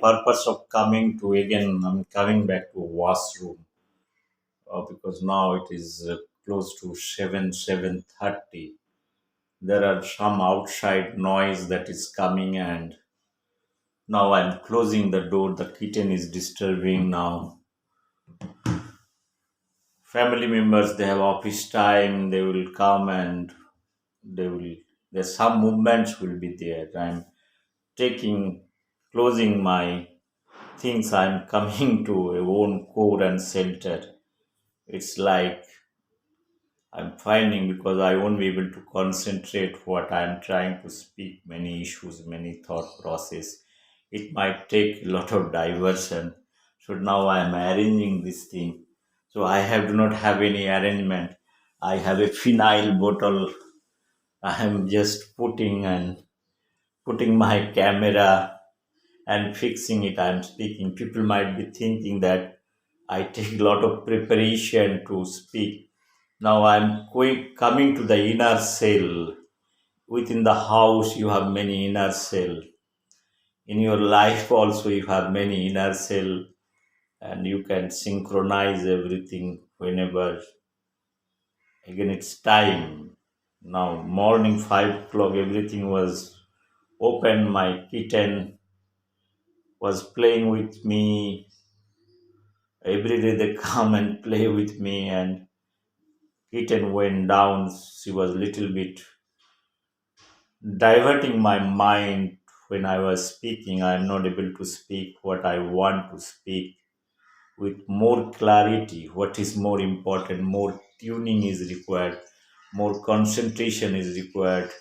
purpose of coming to again, I'm coming back to washroom because now it is close to 7:30. There are some outside noise that is coming, and now I'm closing the door. The kitten is disturbing now. Family members, they have office time. They will come and they will. There's some movements will be there. I'm taking, closing my things. I'm coming to a own core and center. It's like I'm finding because I won't be able to concentrate what I'm trying to speak, many issues, many thought process. It might take a lot of diversion. So now I'm arranging this thing. So I have do not have any arrangement. I have a phenyl bottle. I am just putting my camera and fixing it. I'm speaking. People might be thinking that I take a lot of preparation to speak. Now I'm coming to the inner cell. Within the house, you have many inner cell. In your life also, you have many inner cell, and you can synchronize everything whenever. Again, it's time. Now, morning 5 o'clock, everything was open. My kitten was playing with me. Every day they come and play with me, and kitten went down. She was little bit diverting my mind when I was speaking. I am not able to speak what I want to speak with more clarity. What is more important? More tuning is required, more concentration is required.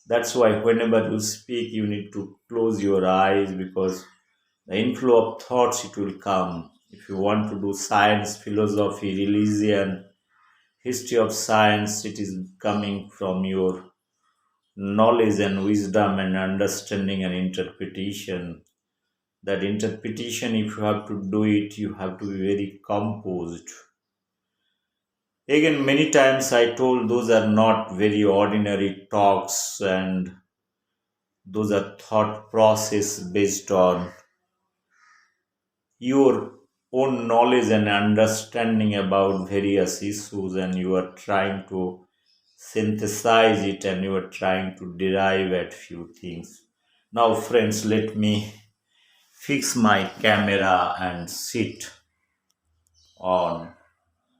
That's why whenever you speak, you need to close your eyes because the inflow of thoughts it will come. If you want to do science, philosophy, religion, history of science, it is coming from your knowledge and wisdom and understanding and interpretation. That interpretation, if you have to do it, you have to be very composed. Again, many times I told those are not very ordinary talks, and those are thought process based on your own knowledge and understanding about various issues, and you are trying to synthesize it and you are trying to derive at few things. Now, friends, let me fix my camera and sit on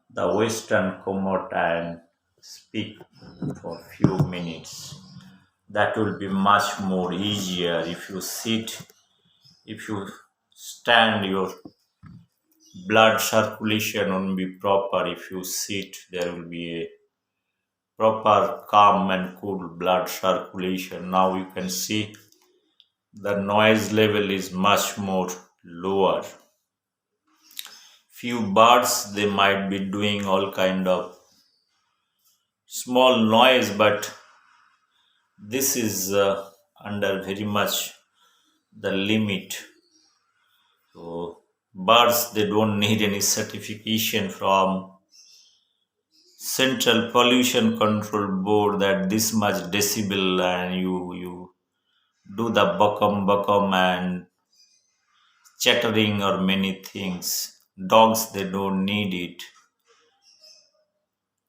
the western commode and speak for few minutes. That will be much more easier if you sit, if you stand, your blood circulation won't be proper. If you sit, there will be a proper calm and cool blood circulation. Now you can see the noise level is much more lower. Few birds, they might be doing all kind of small noise, but this is under very much the limit. So birds, they don't need any certification from Central Pollution Control Board that this much decibel and you do the buckum and chattering or many things. Dogs, they don't need it.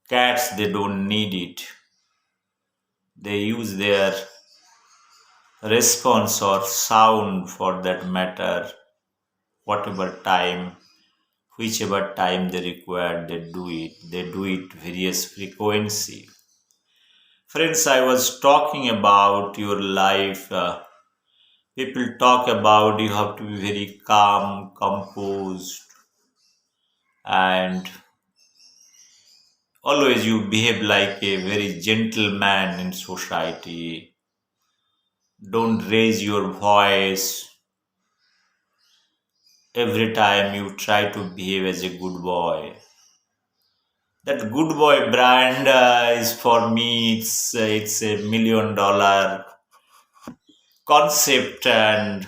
Cats, they don't need it. They use their response or sound for that matter, whatever time, whichever time they require, they do it. They do it various frequency. Friends, I was talking about your life. People talk about you have to be very calm, composed, and always you behave like a very gentleman in society. Don't raise your voice. Every time you try to behave as a good boy. That good boy brand is for me. It's $1 million concept, and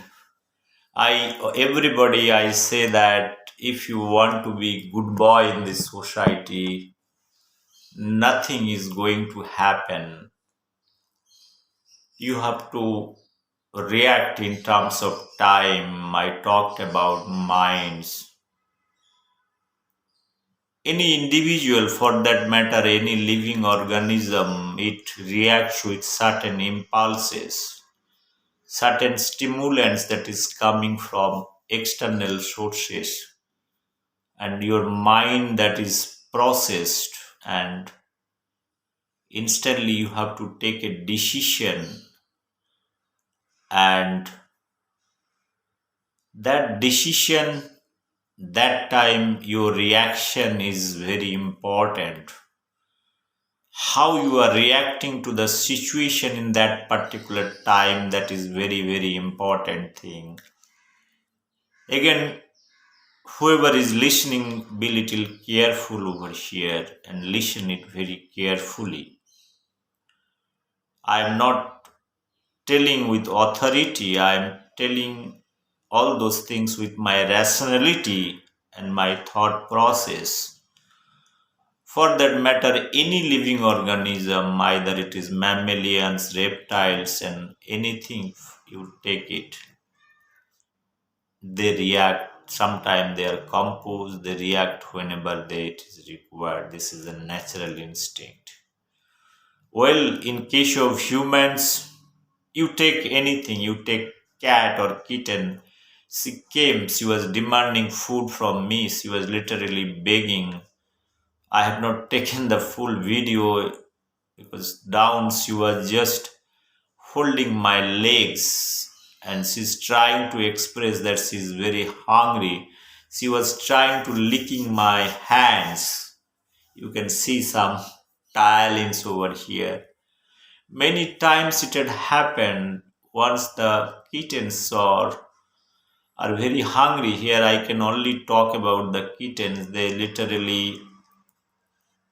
I say that if you want to be good boy in this society, nothing is going to happen. You have to react in terms of time. I talked about minds. Any individual, for that matter, any living organism, it reacts with certain impulses, certain stimulants that is coming from external sources, and your mind that is processed, and instantly you have to take a decision, and that decision, that time your reaction is very important. How you are reacting to the situation in that particular time, that is very very important thing. Again, whoever is listening, be little careful over here and listen it very carefully. I am not telling with authority, I am telling all those things with my rationality and my thought process. For that matter, any living organism, either it is mammalians, reptiles, and anything you take it, they react. Sometimes they are composed, they react whenever it is required. This is a natural instinct. Well, in case of humans, you take anything, you take cat or kitten. She came, she was demanding food from me, she was literally begging. I have not taken the full video because down she was just holding my legs and she's trying to express that she's very hungry. She was trying to licking my hands. You can see some tilings over here. Many times it had happened once the kittens are very hungry. Here I can only talk about the kittens. They literally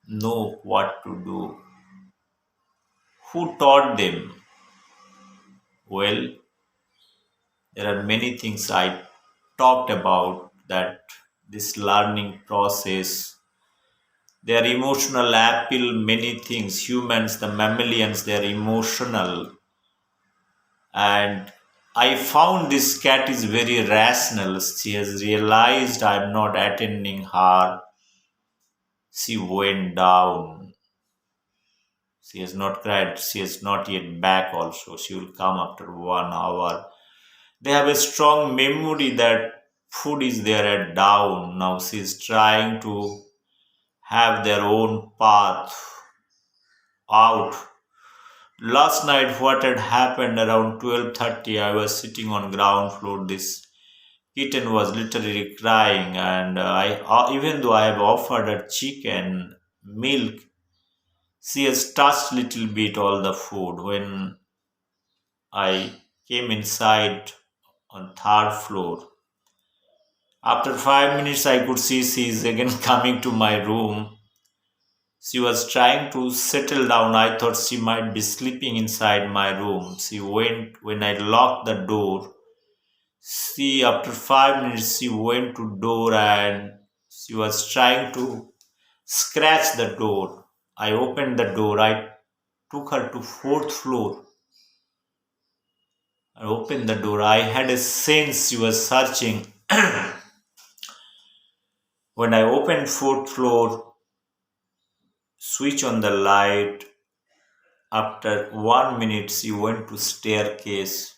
know what to do. Who taught them? Well, there are many things I talked about that this learning process. Their emotional appeal, many things. Humans, the mammalians, they are emotional. And I found this cat is very rational. She has realized I am not attending her. She went down. She has not cried. She is not yet back also. She will come after 1 hour. They have a strong memory that food is there at down. Now she is trying to have their own path out. Last night what had happened around 12:30, I was sitting on ground floor. This kitten was literally crying, and even though I have offered her chicken, milk, she has touched little bit all the food. When I came inside on third floor, after 5 minutes I could see she is again coming to my room. She was trying to settle down. I thought she might be sleeping inside my room. She went when I locked the door. She, after 5 minutes, she went to door and she was trying to scratch the door. I opened the door. I took her to fourth floor. I opened the door. I had a sense she was searching. When I opened fourth floor, switch on the light. After 1 minute, she went to staircase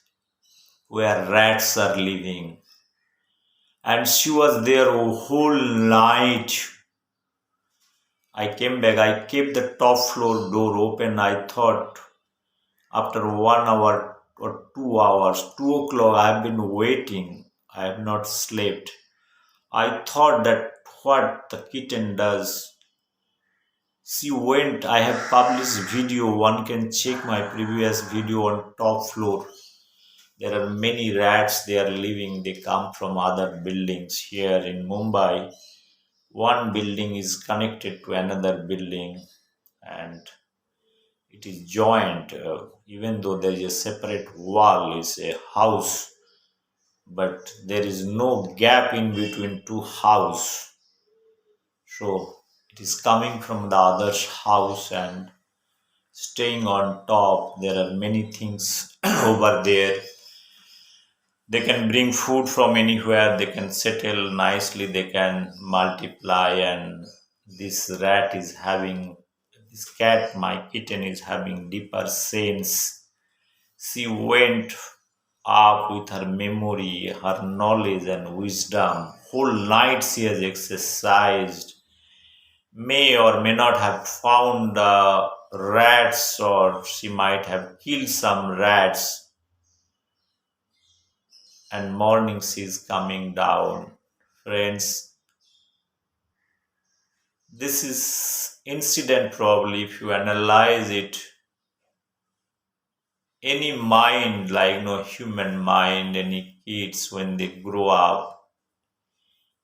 where rats are living. And she was there a whole night. I came back, I kept the top floor door open. I thought after 1 hour or 2 hours, 2 o'clock, I have been waiting. I have not slept. I thought that what the kitten does. She went, I have published video. One can check my previous video on top floor. There are many rats they are living. They come from other buildings here in Mumbai. One building is connected to another building and it is joined. Even though there is a separate wall, it's a house, but there is no gap in between two houses. So it is coming from the other's house and staying on top. There are many things over there. They can bring food from anywhere, they can settle nicely, they can multiply, and this rat is having, this cat, my kitten, is having deeper sense. She went up with her memory, her knowledge, and wisdom. Whole night she has exercised. May or may not have found rats, or she might have killed some rats, and morning she is coming down. Friends, this is incident, probably if you analyze it, any mind, like no human mind, any kids when they grow up,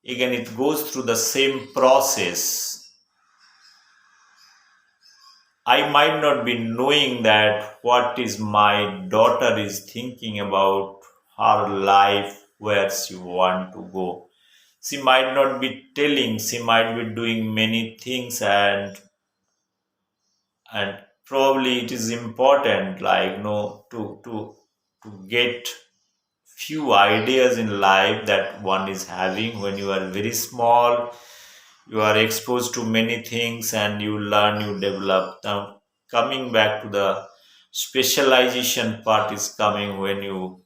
again it goes through the same process. I might not be knowing that what is my daughter is thinking about her life, where she want to go. She might not be telling, she might be doing many things, and probably it is important, like no, to get few ideas in life that one is having. When you are very small, you are exposed to many things, and you learn, you develop. Now coming back to the specialization part is coming when you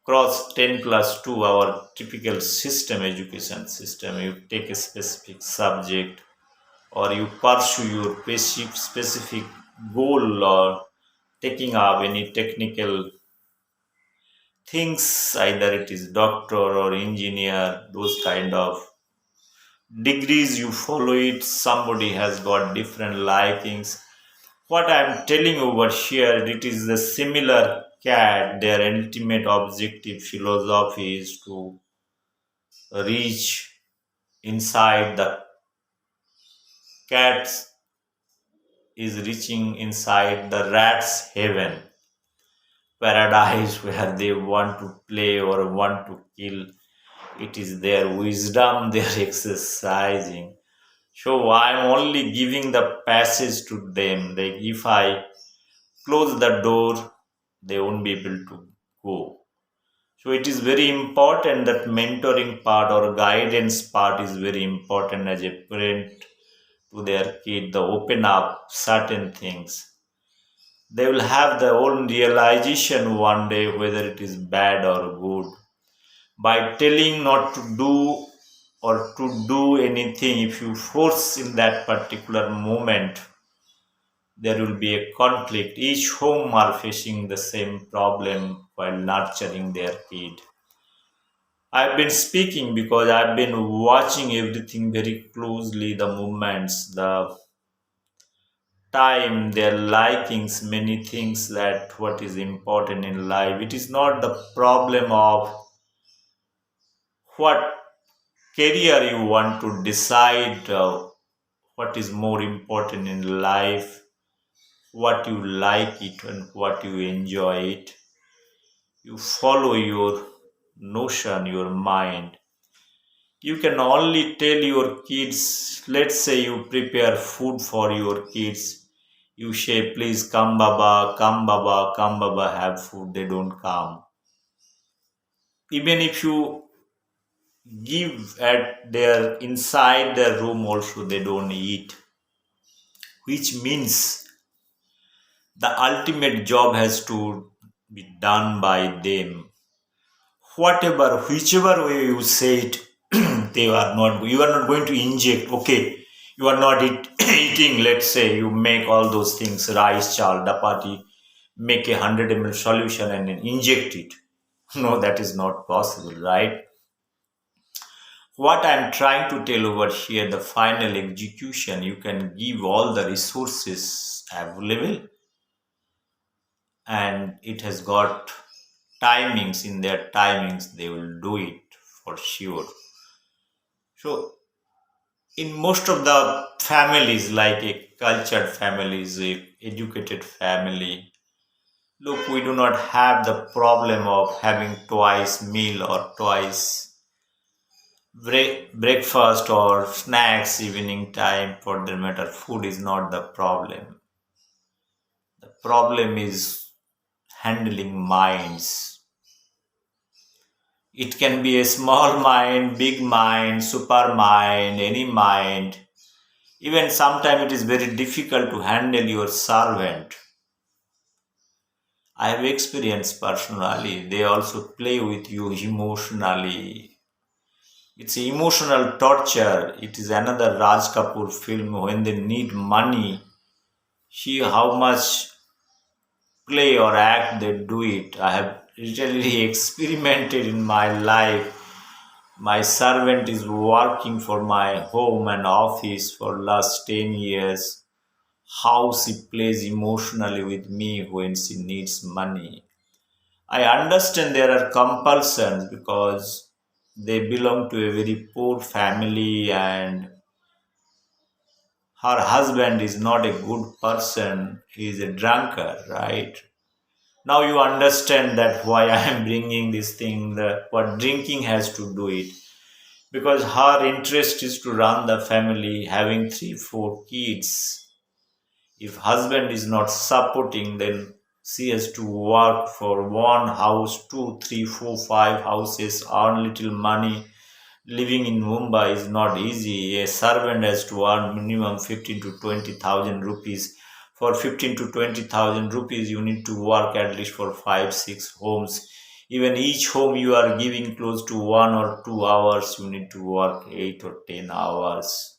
cross 10 plus 2, our typical system, education system. You take a specific subject, or you pursue your specific goal, or taking up any technical things, either it is doctor or engineer, those kind of degrees you follow it. Somebody has got different likings. What I'm telling over here, it is the similar cat. Their ultimate objective philosophy is to reach inside the cat, is reaching inside the rat's heaven, paradise, where they want to play or want to kill. It is their wisdom they are exercising. So I'm only giving the passage to them. Like if I close the door, they won't be able to go. So it is very important that mentoring part or guidance part is very important as a parent to their kid. They open up certain things. They will have their own realization one day whether it is bad or good. By telling not to do or to do anything, if you force in that particular moment, there will be a conflict. Each home are facing the same problem while nurturing their kid. I've been speaking because I've been watching everything very closely, the movements, the time, their likings, many things, that what is important in life. It is not the problem of what career you want to decide, what is more important in life, what you like it and what you enjoy it. You follow your notion, your mind. You can only tell your kids, let's say you prepare food for your kids. You say, please come, Baba, come, Baba, come, Baba, have food. They don't come. Even if you give at their inside their room, also they don't eat, which means the ultimate job has to be done by them. Whatever, whichever way you say it, they are not, you are not going to inject. Okay, you are not eating, let's say you make all those things, rice, chal, dapati, make a 100 ml solution and then inject it. No, that is not possible, right? What I'm trying to tell over here, the final execution, you can give all the resources available, and it has got timings. In their timings they will do it for sure. So in most of the families, like a cultured families, a educated family, look, we do not have the problem of having twice meal or twice breakfast or snacks evening time. For the matter, food is not the problem. The problem is handling minds. It can be a small mind, big mind, super mind, any mind. Even sometimes it is very difficult to handle your servant. I have experienced personally. They also play with you emotionally. It's emotional torture. It is another Raj Kapoor film when they need money. See how much play or act they do it. I have literally experimented in my life. My servant is working for my home and office for last 10 years. How she plays emotionally with me when she needs money. I understand there are compulsions because they belong to a very poor family and her husband is not a good person. He is a drunkard, right? Now you understand that why I am bringing this thing, what drinking has to do it. Because her interest is to run the family, having three, four kids. If husband is not supporting, then she has to work for one house, two, three, four, five houses, earn little money. Living in Mumbai is not easy. A servant has to earn minimum 15 to 20,000 rupees. For 15 to 20,000 rupees, you need to work at least for 5, 6 homes. Even each home you are giving close to 1 or 2 hours, you need to work 8 or 10 hours.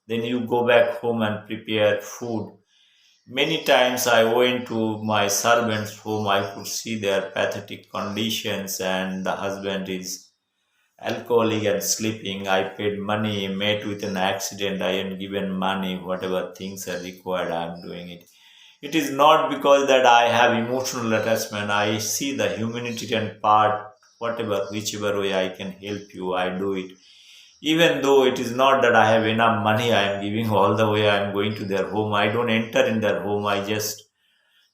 Then you go back home and prepare food. Many times I went to my servants' home, I could see their pathetic conditions, and the husband is alcoholic and sleeping. I paid money, met with an accident, I am given money, whatever things are required, I am doing it. It is not because that I have emotional attachment. I see the humanitarian part, whatever, whichever way I can help you, I do it. Even though it is not that I have enough money, I am giving all the way, I am going to their home. I don't enter in their home, I just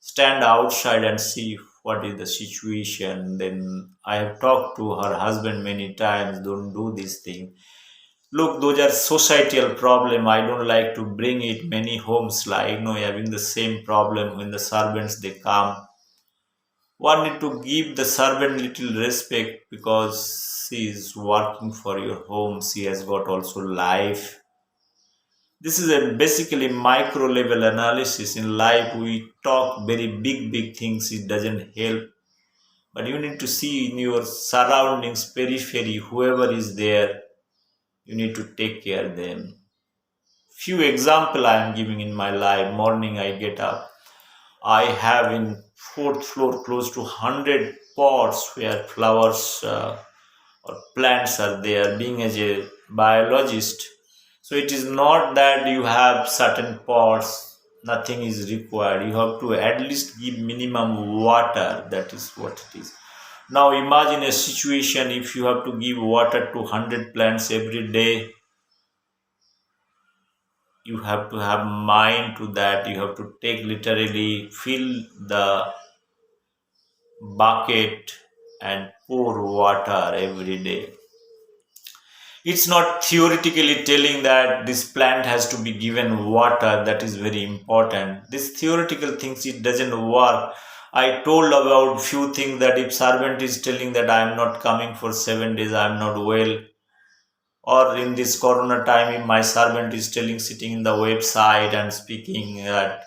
stand outside and see what is the situation. Then I have talked to her husband many times, don't do this thing. Look, those are societal problem. I don't like to bring it. Many homes like having the same problem when the servants they come. One need to give the servant little respect because she is working for your home. She has got also life. This is a basically micro level analysis. In life we talk very big things, it doesn't help. But you need to see in your surroundings, periphery, whoever is there, you need to take care of them. Few example I am giving in my life. Morning I get up. I have in fourth floor close to 100 pots where flowers or plants are there. Being as a biologist, so it is not that you have certain pots, nothing is required. You have to at least give minimum water. That is what it is. Now imagine a situation if you have to give water to 100 plants every day. You have to have mind to that. You have to take literally fill the bucket and pour water every day. It's not theoretically telling that this plant has to be given water. That is very important. This theoretical things, it doesn't work. I told about few things that if servant is telling that I am not coming for 7 days, I am not well, or in this corona time if my servant is telling sitting in the website and speaking that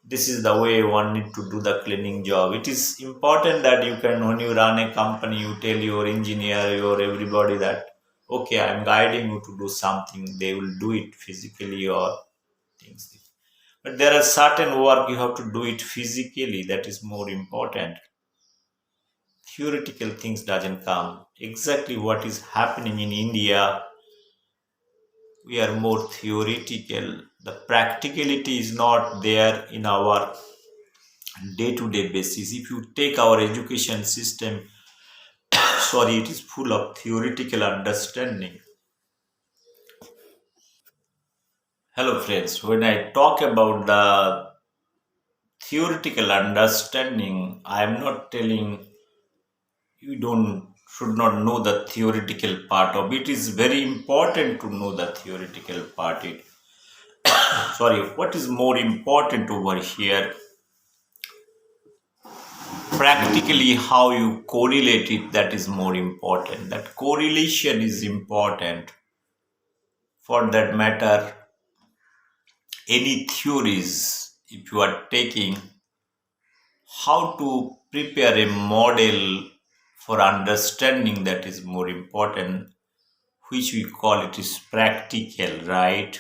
this is the way one need to do the cleaning job. It is important that you can, when you run a company, you tell your engineer, your everybody that okay, I'm guiding you to do something. They will do it physically or things. But there are certain work you have to do it physically. That is more important. Theoretical things doesn't come. Exactly what is happening in India, we are more theoretical. The practicality is not there in our day to day basis. If you take our education system, sorry, it is full of theoretical understanding. Hello, friends. When I talk about the theoretical understanding, I am not telling you don't should not know the theoretical part of it. It is very important to know the theoretical part. It sorry, what is more important over here? practically how you correlate it, that is more important. That correlation is important. For that matter, any theories, if you are taking, how to prepare a model for understanding, that is more important, which we call it is practical, right?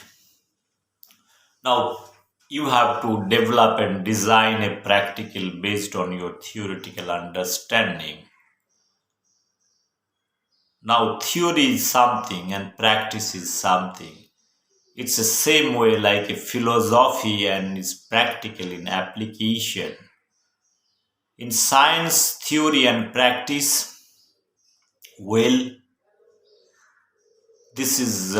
Now, you have to develop and design a practical based on your theoretical understanding. Now, theory is something and practice is something. It's the same way like a philosophy and is practical in application. In science, theory and practice, well, this is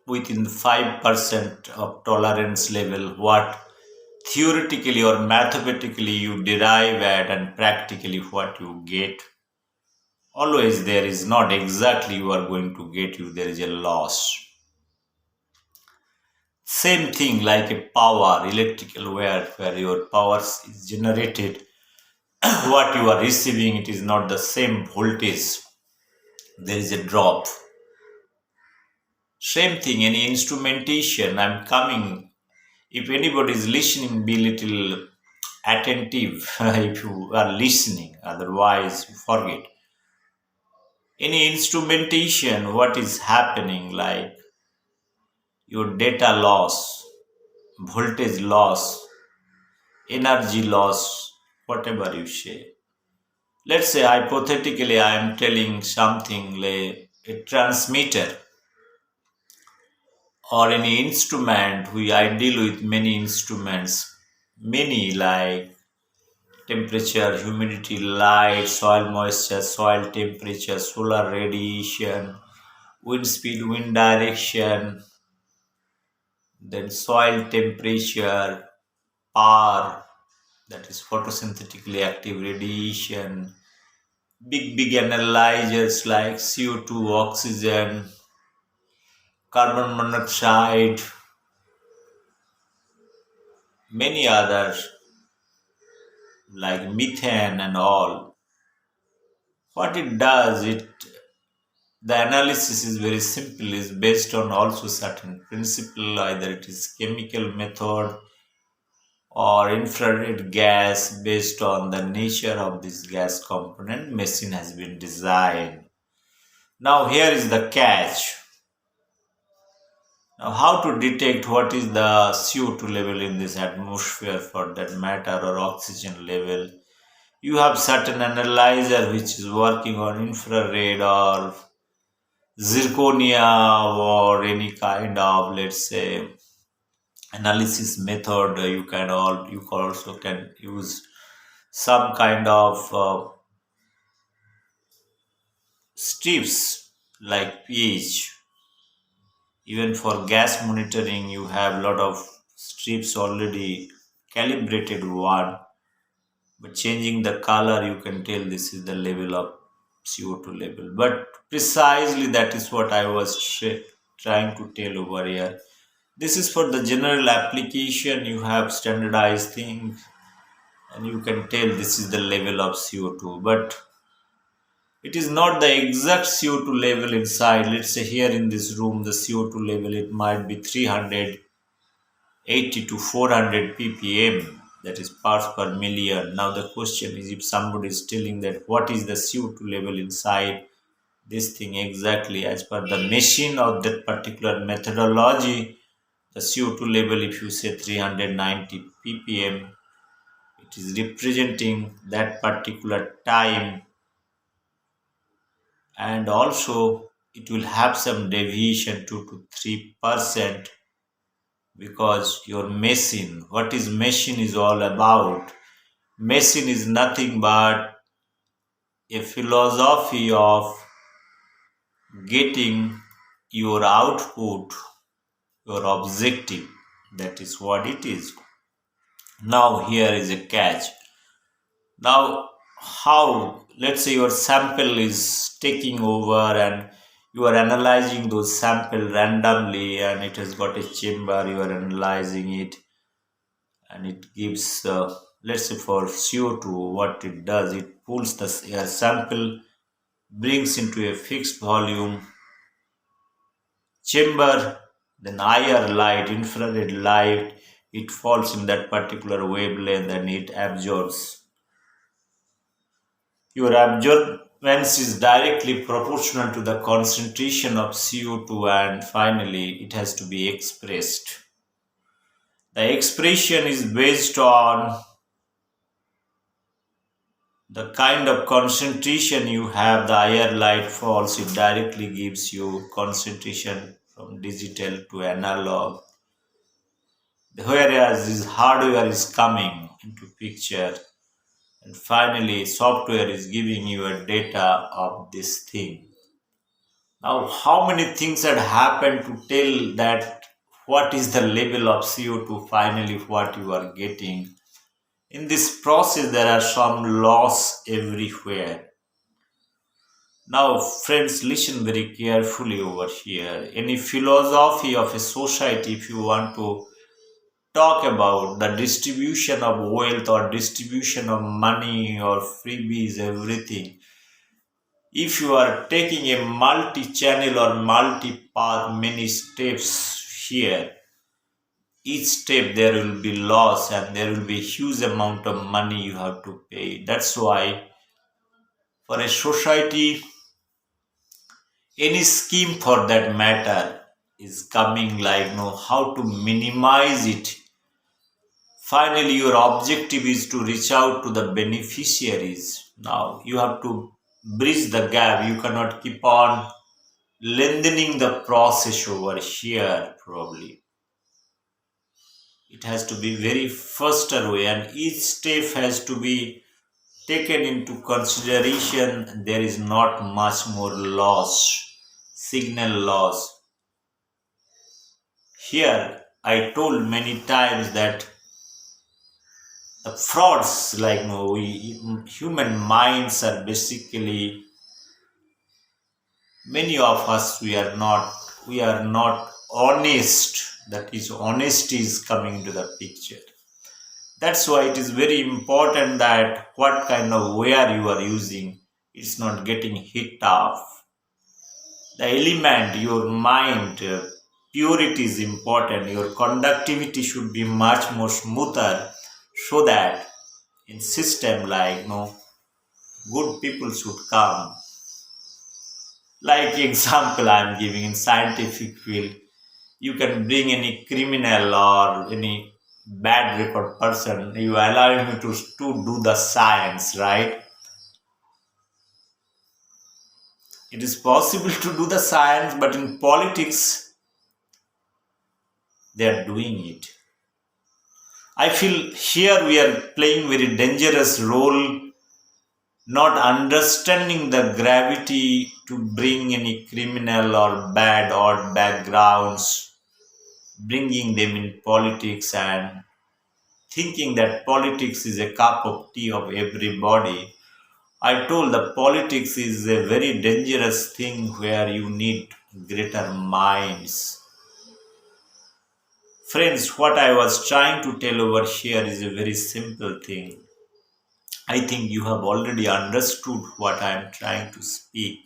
within 5% of tolerance level. What theoretically or mathematically you derive at and practically what you get. Always there is not exactly you are going to get, you there is a loss. Same thing like a power, electrical where your power is generated, what you are receiving, it is not the same voltage. There is a drop. Same thing, any instrumentation, I'm coming. If anybody is listening, be little attentive if you are listening, otherwise you forget. Any instrumentation, what is happening, like your data loss, voltage loss, energy loss, whatever you say. Let's say hypothetically I am telling something like a transmitter or any instrument. I deal with many instruments, many like temperature, humidity, light, soil moisture, soil temperature, solar radiation, wind speed, wind direction, then soil temperature, power, that is photosynthetically active radiation, big analyzers like CO2, oxygen, carbon monoxide, many others like methane and all. What it does, the analysis is very simple, is based on also certain principle, either it is chemical method or infrared gas. Based on the nature of this gas component, machine has been designed. Now here is the catch. Now how to detect what is the CO2 level in this atmosphere, for that matter, or oxygen level. You have certain analyzer which is working on infrared or zirconia or any kind of, let's say, analysis method. You can also can use some kind of strips like pH. Even for gas monitoring, you have lot of strips already calibrated one, but changing the color, you can tell this is the level of CO2 level. But precisely that is what I was trying to tell over here. This is for the general application. You have standardized things and you can tell this is the level of CO2. But it is not the exact CO2 level inside. Let's say here in this room, the CO2 level, it might be 380 to 400 ppm, that is parts per million. Now the question is, if somebody is telling that what is the CO2 level inside this thing exactly, as per the machine of that particular methodology, the CO2 level, if you say 390 ppm, it is representing that particular time, and also it will have some deviation 2 to 3%, because your machine, what is machine is all about. Machine is nothing but a philosophy of getting your output, your objective. That is what it is. Now here is a catch. Now how, let's say your sample is taking over and you are analyzing those sample randomly, and it has got a chamber, you are analyzing it, and it gives let's say for CO2, what it does, it pulls the air sample, brings into a fixed volume chamber, then IR light, infrared light, it falls in that particular wavelength and it absorbs. Your absorbance is directly proportional to the concentration of CO2, and finally it has to be expressed. The expression is based on the kind of concentration you have. The higher light falls, it directly gives you concentration from digital to analog. Whereas this hardware is coming into picture, and finally software is giving you a data of this thing. Now, how many things had happened to tell that what is the level of CO2 finally what you are getting? In this process, there are some laws everywhere. Now, friends, listen very carefully over here. Any philosophy of a society, if you want to talk about the distribution of wealth or distribution of money or freebies, everything, if you are taking a multi-channel or multi-path, many steps here, each step there will be loss and there will be huge amount of money you have to pay. That's why for a society, any scheme for that matter is coming like know how to minimize it. Finally, your objective is to reach out to the beneficiaries. Now you have to bridge the gap. You cannot keep on lengthening the process over here. Probably it has to be very faster way, and each step has to be taken into consideration. There is not much more loss, signal loss. Here, I told many times that the frauds, like no, human minds are basically many of us. We are not honest. That is, honesty is coming into the picture. That's why it is very important that what kind of wear you are using, it's not getting hit off. The element, your mind, purity is important. Your conductivity should be much more smoother, so that in system like no good people should come. Like example I'm giving in scientific field, you can bring any criminal or any bad record person, you allow him to do the science, right? It is possible to do the science, but in politics they are doing it. I feel here we are playing very dangerous role, not understanding the gravity to bring any criminal or bad or backgrounds, bringing them in politics and thinking that politics is a cup of tea of everybody. I told the politics is a very dangerous thing where you need greater minds. Friends, what I was trying to tell over here is a very simple thing. I think you have already understood what I am trying to speak.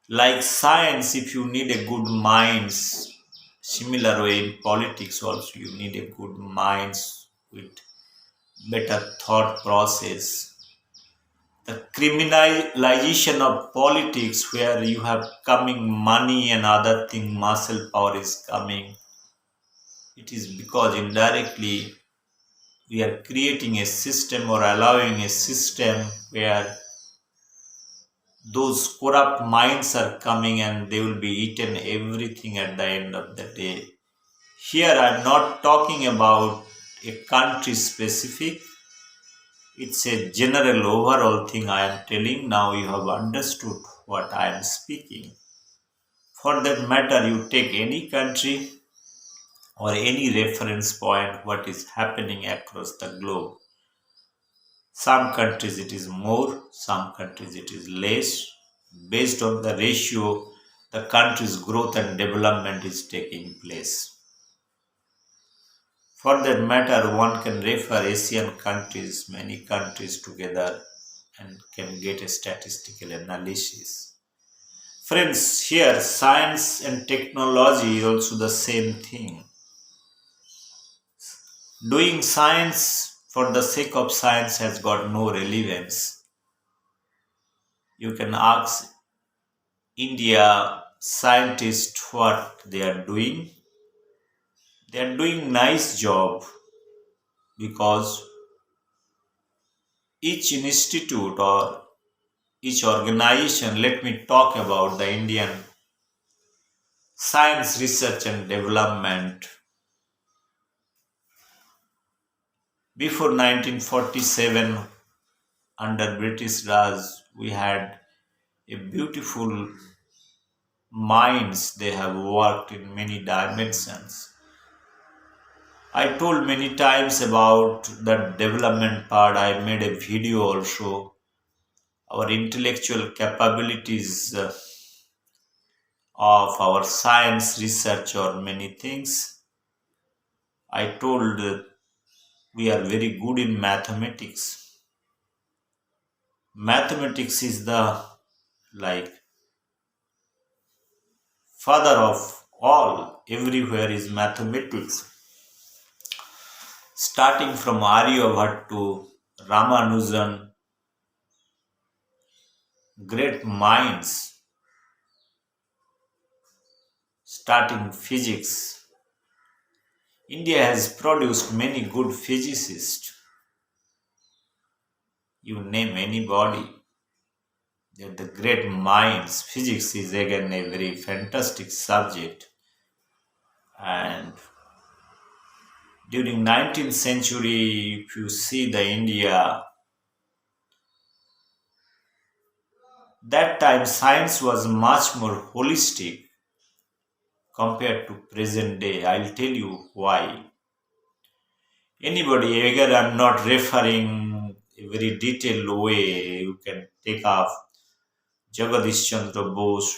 Like science, if you need a good minds, similar way in politics also you need a good minds with better thought process. The criminalization of politics where you have coming money and other thing, muscle power is coming. It is because indirectly we are creating a system or allowing a system where those corrupt minds are coming and they will be eaten everything at the end of the day. Here I'm not talking about a country specific. It's a general overall thing I am telling. Now you have understood what I am speaking. For that matter, you take any country or any reference point, what is happening across the globe. Some countries it is more, some countries it is less. Based on the ratio, the country's growth and development is taking place. For that matter, one can refer Asian countries, many countries together, and can get a statistical analysis. Friends, here science and technology is also the same thing. Doing science for the sake of science has got no relevance. You can ask India scientists what they are doing. They are doing nice job because each institute or each organization, let me talk about the Indian science research and development. Before 1947, under British Raj, we had a beautiful minds. They have worked in many dimensions. I told many times about the development part. I made a video also. Our intellectual capabilities of our science research or many things. I told we are very good in mathematics. Mathematics is the like father of all. Everywhere is mathematics. Starting from Aryabhat to Ramanujan, great minds, starting physics. India has produced many good physicists. You name anybody, they're the great minds. Physics is again a very fantastic subject. And during 19th century, if you see the India, that time science was much more holistic compared to present day. I'll tell you why. Anybody, again, I'm not referring a very detailed way. You can take off Jagadish Chandra Bose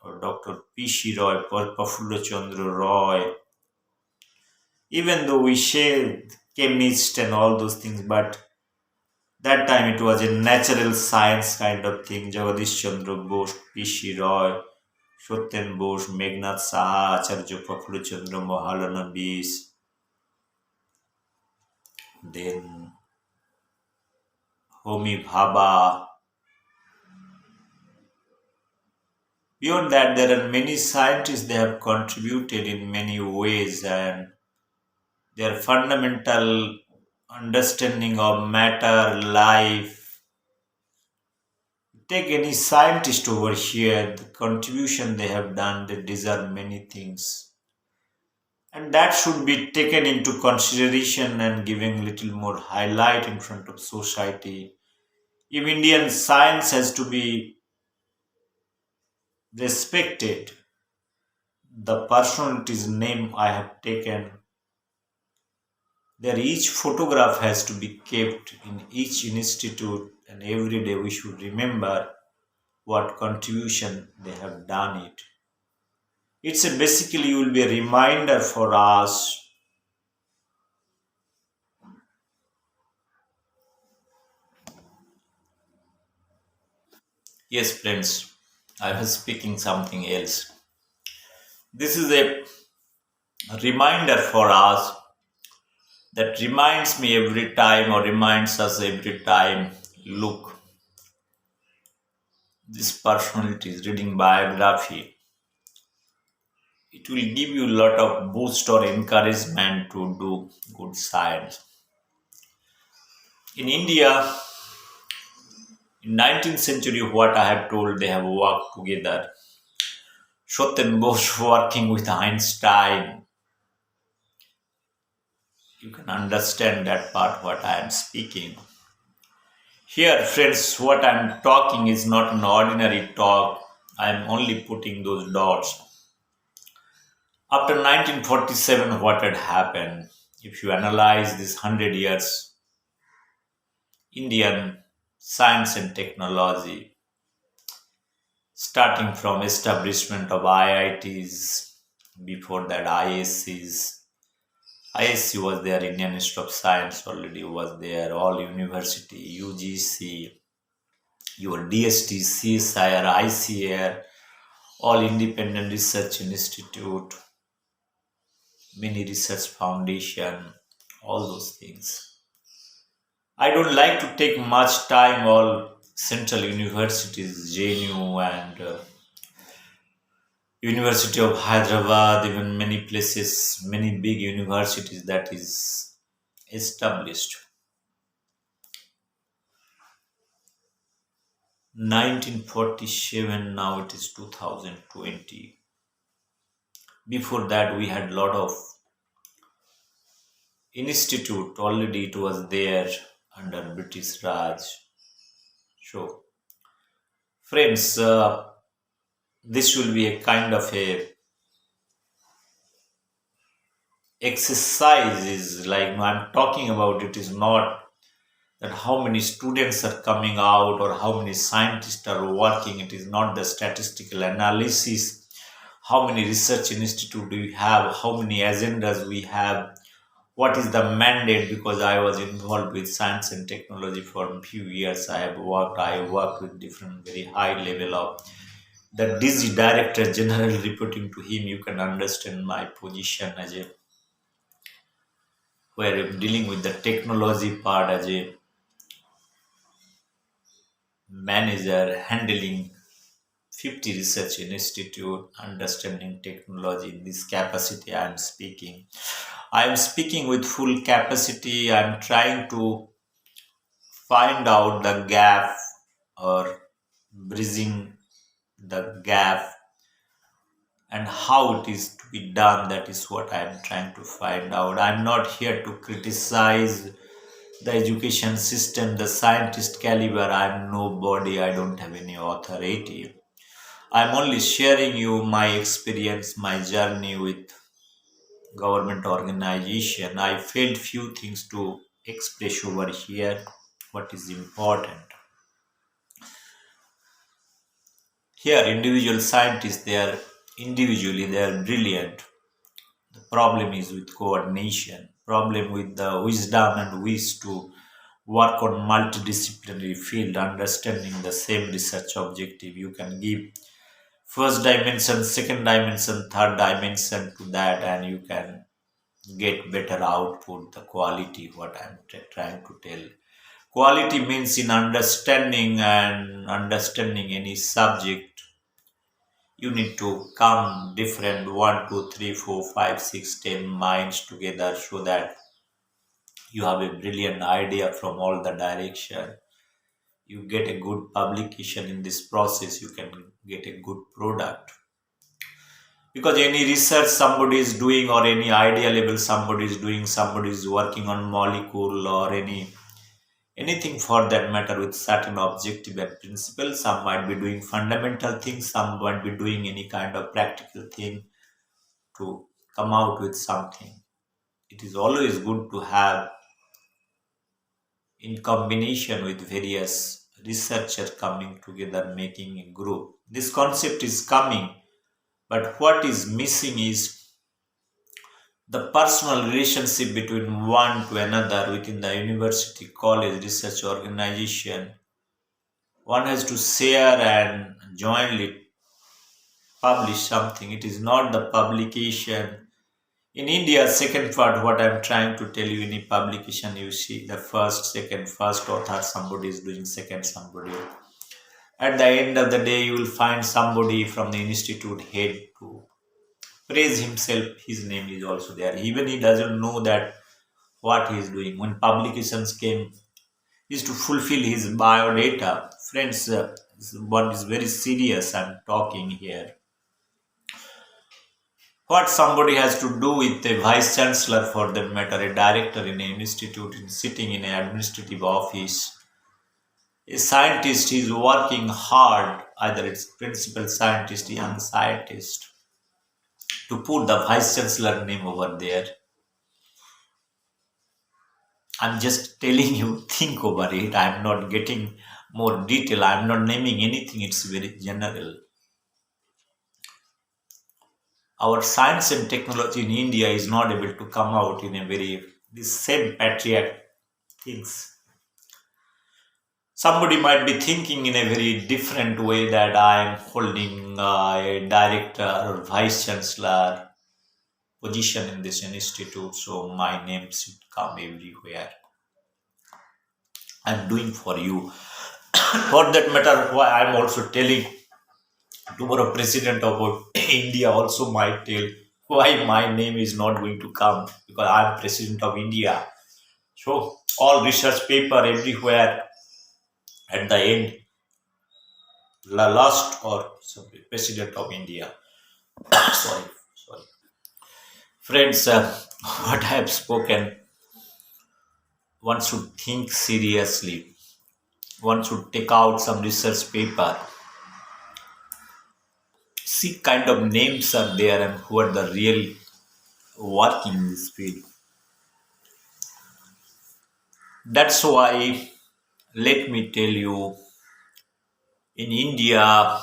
or Dr. P.C. Roy, Prafulla Chandra Roy. Even though we share chemist and all those things, but that time it was a natural science kind of thing. Jagadish Chandra Bose, P.C. Roy, Satyen Bose, Meghnad Saha, Acharya Prafulla Chandra Mahalanobis, then Homi Bhabha. Beyond that, there are many scientists they have contributed in many ways, and their fundamental understanding of matter, life. Take any scientist over here, the contribution they have done, they deserve many things. And that should be taken into consideration and giving little more highlight in front of society. If Indian science has to be respected, the personality's name I have taken, there each photograph has to be kept in each institute, and every day we should remember what contribution they have done it. It's a basically will be a reminder for us. Yes, friends, I was speaking something else. This is a reminder for us that reminds me every time or reminds us every time. Look, this personality is reading biography. It will give you a lot of boost or encouragement to do good science. In India, in 19th century, what I have told, they have worked together. Shoten Bosch working with Einstein. You can understand that part what I am speaking. Here, friends, what I am talking is not an ordinary talk. I am only putting those dots. After 1947, what had happened? If you analyze this 100 years, Indian science and technology, starting from establishment of IITs, before that ISCs, ISC was there, Indian Institute of Science already was there, all university, UGC, your DST, CSIR, ICAR, all independent research institute, mini research foundation, all those things. I don't like to take much time. All central universities, JNU and University of Hyderabad, even many places, many big universities that is established. 1947, now it is 2020. Before that, we had a lot of institute already. It was there under British Raj. So, friends, this will be a kind of a exercise. Is like I'm talking about. It is not that how many students are coming out or how many scientists are working. It is not the statistical analysis. How many research institute do we have? How many agendas we have? What is the mandate? Because I was involved with science and technology for a few years. I worked with different very high level of the DG Director General reporting to him. You can understand my position as a where I'm dealing with the technology part as a manager handling 50 research institute, understanding technology. In this capacity I am speaking with full capacity. I'm trying to find out the gap or bridging the gap and how it is to be done. That is what I am trying to find out. I'm not here to criticize the education system, the scientist caliber. I'm nobody. I don't have any authority. I'm only sharing you my experience, my journey with government organization. I felt few things to express over here. What is important here? Individual scientists, they are brilliant. The problem is with coordination. Problem with the wisdom and wish to work on multidisciplinary field, understanding the same research objective. You can give first dimension, second dimension, third dimension to that, and you can get better output. The quality, what I'm trying to tell. Quality means in understanding and understanding any subject. You need to come different one, two, three, four, five, six, 10 minds together so that you have a brilliant idea from all the direction. You get a good publication in this process. You can get a good product because any research somebody is doing or any idea level somebody is doing, somebody is working on molecule or anything for that matter with certain objective and principle. Some might be doing fundamental things, some might be doing any kind of practical thing to come out with something. It is always good to have in combination with various researchers coming together making a group. This concept is coming, but what is missing is the personal relationship between one to another within the university, college, research organization. One has to share and jointly publish something. It is not the publication. In India, second part, what I'm trying to tell you, in a publication, you see the first, second, first author, somebody is doing second, somebody. At the end of the day, you will find somebody from the institute head to praise himself. His name is also there. Even he doesn't know that what he is doing. When publications came, he is to fulfill his biodata. Friends, one is very serious. I'm talking here. What somebody has to do with a vice chancellor, for that matter, a director in an institute, sitting in an administrative office. A scientist is working hard, either it's principal scientist, young scientist, to put the vice chancellor name over there. I'm just telling you, think over it. I'm not getting more detail. I'm not naming anything. It's very general. our science and technology in India is not able to come out in a very this same patriot things. Somebody might be thinking in a very different way that I am holding a director or vice chancellor position in this institute, so my name should come everywhere. I'm doing for you. For that matter, why I'm also telling tomorrow president of India also might tell why my name is not going to come because I'm president of India. So all research paper everywhere at the end, last or sorry, president of India. sorry, sorry, friends. What I have spoken, one should think seriously. One should take out some research paper, see kind of names are there and who are the real working in this field. That's why let me tell you in India,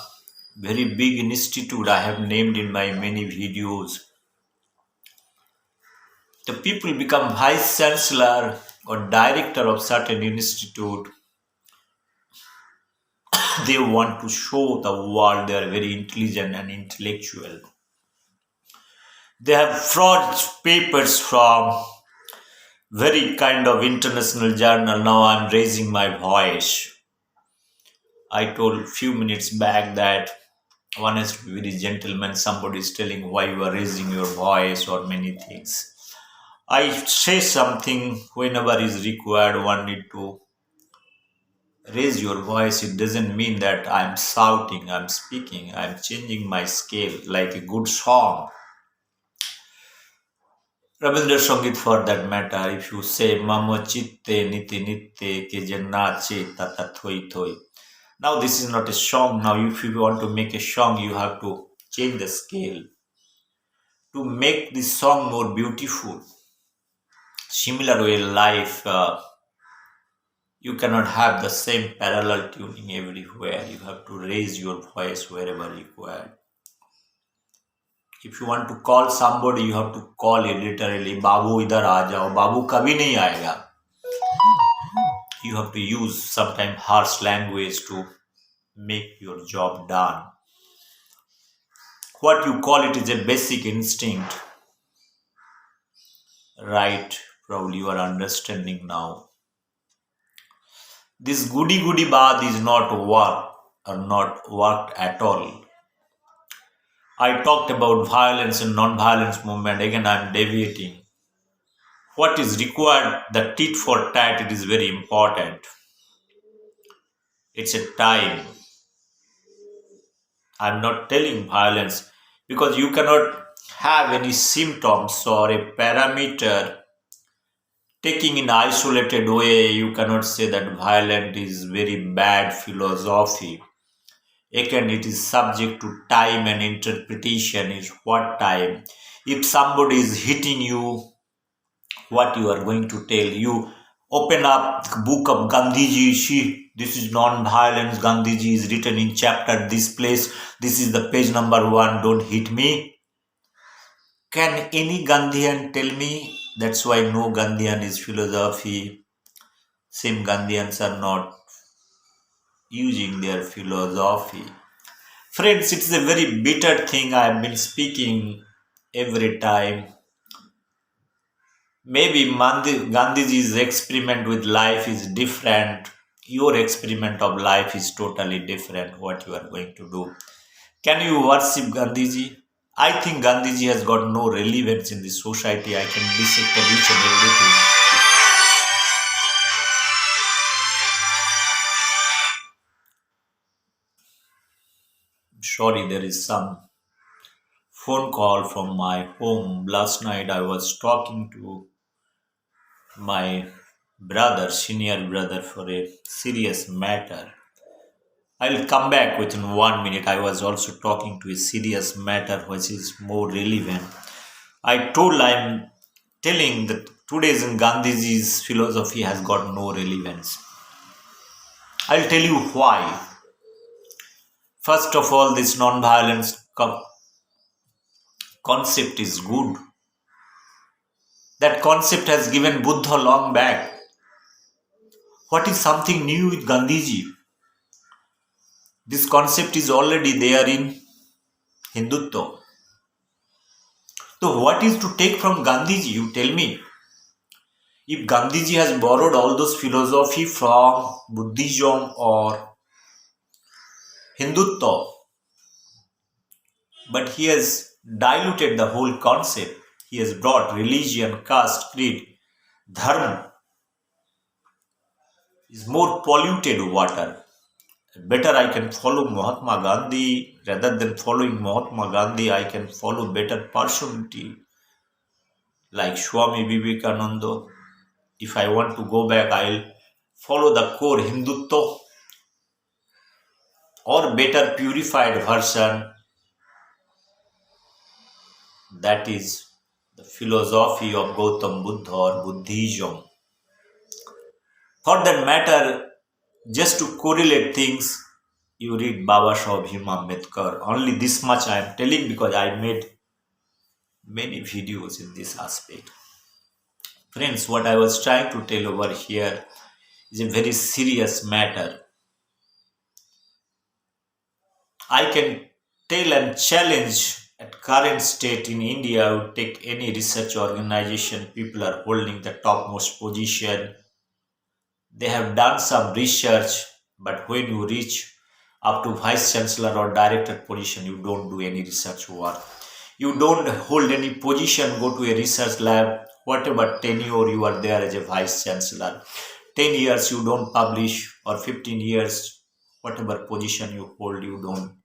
very big institute I have named in my many videos. The people become vice chancellor or director of certain institute. They want to show the world they are very intelligent and intellectual. They have fraud papers from very kind of international journal. Now I'm raising my voice. I told few minutes back that one has to be very gentleman. Somebody is telling why you are raising your voice or many things. I say something whenever is required. One need to raise your voice. It doesn't mean that I'm shouting, I'm speaking, I'm changing my scale like a good song. Rabindra Sangit for that matter, if you say Mama Chitte Niti Nitte Ke Jannache Tata Thoi Thoi. Now this is not a song. Now if you want to make a song, you have to change the scale to make this song more beautiful. Similar way life, you cannot have the same parallel tuning everywhere. You have to raise your voice wherever required. If you want to call somebody, you have to call it literally, Babu idhar aa jao. Babu kabhi nahi aayega. You have to use sometimes harsh language to make your job done. What you call it is a basic instinct, right? Probably you are understanding now. This goody goody bath is not work or not worked at all. I talked about violence and non-violence movement. Again, I'm deviating. What is required, the tit for tat, it is very important. It's a time. I'm not telling violence because you cannot have any symptoms or a parameter taking in isolated way. You cannot say that violent is very bad philosophy. Again, it is subject to time and interpretation. Is what time? If somebody is hitting you, what you are going to tell? You open up the book of Gandhiji. See, this is non-violence. Gandhiji is written in chapter this place. This is the page number 1. Don't hit me. Can any Gandhian tell me? That's why no Gandhian is philosophy. Same Gandhians are not using their philosophy. Friends, it's a very bitter thing I have been speaking every time. Maybe Gandhiji's experiment with life is different. Your experiment of life is totally different. What you are going to do? Can you worship Gandhiji? I think Gandhiji has got no relevance in the society. I can dissect each and everything. Sorry, there is some phone call from my home. Last night I was talking to my brother, senior brother, for a serious matter. I'll come back within 1 minute. I was also talking to a serious matter which is more relevant. I'm telling that today's in Gandhiji's philosophy has got no relevance. I'll tell you why. First of all, this non-violence concept is good. That concept has given Buddha long back. What is something new with Gandhiji? This concept is already there in Hindutva. So what is to take from Gandhiji? You tell me. If Gandhiji has borrowed all those philosophy from Buddhism or Hindutva, but he has diluted the whole concept. He has brought religion, caste, creed, dharma is more polluted water. Better I can follow Mahatma Gandhi rather than following Mahatma Gandhi. I can follow better personality like Swami Vivekananda. If I want to go back, I'll follow the core Hindutva or better purified version, that is the philosophy of Gautam Buddha or Buddhism. For that matter, just to correlate things, you read Baba Sahib Ambedkar. Only this much I am telling because I made many videos in this aspect. Friends, what I was trying to tell over here is a very serious matter. I can tell and challenge at current state in India, I would take any research organization, people are holding the topmost position. They have done some research, but when you reach up to vice chancellor or director position, you don't do any research work. You don't hold any position, go to a research lab, whatever tenure you are there as a vice chancellor. 10 years you don't publish, or 15 years, whatever position you hold, you don't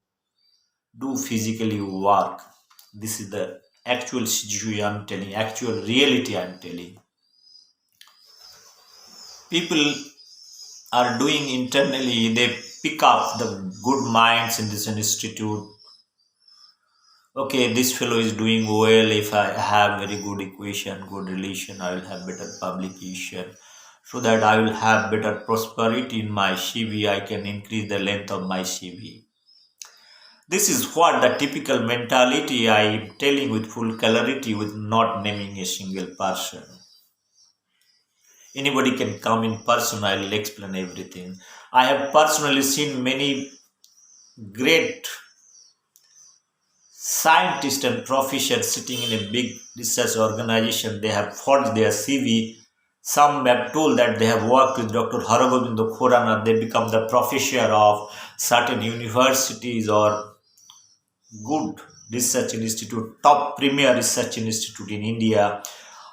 do physically work. This is the actual situation I'm telling, actual reality I'm telling. People are doing internally, they pick up the good minds in this institute. Okay, this fellow is doing well. If I have very good equation, good relation, I will have better publication. So that I will have better prosperity in my CV, I can increase the length of my CV. This is what the typical mentality I am telling with full clarity, with not naming a single person. Anybody can come in person, I will explain everything. I have personally seen many great scientists and professors sitting in a big research organization. They have forged their CV. Some have told that they have worked with Dr. Haragobindo Khorana. They become the professor of certain universities or good research institute, top premier research institute in India.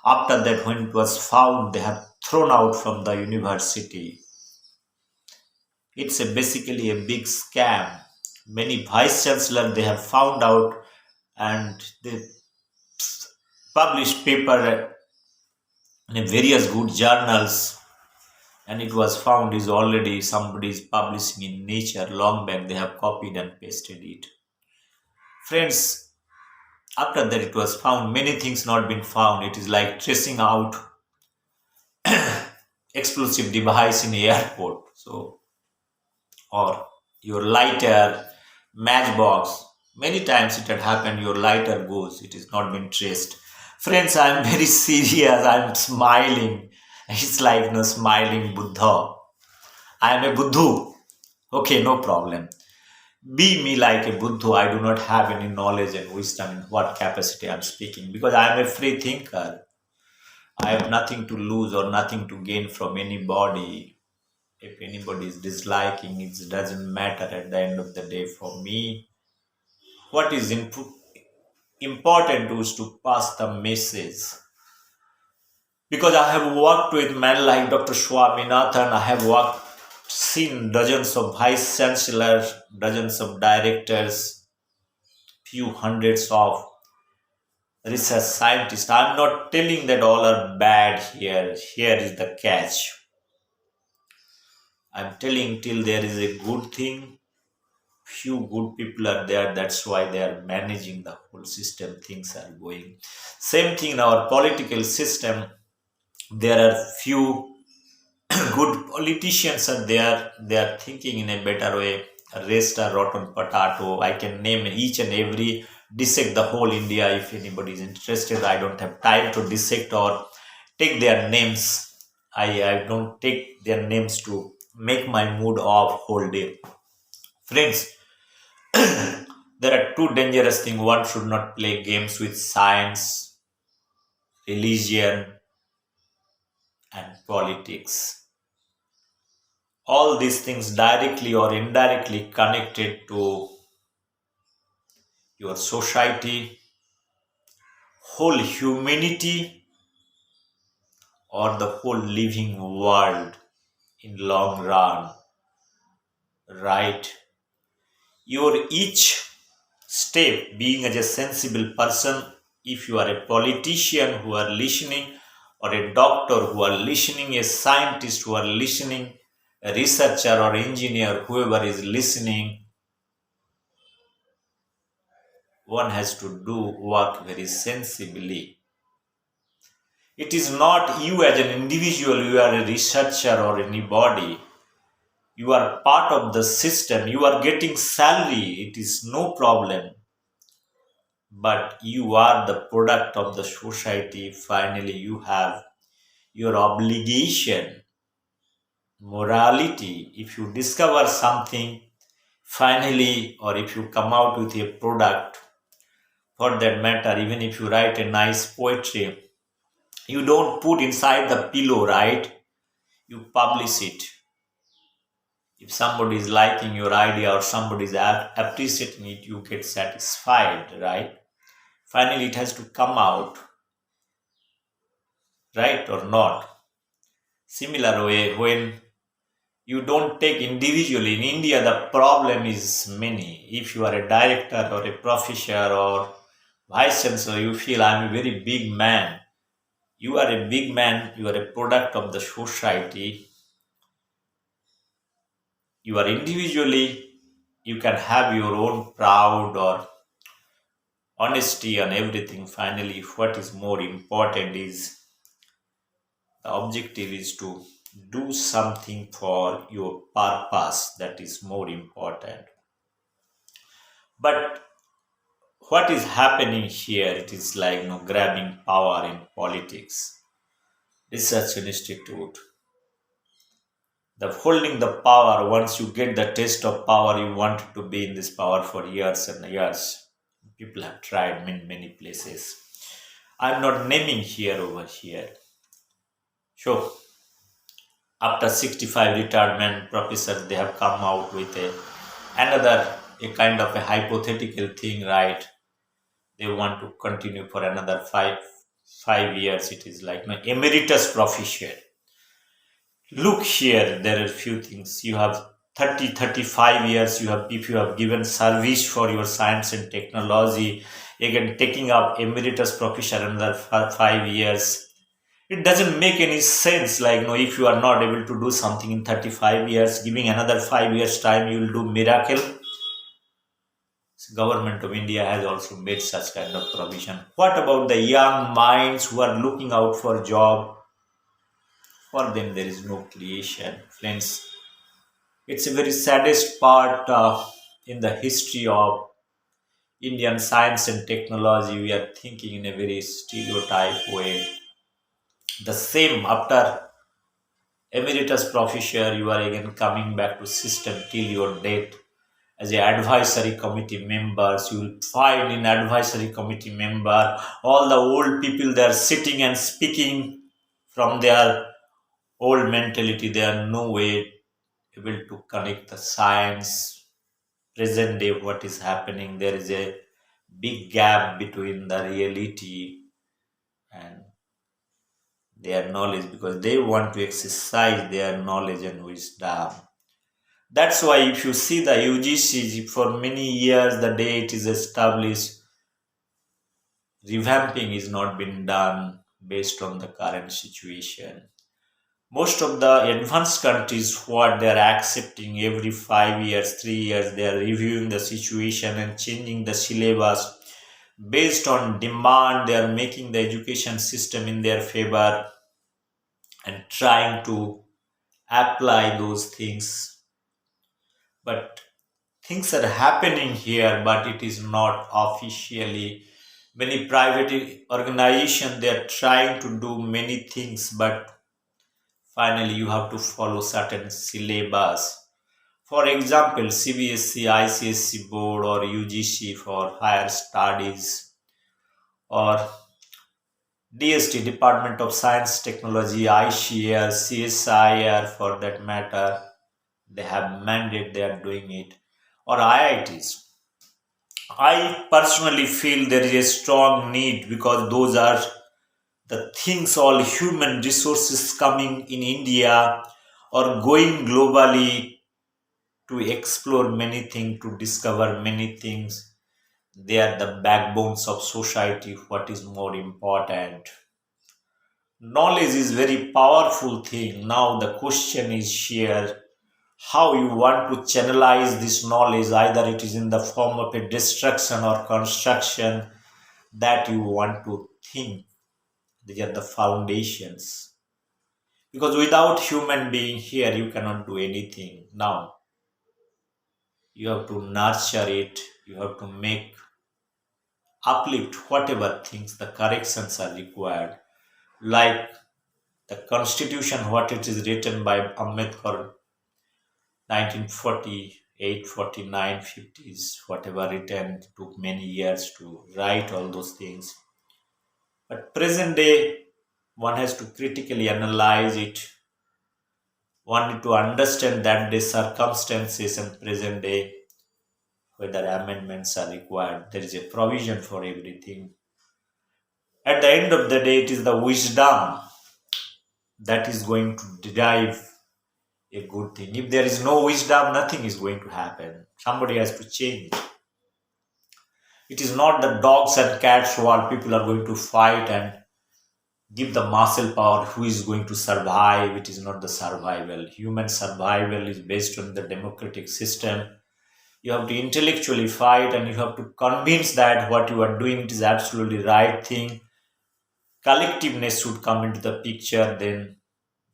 After that, when it was found, they have thrown out from the university. It's basically a big scam. Many vice chancellors they have found out, and they published paper in various good journals, and it was found is already somebody is publishing in Nature long back. They have copied and pasted it. Friends, after that it was found, many things not been found. It is like tracing out explosive device in airport. So, or your lighter, matchbox. Many times it had happened, your lighter goes, it is not been traced. Friends, I am very serious. I am smiling. It's like no smiling Buddha. I am a Buddhu. Okay, no problem. Be me like a Buddha. I do not have any knowledge and wisdom in what capacity I am speaking because I am a free thinker. I have nothing to lose or nothing to gain from anybody. If anybody is disliking, it doesn't matter at the end of the day for me. What is important is to pass the message. Because I have worked with men like Dr. Swaminathan, I have seen dozens of vice chancellors, dozens of directors, few hundreds of research scientists. I'm not telling that all are bad here. Here is the catch. I'm telling till there is a good thing, few good people are there. That's why they are managing the whole system. Things are going. Same thing in our political system. There are few good politicians are there. They are thinking in a better way. Rest are rotten potato. I can name each and every dissect the whole India if anybody is interested. I don't have time to dissect or take their names. I don't take their names to make my mood off whole day. Friends, there are two dangerous things. One should not play games with science, religion, and politics. All these things directly or indirectly connected to your society, whole humanity, or the whole living world in long run, right? Your each step being as a sensible person, if you are a politician who are listening, or a doctor who are listening, a scientist who are listening, a researcher or engineer, whoever is listening, one has to do work very sensibly. It is not you as an individual, you are a researcher or anybody. You are part of the system, you are getting salary, it is no problem. But you are the product of the society. Finally, you have your obligation, morality. If you discover something, finally, or if you come out with a product, for that matter, even if you write a nice poetry, you don't put inside the pillow, right? You publish it. If somebody is liking your idea or somebody is appreciating it, you get satisfied, right? Finally, it has to come out, right or not? Similar way, when you don't take individually, in India, the problem is many. If you are a director or a professor or vice chancellor, you feel I'm a very big man. You are a big man, you are a product of the society. You are individually, you can have your own proud or honesty and everything. Finally, what is more important is the objective is to do something for your purpose. That is more important. But what is happening here? It is like grabbing power in politics. Research institute. The holding the power, once you get the taste of power, you want to be in this power for years and years. People have tried many places. I'm not naming here over here. So after 65 retirement professors, they have come out with a kind of a hypothetical thing, right? They want to continue for another five years. It is like emeritus professor. Look here, there are few things. You have 35 years. You have, if you have given service for your science and technology, again taking up emeritus professor another 5 years. It doesn't make any sense. Like if you are not able to do something in 35 years, giving another 5 years time, you will do miracle. Government of India has also made such kind of provision. What about the young minds who are looking out for job? For them, there is no creation. Friends, it's a very saddest part in the history of Indian science and technology. We are thinking in a very stereotype way. The same after emeritus professor, you are again coming back to system till your death as a advisory committee members. You will find in advisory committee member all the old people, they are sitting and speaking from their old mentality. They are no way able to connect the science present day what is happening. There is a big gap between the reality and their knowledge, because they want to exercise their knowledge and wisdom. That's why if you see the UGC, for many years, the day it is established, revamping is not been done based on the current situation. Most of the advanced countries, what they are accepting every 5 years, 3 years, they are reviewing the situation and changing the syllabus based on demand. They are making the education system in their favor and trying to apply those things. But things are happening here, but it is not officially. Many private organizations they are trying to do many things, but finally you have to follow certain syllabus. For example, CBSE, ICSE board or UGC for higher studies or DST Department of Science Technology, ICAR, CSIR for that matter, they have mandate they are doing it or IITs. I personally feel there is a strong need because those are the things all human resources coming in India or going globally to explore many things, to discover many things. They are the backbones of society. What is more important? Knowledge is very powerful thing. Now the question is here how you want to channelize this knowledge, either it is in the form of a destruction or construction that you want to think. These are the foundations. Because without human being here, you cannot do anything. Now, you have to nurture it, you have to make, uplift whatever things the corrections are required. Like the constitution, what it is written by Ambedkar, 1948, 49, 50s, whatever written, took many years to write all those things. But present day, one has to critically analyze it. One need to understand that the circumstances and present day, whether amendments are required. There is a provision for everything. At the end of the day, it is the wisdom that is going to drive a good thing. If there is no wisdom, nothing is going to happen. Somebody has to change. It is not the dogs and cats who are people are going to fight and give the muscle power who is going to survive. It is not the survival. Human survival is based on the democratic system. You have to intellectually fight and you have to convince that what you are doing it is absolutely right thing. Collectiveness should come into the picture, then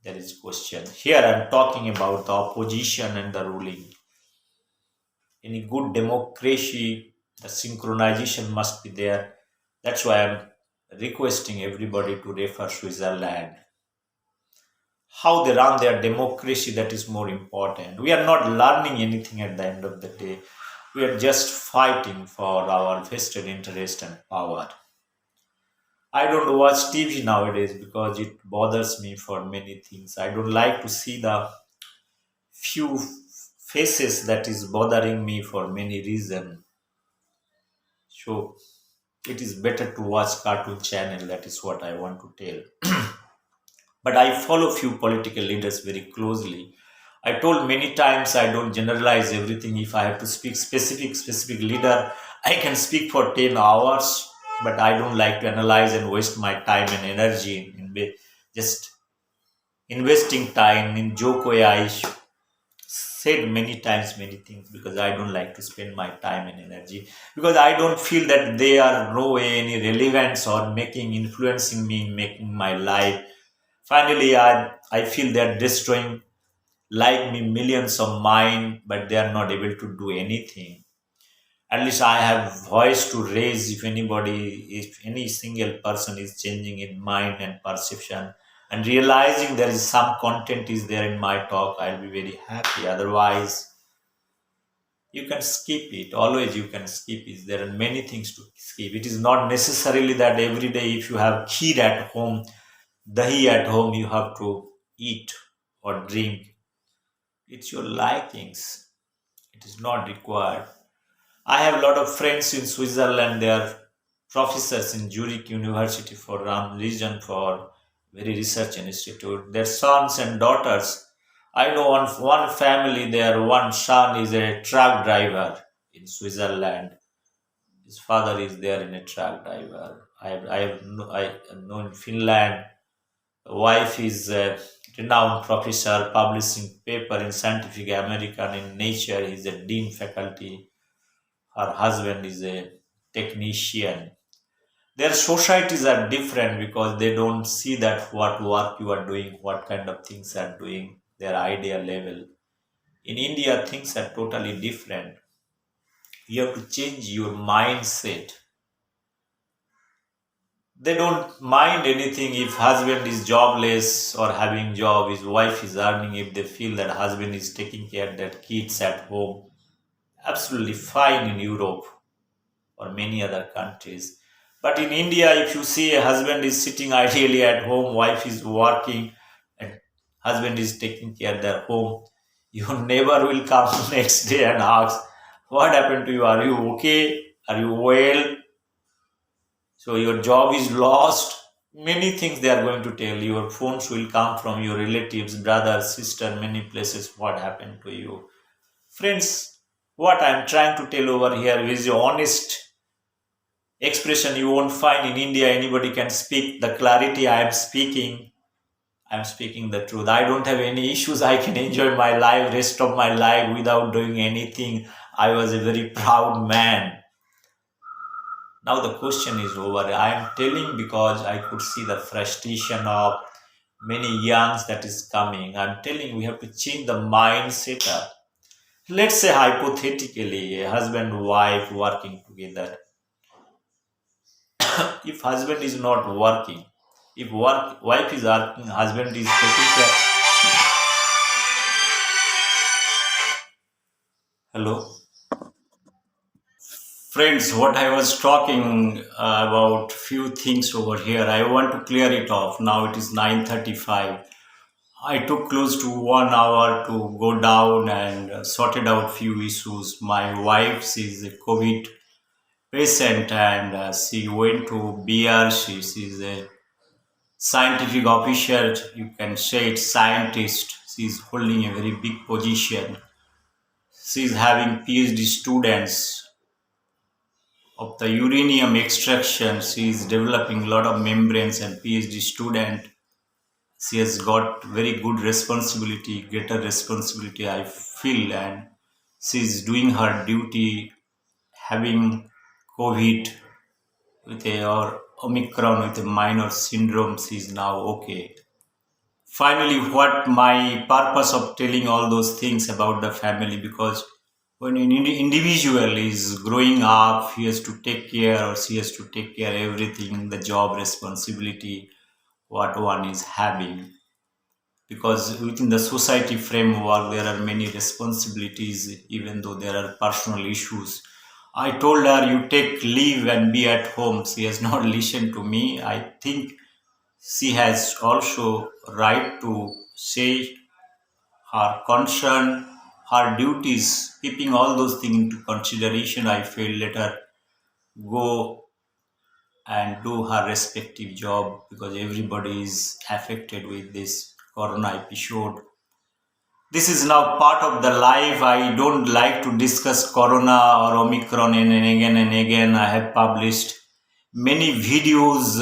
there is question. Here I'm talking about the opposition and the ruling. In a good democracy, the synchronization must be there. That's why I'm requesting everybody to refer Switzerland. How they run their democracy, that is more important. We are not learning anything at the end of the day. We are just fighting for our vested interest and power. I don't watch TV nowadays because it bothers me for many things. I don't like to see the few faces that is bothering me for many reasons. So it is better to watch cartoon channel. That is what I want to tell. But I follow few political leaders very closely. I told many times I don't generalize everything. If I have to speak specific leader, I can speak for 10 hours. But I don't like to analyze and waste my time and energy in just investing time in joke way. I said many times many things because I don't like to spend my time and energy because I don't feel that they are no way any relevance or making influencing me in making my life. Finally, I feel they are destroying like me millions of mine, but they are not able to do anything. At least I have voice to raise if any single person is changing in mind and perception and realizing there is some content is there in my talk, I'll be very happy. Otherwise, you can skip it. Always you can skip it. There are many things to skip. It is not necessarily that every day if you have kheer at home, dahi at home, you have to eat or drink. It's your likings. It is not required. I have a lot of friends in Switzerland. They are professors in Zurich University for one region for very research institute. Their sons and daughters. I know one family. Their one son is a truck driver in Switzerland. His father is there in a truck driver. I know in Finland. The wife is a renowned professor publishing paper in Scientific American in Nature. He's a dean faculty. Her husband is a technician. Their societies are different because they don't see that what work you are doing, what kind of things are doing, their idea level. In India, things are totally different. You have to change your mindset. They don't mind anything if husband is jobless or having job, his wife is earning, if they feel that husband is taking care of their kids at home. Absolutely fine in Europe or many other countries. But in India, if you see a husband is sitting ideally at home, wife is working, and husband is taking care of their home, your neighbor will come next day and ask, "What happened to you? Are you okay? Are you well? So your job is lost." Many things they are going to tell. Your phones will come from your relatives, brother, sister, many places. What happened to you? Friends, what I'm trying to tell over here is the honest expression you won't find in India. Anybody can speak the clarity I am speaking. I'm speaking the truth. I don't have any issues. I can enjoy my life, rest of my life without doing anything. I was a very proud man. Now the question is over. I am telling because I could see the frustration of many youngs that is coming. I'm telling we have to change the mindset up. Let's say hypothetically a husband and wife working together. If husband is not working, if wife is working, husband is taking care. Hello, friends. What I was talking about few things over here. I want to clear it off. Now it is 9:35. I took close to 1 hour to go down and sorted out few issues. My wife, she's a COVID patient and she went to BR. She's a scientific officer. You can say it's scientist. She's holding a very big position. She's having PhD students of the uranium extraction. She's developing a lot of membranes and PhD student. She has got very good responsibility, greater responsibility, I feel, and she's doing her duty, having COVID with a or Omicron with a minor syndrome. She's now okay. Finally, what my purpose of telling all those things about the family, because when an individual is growing up, he has to take care or she has to take care everything, the job responsibility, what one is having, because within the society framework there are many responsibilities even though there are personal issues. I told her you take leave and be at home. She has not listened to me. I think she has also right to say her concern, her duties, keeping all those things into consideration. I feel let her go and do her respective job because everybody is affected with this corona episode. This is now part of the life. I don't like to discuss corona or Omicron and again. I have published many videos,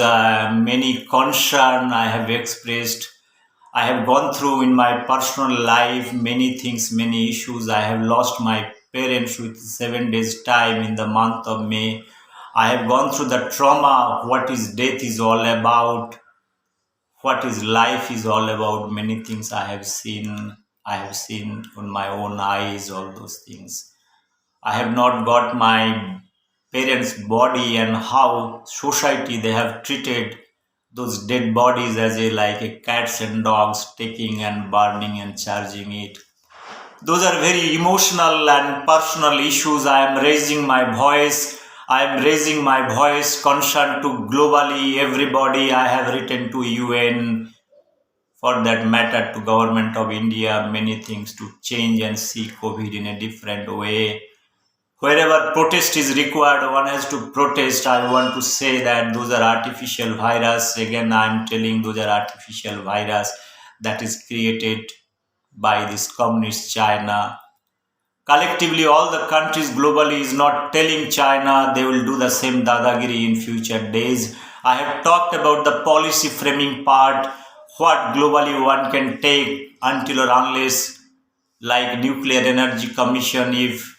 many concern I have expressed. I have gone through in my personal life many things, many issues. I have lost my parents with 7 days time in the month of May. I have gone through the trauma, what is death is all about, what is life is all about. Many things I have seen on my own eyes, all those things. I have not got my parents body and how society they have treated those dead bodies as a like a cats and dogs, taking and burning and charging it. Those are very emotional and personal issues. I am raising my voice. I am raising my voice concern to globally everybody. I have written to UN, for that matter to government of India, many things to change and see COVID in a different way. Wherever protest is required, one has to protest. I want to say that those are artificial virus. Again, I'm telling those are artificial virus that is created by this communist China. Collectively, all the countries globally is not telling China they will do the same dadagiri in future days. I have talked about the policy framing part, what globally one can take until or unless, like nuclear energy commission, if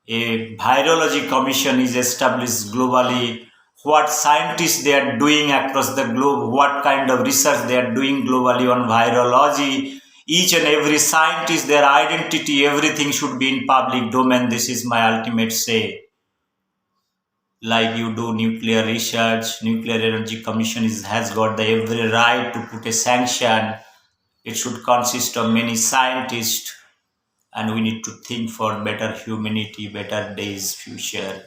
a virology commission is established globally, what scientists they are doing across the globe, what kind of research they are doing globally on virology. Each and every scientist, their identity, everything should be in public domain. This is my ultimate say. like you do nuclear research. Nuclear Energy Commission has got the every right to put a sanction. It should consist of many scientists, and we need to think for better humanity, better days, future.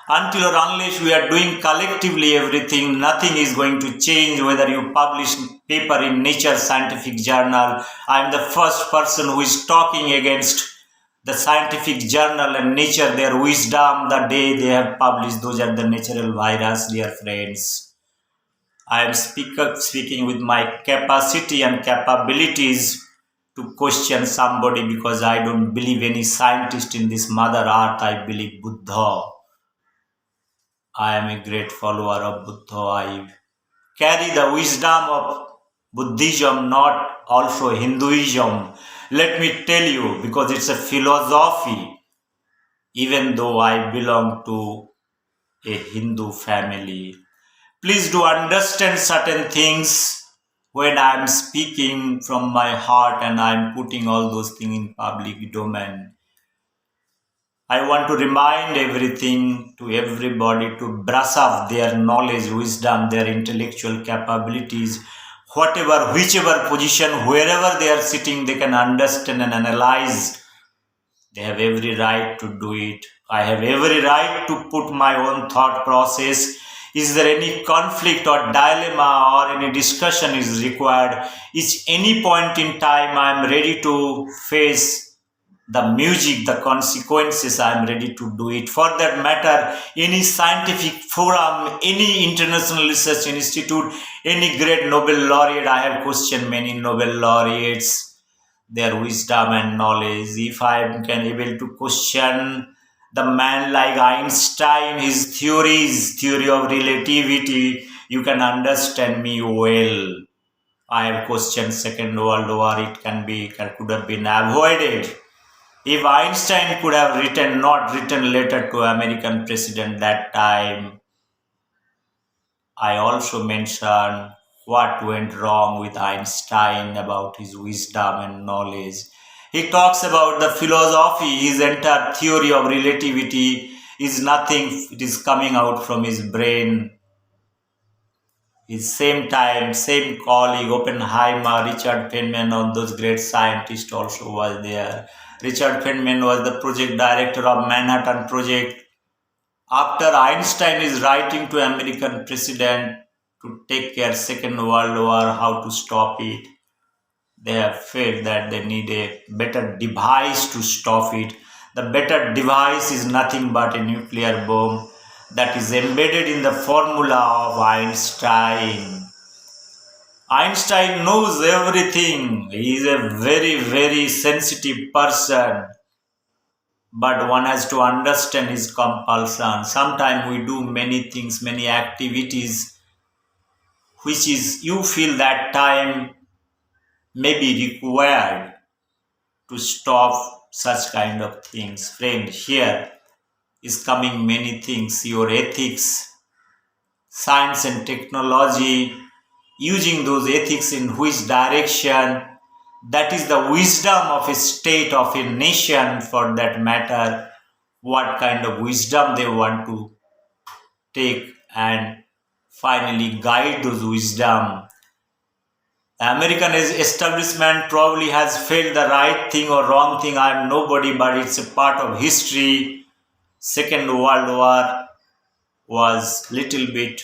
Until or unless we are doing collectively everything, nothing is going to change. Whether you publish paper in Nature Scientific Journal, I am the first person who is talking against the scientific journal and nature, their wisdom, the day they have published. Those are the natural virus, dear friends. I am speaking with my capacity and capabilities to question somebody, because I don't believe any scientist in this mother earth. I believe Buddha. I am a great follower of Buddha. I carry the wisdom of Buddhism, not also Hinduism. Let me tell you, because it's a philosophy, even though I belong to a Hindu family. Please do understand certain things when I'm speaking from my heart and I'm putting all those things in public domain. I want to remind everything to everybody to brush up their knowledge, wisdom, their intellectual capabilities, whatever, whichever position, wherever they are sitting, they can understand and analyze. They have every right to do it. I have every right to put my own thought process. Is there any conflict or dilemma or any discussion is required? Is any point in time I am ready to face the music, the consequences, I am ready to do it. For that matter, any scientific forum, any international research institute, any great Nobel laureate, I have questioned many Nobel laureates, their wisdom and knowledge. If I can able to question the man like Einstein, his theories, theory of relativity, you can understand me well. I have questioned Second World War. It could have been avoided if Einstein could have not written letter to American president that time. I also mentioned what went wrong with Einstein about his wisdom and knowledge. He talks about the philosophy, his entire theory of relativity is nothing, it is coming out from his brain. His same time, same colleague, Oppenheimer, Richard Feynman, all those great scientists also was there. Richard Feynman was the project director of Manhattan Project. After Einstein is writing to American president to take care Second World War, how to stop it, they have felt that they need a better device to stop it. The better device is nothing but a nuclear bomb that is embedded in the formula of Einstein. Einstein knows everything. He is a very, very sensitive person. But one has to understand his compulsion. Sometimes we do many things, many activities, which is you feel that time may be required to stop such kind of things. Friend, here is coming many things. Your ethics, science and technology, using those ethics in which direction, that is the wisdom of a state, of a nation for that matter, what kind of wisdom they want to take and finally guide those wisdom. The American establishment probably has failed the right thing or wrong thing. I am nobody, but it's a part of history. Second World War was little bit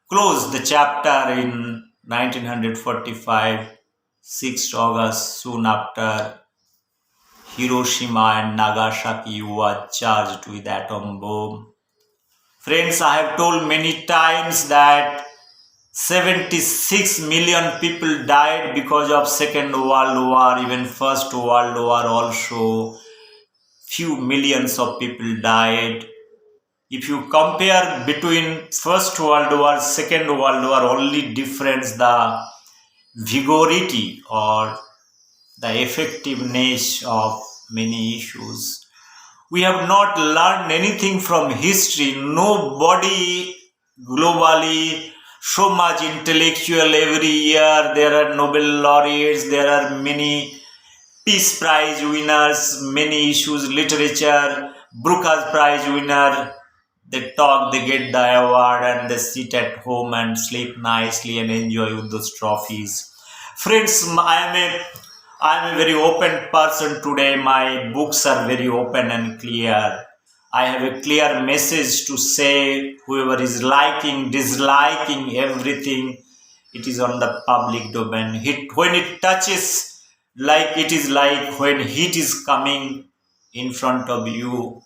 closed the chapter in 1945, 6th August, soon after Hiroshima and Nagasaki was charged with atom bomb. Friends, I have told many times that 76 million people died because of Second World War, even First World War also. Few millions of people died. If you compare between First World War, Second World War, only difference the vigority or the effectiveness of many issues. We have not learned anything from history. Nobody globally so much intellectual every year. There are Nobel laureates, there are many Peace Prize winners, many issues, literature. Booker's Prize winner. They talk, they get the award, and they sit at home and sleep nicely and enjoy with those trophies. Friends, I am a very open person today. My books are very open and clear. I have a clear message to say. Whoever is liking, disliking everything, it is on the public domain. When it touches, like it is like when heat is coming in front of you.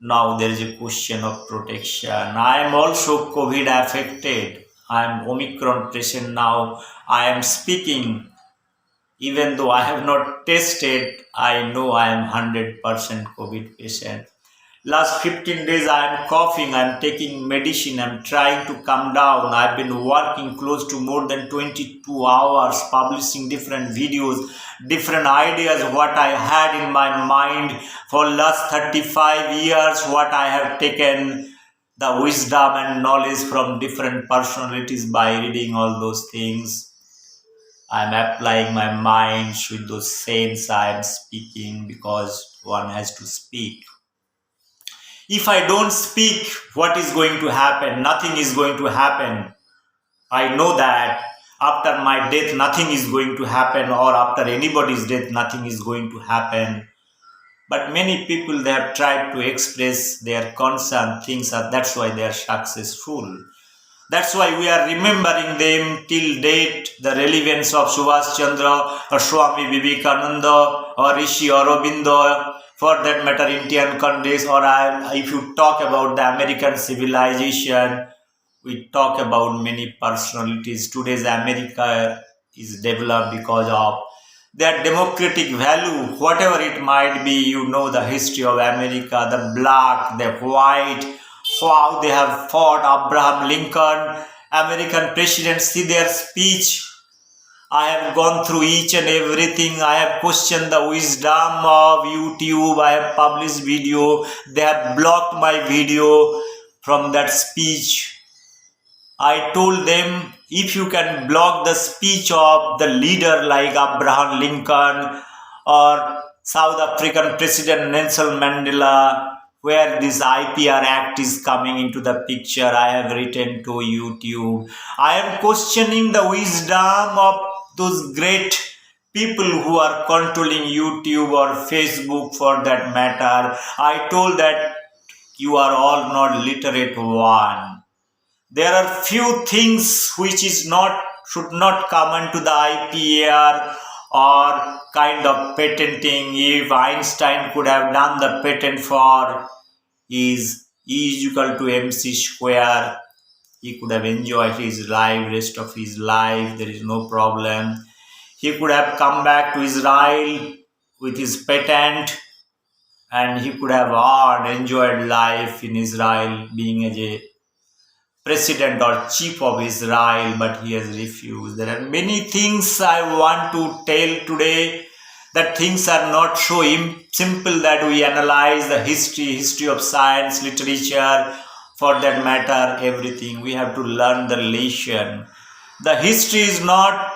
Now there is a question of protection. I am also COVID affected. I am Omicron patient now. I am speaking. Even though I have not tested, I know I am 100% COVID patient. Last 15 days I am coughing, I am taking medicine, I am trying to come down. I've been working close to more than 22 hours, publishing different videos, different ideas, what I had in my mind for last 35 years, what I have taken the wisdom and knowledge from different personalities by reading all those things. I'm applying my mind with those sense I'm speaking because one has to speak. If I don't speak, what is going to happen? Nothing is going to happen. I know that after my death, nothing is going to happen, or after anybody's death, nothing is going to happen. But many people, they have tried to express their concern, things are, that's why they are successful. That's why we are remembering them till date, the relevance of Subhash Chandra or Swami Vivekananda or Rishi Aurobindo, for that matter Indian countries, or if you talk about the American civilization, we talk about many personalities. Today's America is developed because of their democratic value, whatever it might be. You know the history of America, the black, the white, how they have fought. Abraham Lincoln, American president, see their speech. I have gone through each and everything. I have questioned the wisdom of YouTube. I have published video. They have blocked my video from that speech. I told them, if you can block the speech of the leader like Abraham Lincoln or South African President Nelson Mandela, where this IPR Act is coming into the picture, I have written to YouTube. I am questioning the wisdom of those great people who are controlling YouTube or Facebook for that matter. I told that you are all not literate one. There are few things which is not should not come into the IPR or kind of patenting. If Einstein could have done the patent for is E is equal to MC square, he could have enjoyed his life, rest of his life. There is no problem. He could have come back to Israel with his patent, and he could have enjoyed life in Israel, being as a president or chief of Israel, but he has refused. There are many things I want to tell today, that things are not so simple that we analyze the history of science, literature, for that matter, everything. We have to learn the lesson. The history is not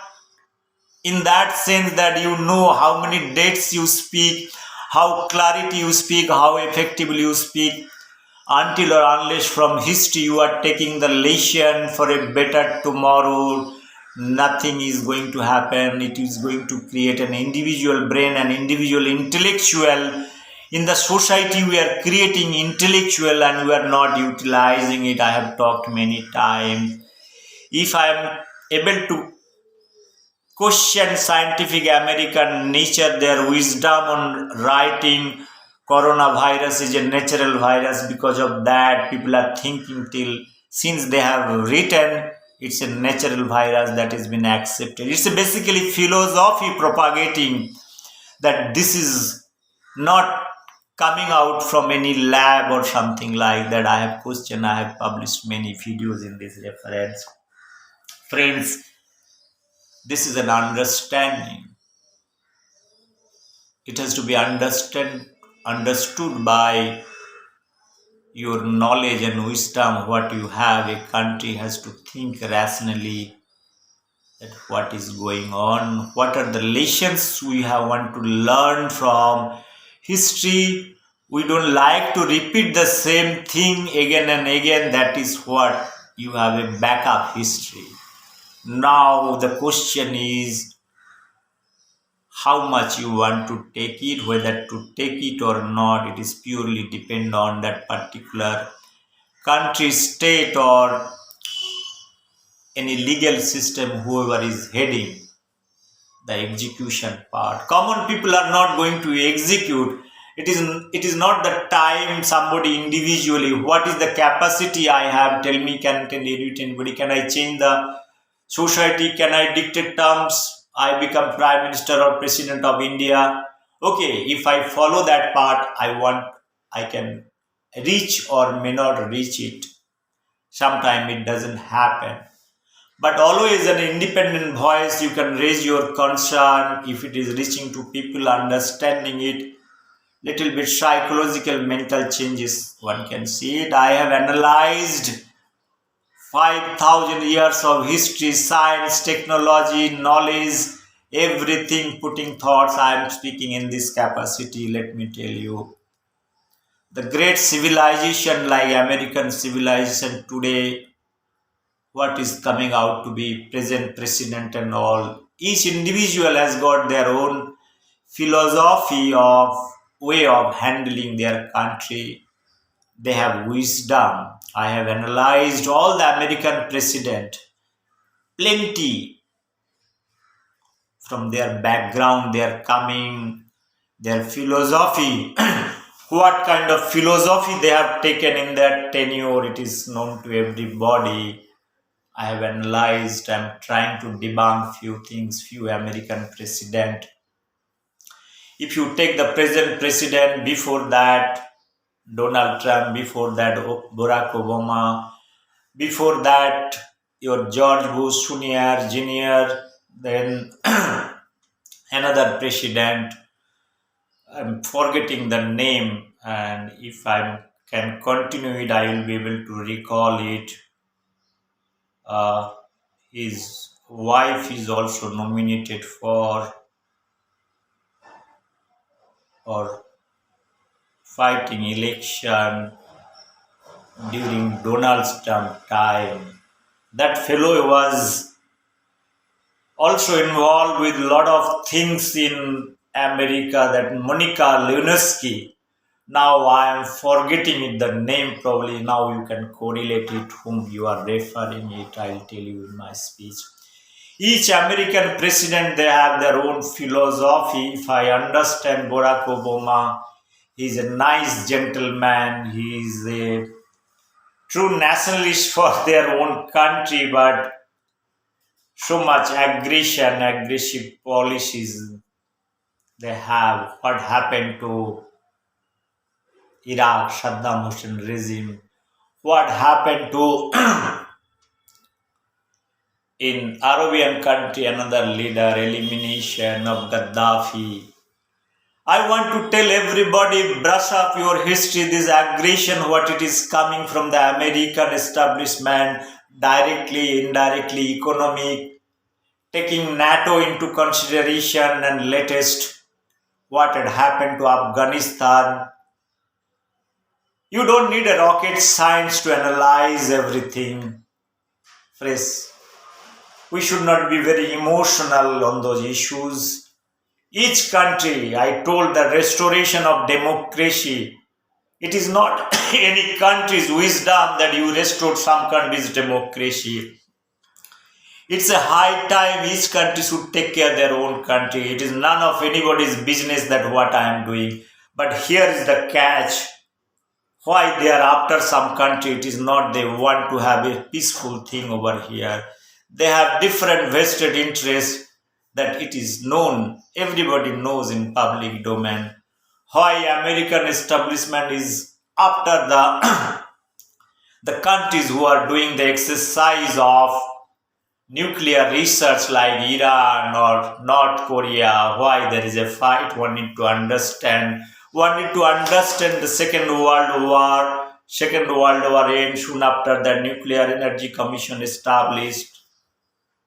in that sense that you know how many dates you speak, how clarity you speak, how effectively you speak. Until or unless from history you are taking the lesson for a better tomorrow, nothing is going to happen. It is going to create an individual brain, an individual intellectual. In the society we are creating intellectual and we are not utilizing it. I have talked many times. If I am able to question scientific American nature, their wisdom on writing coronavirus is a natural virus, because of that people are thinking till since they have written it's a natural virus that has been accepted. It's basically philosophy propagating that this is not coming out from any lab or something like that. I have questioned, I have published many videos in this reference. Friends, this is an understanding. It has to be understood by your knowledge and wisdom what you have. A country has to think rationally that what is going on, what are the lessons we have want to learn from history, We don't like to repeat the same thing again and again. That is what you have a backup history. Now the question is how much you want to take it, whether to take it or not. It is purely depend on that particular country, state, or any legal system, whoever is heading the execution part. Common people are not going to execute. It is not the time somebody individually. What is the capacity I have? Tell me, can edit anybody? Can I change the society? Can I dictate terms? I become prime minister or president of India. Okay, if I follow that part, I can reach or may not reach it. Sometime it doesn't happen, but always an independent voice. You can raise your concern if it is reaching to people understanding it. Little bit psychological mental changes, one can see it. I have analyzed 5,000 years of history, science, technology, knowledge, everything, putting thoughts. I am speaking in this capacity. Let me tell you, the great civilization like American civilization today, what is coming out to be present president and all, each individual has got their own philosophy of way of handling their country. They have wisdom. I have analyzed all the American president, plenty, from their background, their coming, their philosophy. What kind of philosophy they have taken in their tenure, it is known to everybody. I have analyzed, I'm trying to debunk few things, few American president. If you take the present president, before that, Donald Trump, before that, Barack Obama, before that, your George Bush Sr., Jr., then another president, I'm forgetting the name, and if I can continue it, I will be able to recall it. Uh, his wife is also nominated for or fighting election during Donald Trump time. That fellow was also involved with a lot of things in America. That Monica Lewinsky. Now I am forgetting it, the name. Probably now you can correlate it whom you are referring it. I'll tell you in my speech. Each American president, they have their own philosophy. If I understand Barack Obama, he's a nice gentleman. He's a true nationalist for their own country, but so much aggression, aggressive policies they have. What happened to Iraq, Saddam Hussein regime? What happened to in Arabian country, another leader, elimination of Gaddafi? I want to tell everybody, brush up your history, this aggression, what it is coming from the American establishment, directly, indirectly, economic, taking NATO into consideration, and latest, what had happened to Afghanistan. You don't need a rocket science to analyze everything. Fresh. We should not be very emotional on those issues. Each country, I told, the restoration of democracy. It is not any country's wisdom that you restore some country's democracy. It's a high time each country should take care of their own country. It is none of anybody's business that what I am doing. But here is the catch. Why they are after some country? It is not they want to have a peaceful thing over here. They have different vested interests that it is known. Everybody knows in public domain. Why American establishment is after the the countries who are doing the exercise of nuclear research like Iran or North Korea. Why there is a fight? One need to understand. One need to understand the Second World War. Second World War ends soon after the Nuclear Energy Commission established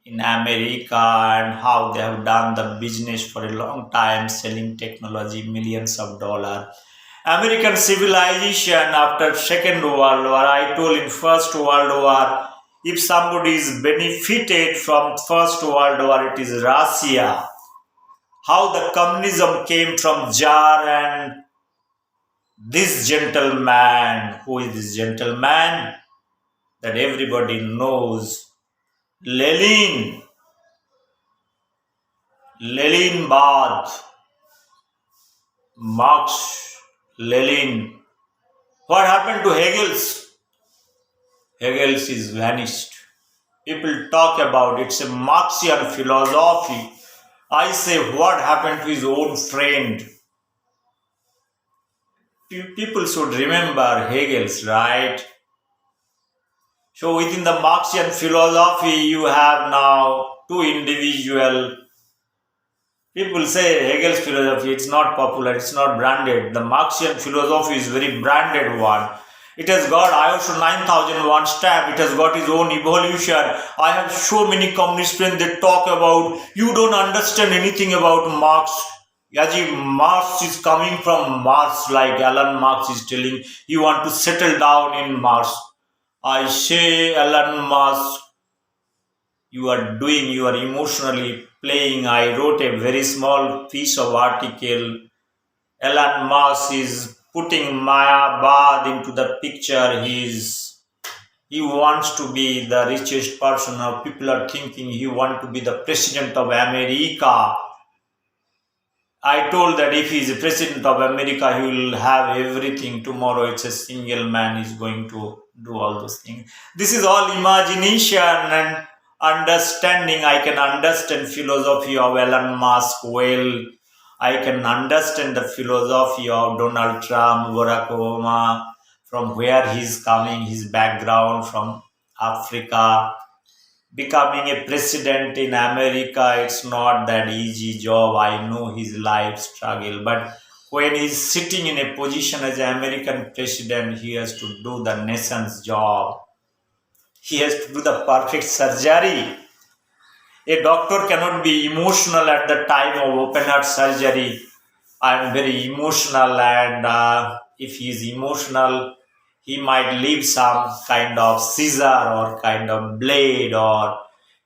in America, and how they have done the business for a long time, selling technology, millions of dollars. American civilization after Second World War. I told in First World War, if somebody is benefited from First World War, it is Russia. How the communism came from Tsar and this gentleman. Who is this gentleman? That everybody knows. Lenin. Lenin Bad. Marx. Lenin. What happened to Hegels? Hegels is vanished. People talk about it's a Marxian philosophy. I say, what happened to his own friend? People should remember Hegels, right? So within the Marxian philosophy, you have now two individual. People say Hegel's philosophy, it's not popular, it's not branded. The Marxian philosophy is very branded one. It has got ISO 9001 stamp. It has got its own evolution. I have so many communist friends that talk about, you don't understand anything about Marx. Yaji, Marx is coming from Mars, like Alan Marx is telling, you want to settle down in Mars. I say, Alan Musk, you are emotionally playing. I wrote a very small piece of article. Elon Musk is putting Mayabad into the picture. He wants to be the richest person. Now people are thinking he wants to be the president of America. I told that if he is the president of America, he will have everything. Tomorrow it's a single man is going to do all those things. This is all imagination and understanding. I can understand philosophy of Elon Musk well. I can understand the philosophy of Donald Trump, Barack Obama, from where he's coming, his background from Africa. Becoming a president in America, it's not that easy job. I know his life struggle, but when he's sitting in a position as an American president, he has to do the nation's job. He has to do the perfect surgery. A doctor cannot be emotional at the time of open heart surgery. I'm very emotional, and if he is emotional, he might leave some kind of scissor or kind of blade or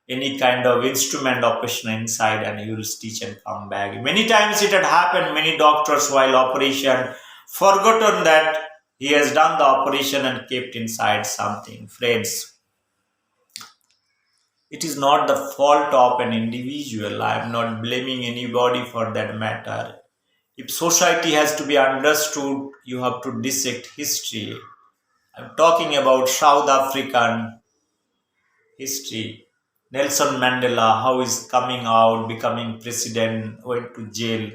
any kind of instrument operation inside, and he will stitch and come back. Many times it had happened, many doctors while operation forgotten that he has done the operation and kept inside something. Friends, it is not the fault of an individual. I am not blaming anybody for that matter. If society has to be understood, you have to dissect history. I'm talking about South African history. Nelson Mandela, how is coming out, becoming president, went to jail.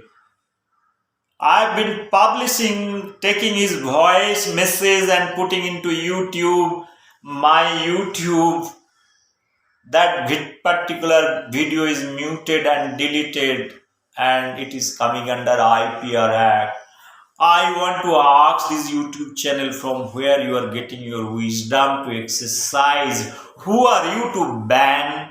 I've been publishing, taking his voice message and putting into YouTube, my YouTube. That particular video is muted and deleted, and it is coming under IPR Act. I want to ask this YouTube channel from where you are getting your wisdom to exercise. Who are you to ban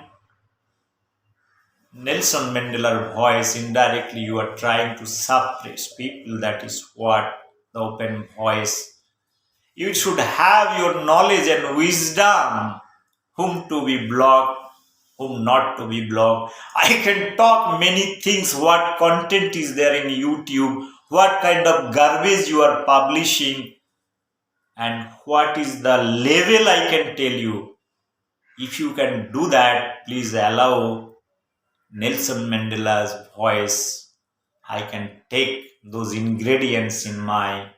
Nelson Mandela voice? Indirectly, you are trying to suppress people. That is what the open voice. You should have your knowledge and wisdom, whom to be blocked, whom not to be blocked. I can talk many things, what content is there in YouTube, what kind of garbage you are publishing, and what is the level. I can tell you. If you can do that, please allow Nelson Mandela's voice. I can take those ingredients in my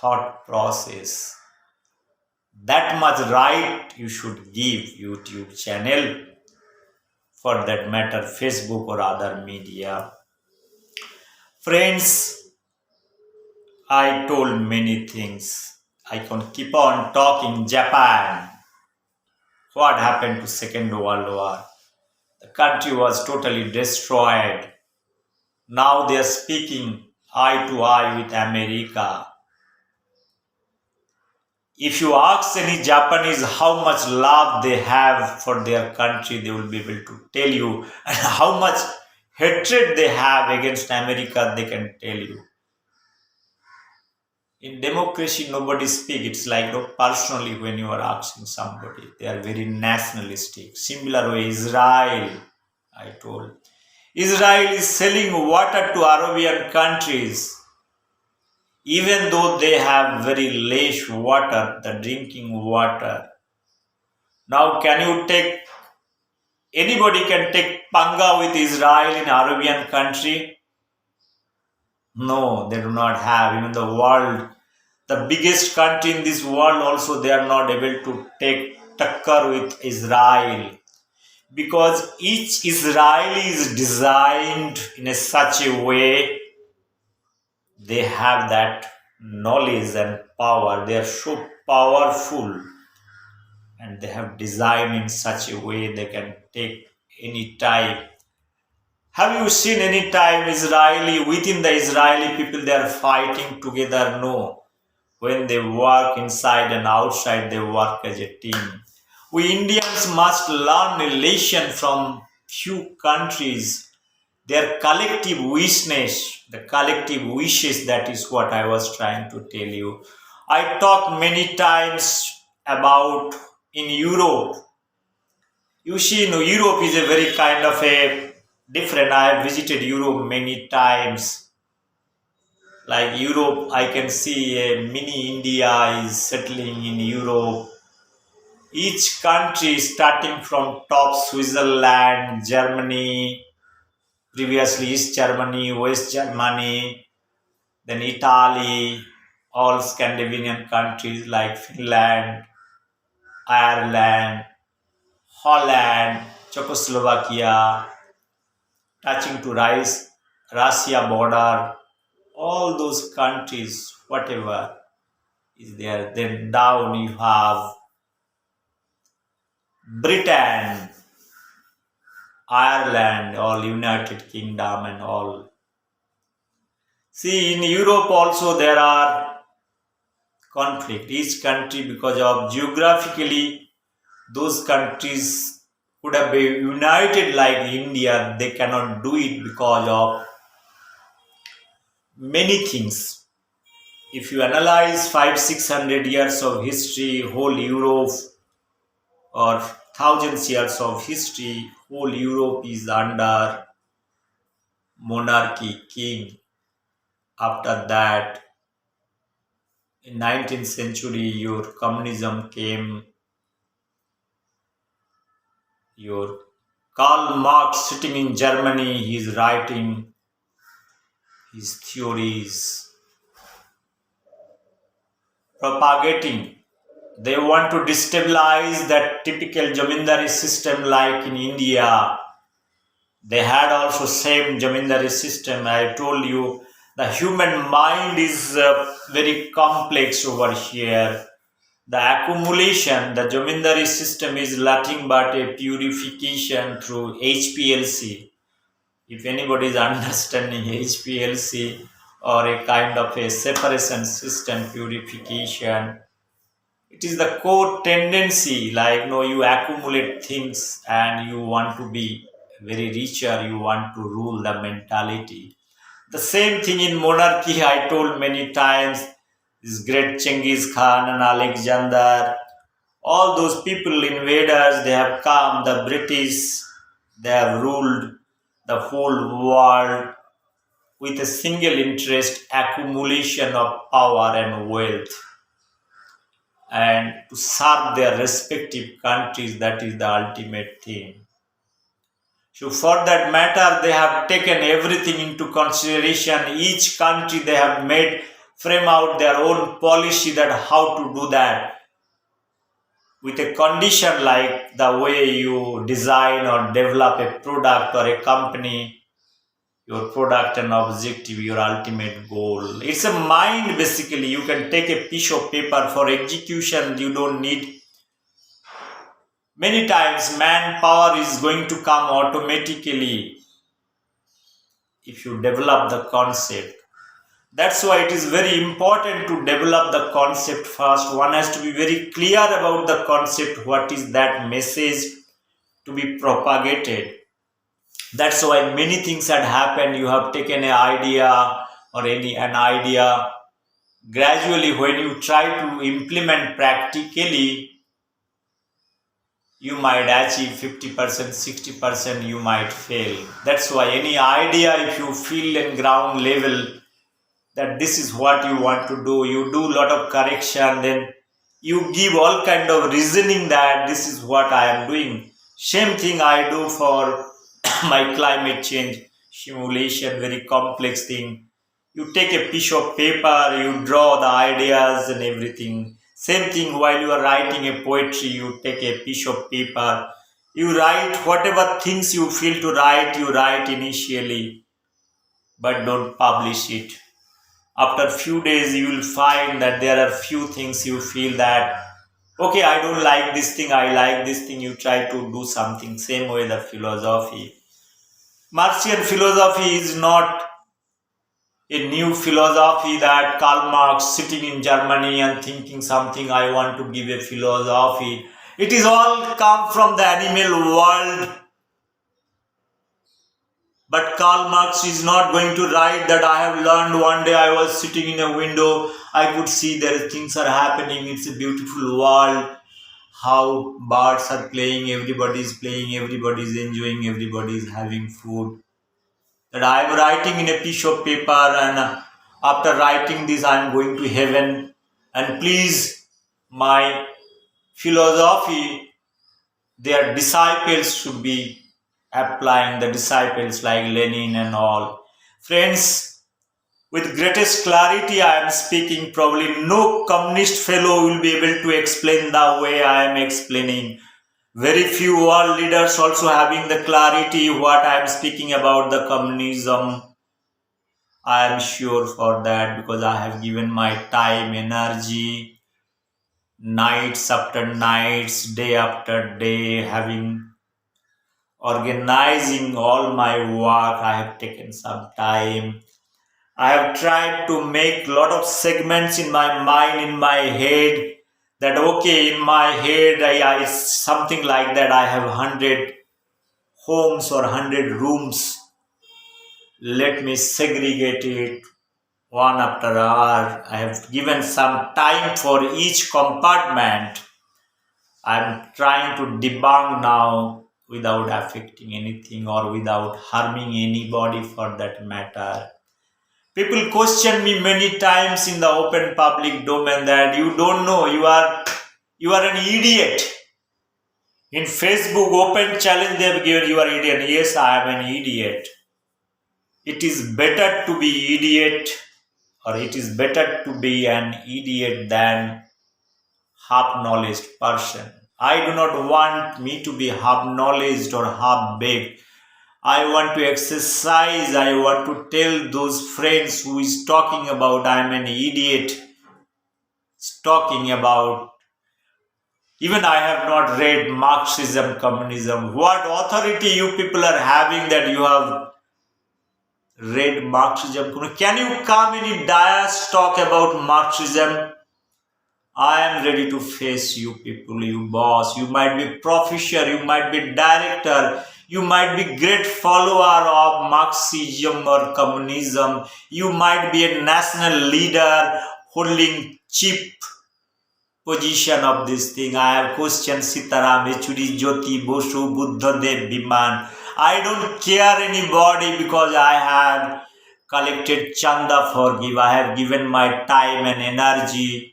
thought process. That much right you should give YouTube channel, for that matter Facebook or other media. Friends, I told many things. I can keep on talking. Japan. What happened to Second World War? The country was totally destroyed. Now they are speaking eye to eye with America. If you ask any Japanese how much love they have for their country, they will be able to tell you. And how much hatred they have against America, they can tell you. In democracy, nobody speak. It's like no, personally when you are asking somebody, they are very nationalistic. Similar way, Israel, I told. Israel is selling water to Arabian countries, even though they have very less water, the drinking water. Now, can you take anybody can take panga with Israel in Arabian country? No, they do not have. Even the world, the biggest country in this world, also they are not able to take takkar with Israel because each Israeli is designed in a such a way they have that knowledge and power. They are so powerful and they have designed in such a way they can take any time. Have you seen any time Israeli within the Israeli people they are fighting together? No. When they work inside and outside, they work as a team. We Indians must learn a lesson from few countries. Their collective wishness, the collective wishes, that is what I was trying to tell you. I talked many times about in Europe. You see, Europe is a very kind of a different. I have visited Europe many times. Like Europe, I can see a mini India is settling in Europe. Each country starting from top Switzerland, Germany, previously East Germany, West Germany, then Italy, all Scandinavian countries like Finland, Ireland, Holland, Czechoslovakia, touching to Russia border, all those countries, whatever is there. Then down you have Britain, Ireland, all United Kingdom and all. See, in Europe also there are conflict. Each country, because of geographically, those countries could have been united like India. They cannot do it because of many things. If you analyze 500-600 years of history, whole Europe, or thousands years of history, whole Europe is under monarchy, king. After that, in 19th century, your communism came. Your Karl Marx sitting in Germany, he is writing his theories, propagating. They want to destabilize that typical Jamindari system like in India. They had also same Jamindari system. I told you the human mind is very complex over here. The accumulation, the Jamindari system is nothing but a purification through HPLC. If anybody is understanding HPLC or a kind of a separation system purification, it is the core tendency. Like, no, you accumulate things and you want to be very richer, you want to rule the mentality. The same thing in monarchy, I told many times. This great Genghis Khan and Alexander, all those people, invaders, they have come, the British, they have ruled the whole world with a single interest accumulation of power and wealth and to serve their respective countries. That is the ultimate thing. So, for that matter, they have taken everything into consideration. Each country they have made frame out their own policy that how to do that with a condition like the way you design or develop a product or a company, your product and objective, your ultimate goal. It's a mind basically. You can take a piece of paper for execution. You don't need many times manpower is going to come automatically if you develop the concept. That's why it is very important to develop the concept first. One has to be very clear about the concept, what is that message to be propagated. That's why many things had happened. You have taken an idea or an idea, Gradually, when you try to implement practically, you might achieve 50%, 60%, you might fail. That's why any idea, if you feel in ground level that this is what you want to do, you do a lot of correction, then you give all kind of reasoning that this is what I am doing. Same thing I do for my climate change simulation, very complex thing. You take a piece of paper, you draw the ideas and everything. Same thing while you are writing a poetry, you take a piece of paper, you write whatever things you feel to write, you write initially, but don't publish it. After few days you will find that there are few things you feel that okay, I don't like this thing, I like this thing, you try to do something. Same way the philosophy, Marxian philosophy is not a new philosophy that Karl Marx sitting in Germany and thinking something, I want to give a philosophy. It is all come from the animal world. But Karl Marx is not going to write that I have learned one day I was sitting in a window, I could see there things are happening, it's a beautiful world, how birds are playing, everybody is enjoying, everybody is having food. That I am writing in a piece of paper and after writing this I am going to heaven and please my philosophy, their disciples should be applying, the disciples like Lenin and all. Friends, with greatest clarity I am speaking, probably no communist fellow will be able to explain the way I am explaining. Very few world leaders also having the clarity what I am speaking about the communism. I am sure for that because I have given my time, energy, nights after nights, day after day, having organizing all my work. I have taken some time. I have tried to make lot of segments in my mind, in my head. That okay, in my head, I something like that. I have 100 homes or 100 rooms. Let me segregate it one after another. I have given some time for each compartment. I am trying to debunk now without affecting anything or without harming anybody for that matter. People question me many times in the open public domain that you don't know, you are an idiot. In Facebook open challenge they have given you are idiot. Yes, I am an idiot. It is better to be idiot or it is better to be an idiot than half knowledge person. I do not want me to be half knowledge or half baked. I want to exercise. I want to tell those friends who is talking about I am an idiot, talking about even I have not read Marxism, communism. What authority you people are having that you have read Marxism? Can you come in dais talk about Marxism? I am ready to face you people, you boss. You might be professor, you might be director, you might be great follower of Marxism or communism. You might be a national leader holding cheap position of this thing. I have questioned Sitaram Yechuri, Jyoti Bosu, Buddhadev Biman. I don't care anybody because I have collected chanda for give. I have given my time and energy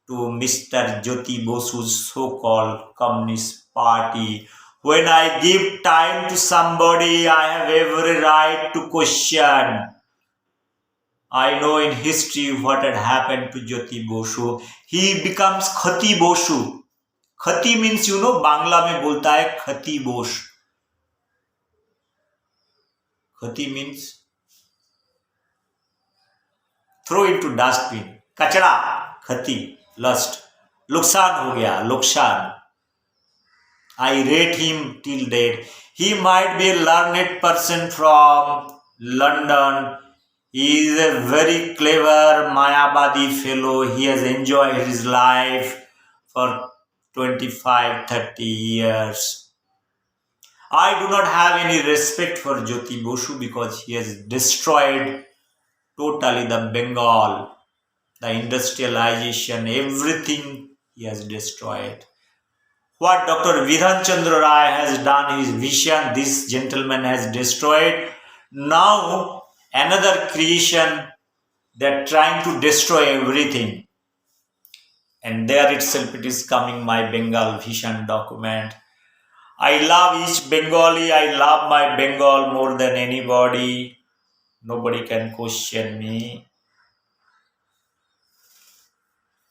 to Mr. Jyoti Bosu's so-called Communist Party. When I give time to somebody, I have every right to question. I know in history what had happened to Jyoti Bosu. He becomes Khati Bosu. Khati means Bangla में बोलता है खती बोस. खती means throw into dustbin. कचरा खती lust. नुकसान हो गया नुकसान. I rate him till date. He might be a learned person from London. He is a very clever Mayabadi fellow. He has enjoyed his life for 25-30 years. I do not have any respect for Jyoti Bosu because he has destroyed totally the Bengal. the industrialization, everything he has destroyed. What Dr. Vidhan Chandra Rai has done, his vision, this gentleman has destroyed. Now, another creation, they're trying to destroy everything. And there itself it is coming, my Bengal vision document. I love each Bengali, I love my Bengal more than anybody. Nobody can question me.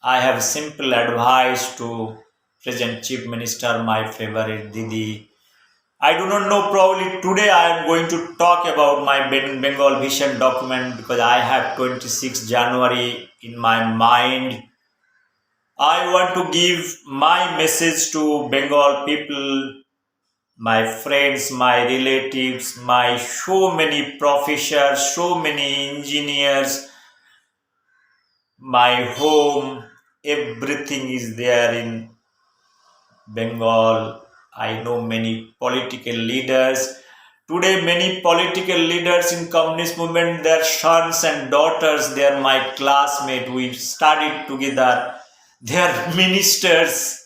I have simple advice to present Chief Minister, my favorite Didi. I do not know, probably today I am going to talk about my Bengal vision document because I have 26 January in my mind. I want to give my message to Bengal people, my friends, my relatives, my so many professors, so many engineers, my home, everything is there in Bengal. I know many political leaders. Today, many political leaders in communist movement, their sons and daughters, they are my classmates. We studied together. They are ministers.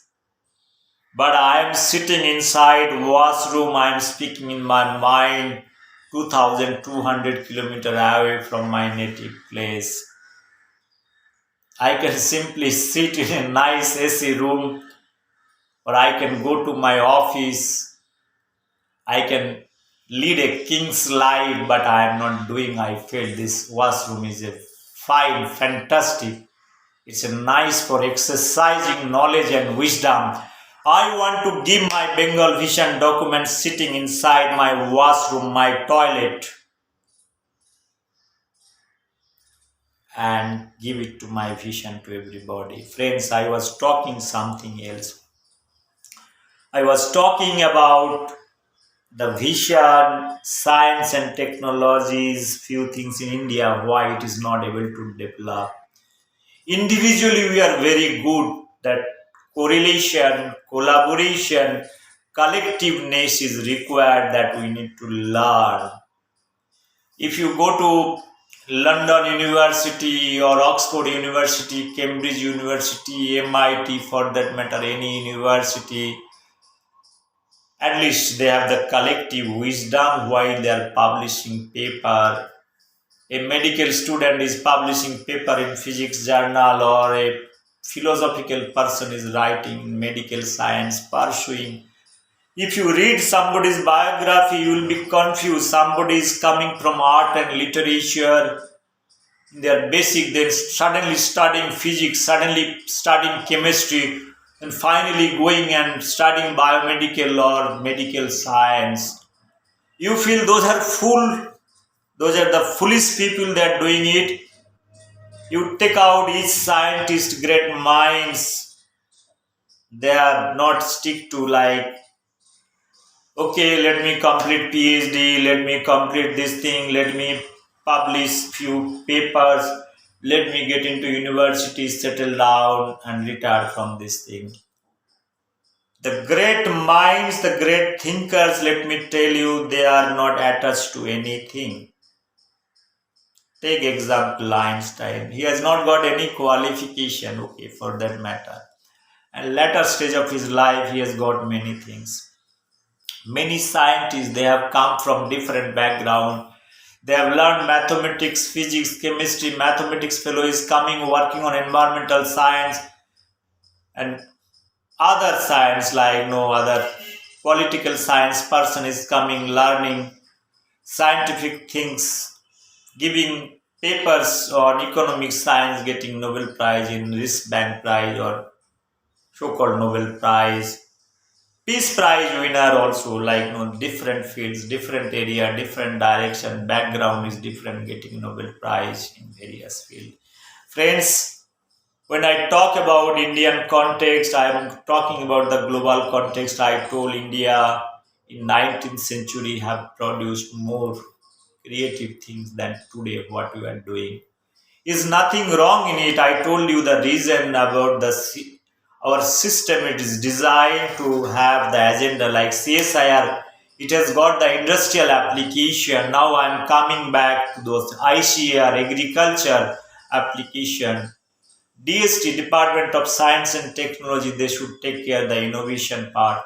But I am sitting inside washroom. I am speaking in my mind, 2,200 kilometers away from my native place. I can simply sit in a nice AC room, or I can go to my office. I can lead a king's life, but I am not doing. I feel this washroom is a fine, fantastic. It's a nice for exercising knowledge and wisdom. I want to give my Bengal vision document sitting inside my washroom, my toilet, and give it to my vision to everybody. Friends, I was talking something else. I was talking about the vision, science and technologies, few things in India, why it is not able to develop. Individually, we are very good. That correlation, collaboration, collectiveness is required that we need to learn. If you go to London University or Oxford University, Cambridge University, MIT for that matter, any university, at least they have the collective wisdom while they are publishing paper. A medical student is publishing paper in physics journal, or a philosophical person is writing medical science, pursuing. If you read somebody's biography, you will be confused. Somebody is coming from art and literature, their basic, then suddenly studying physics, suddenly studying chemistry, and finally going and studying biomedical or medical science. You feel those are fool, those are the foolish people that are doing it. You take out each scientist, great minds, they are not stick to like, okay, let me complete PhD, let me complete this thing, let me publish few papers, let me get into university, settle down and retire from this thing. The great minds, the great thinkers, let me tell you, they are not attached to anything. Take example Einstein. He has not got any qualification, okay, for that matter. And later stage of his life, he has got many things. Many scientists, they have come from different background. They have learned mathematics, physics, chemistry. Mathematics fellow is coming working on environmental science, and other science like no other political science person is coming learning scientific things, giving papers on economic science, getting Nobel Prize in Risk Bank Prize or so-called Nobel Prize. Peace Prize winner also, like different fields, different area, different direction, background is different, getting Nobel Prize in various fields. Friends, when I talk about Indian context, I am talking about the global context. I told India in 19th century have produced more creative things than today what we are doing. Is nothing wrong in it. I told you the reason about our system. It is designed to have the agenda like CSIR. It has got the industrial application. Now I am coming back to those ICAR agriculture application. DST, Department of Science and Technology, they should take care of the innovation part.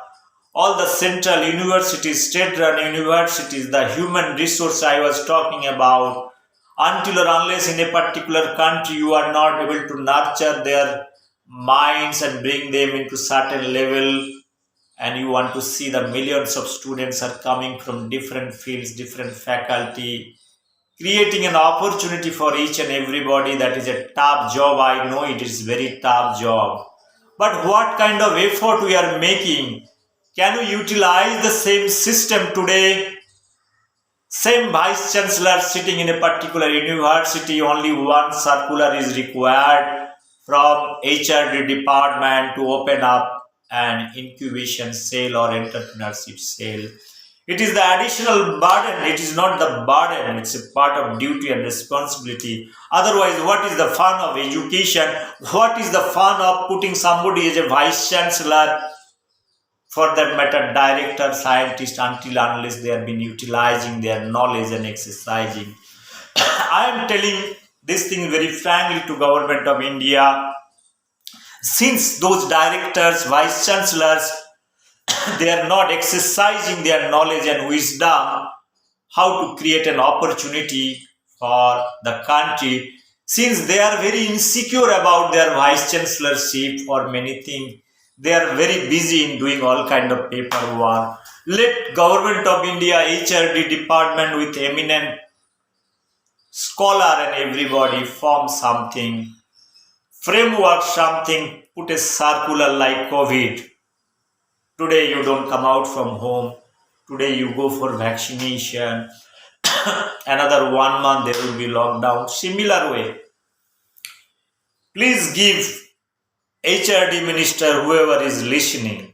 All the central universities, state-run universities, the human resource I was talking about, until or unless in a particular country you are not able to nurture their minds and bring them into certain level, and you want to see the millions of students are coming from different fields, different faculty, creating an opportunity for each and everybody. That is a tough job. I know it is very tough job. But what kind of effort we are making? Can we utilize the same system today? Same vice chancellor sitting in a particular university, only one circular is required from HRD department to open up an incubation cell or entrepreneurship cell. It is the additional burden, it is not the burden, it's a part of duty and responsibility. Otherwise, what is the fun of education? What is the fun of putting somebody as a vice chancellor, for that matter, director, scientist, until unless they have been utilizing their knowledge and exercising? I am telling this thing very frankly to government of India. Since those directors, vice chancellors, they are not exercising their knowledge and wisdom, how to create an opportunity for the country, since they are very insecure about their vice chancellorship or many things, they are very busy in doing all kind of paperwork. Let government of India HRD department with eminent scholar and everybody form something, framework something, put a circular like COVID. Today you don't come out from home. Today you go for vaccination. Another 1 month there will be lockdown. Similar way, please give HRD minister, whoever is listening,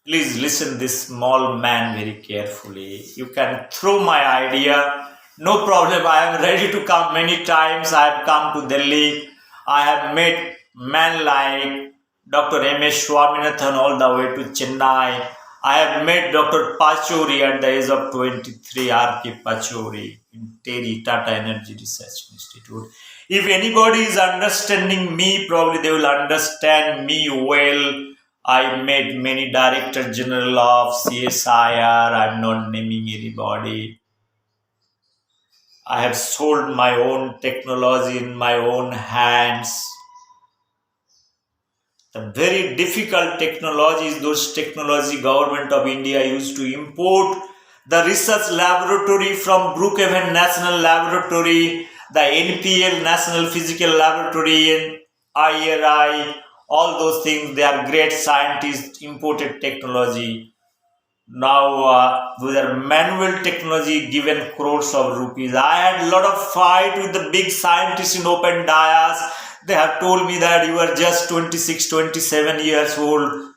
please listen this small man very carefully. You can throw my idea, no problem. I am ready to come many times. I have come to Delhi. I have met men like Dr. M.S. Swaminathan all the way to Chennai. I have met Dr. Pachori at the age of 23, R.K. Pachori in TERI, Tata Energy Research Institute. If anybody is understanding me, probably they will understand me well. I met many Director General of CSIR. I'm not naming anybody. I have sold my own technology in my own hands. The very difficult technologies, those technology government of India used to import. The research laboratory from Brookhaven National Laboratory, the NPL National Physical Laboratory, and IRI, all those things, they are great scientists, imported technology. Now, those are manual technology given crores of rupees. I had a lot of fight with the big scientists in open dais. They have told me that you are just 26, 27 years old.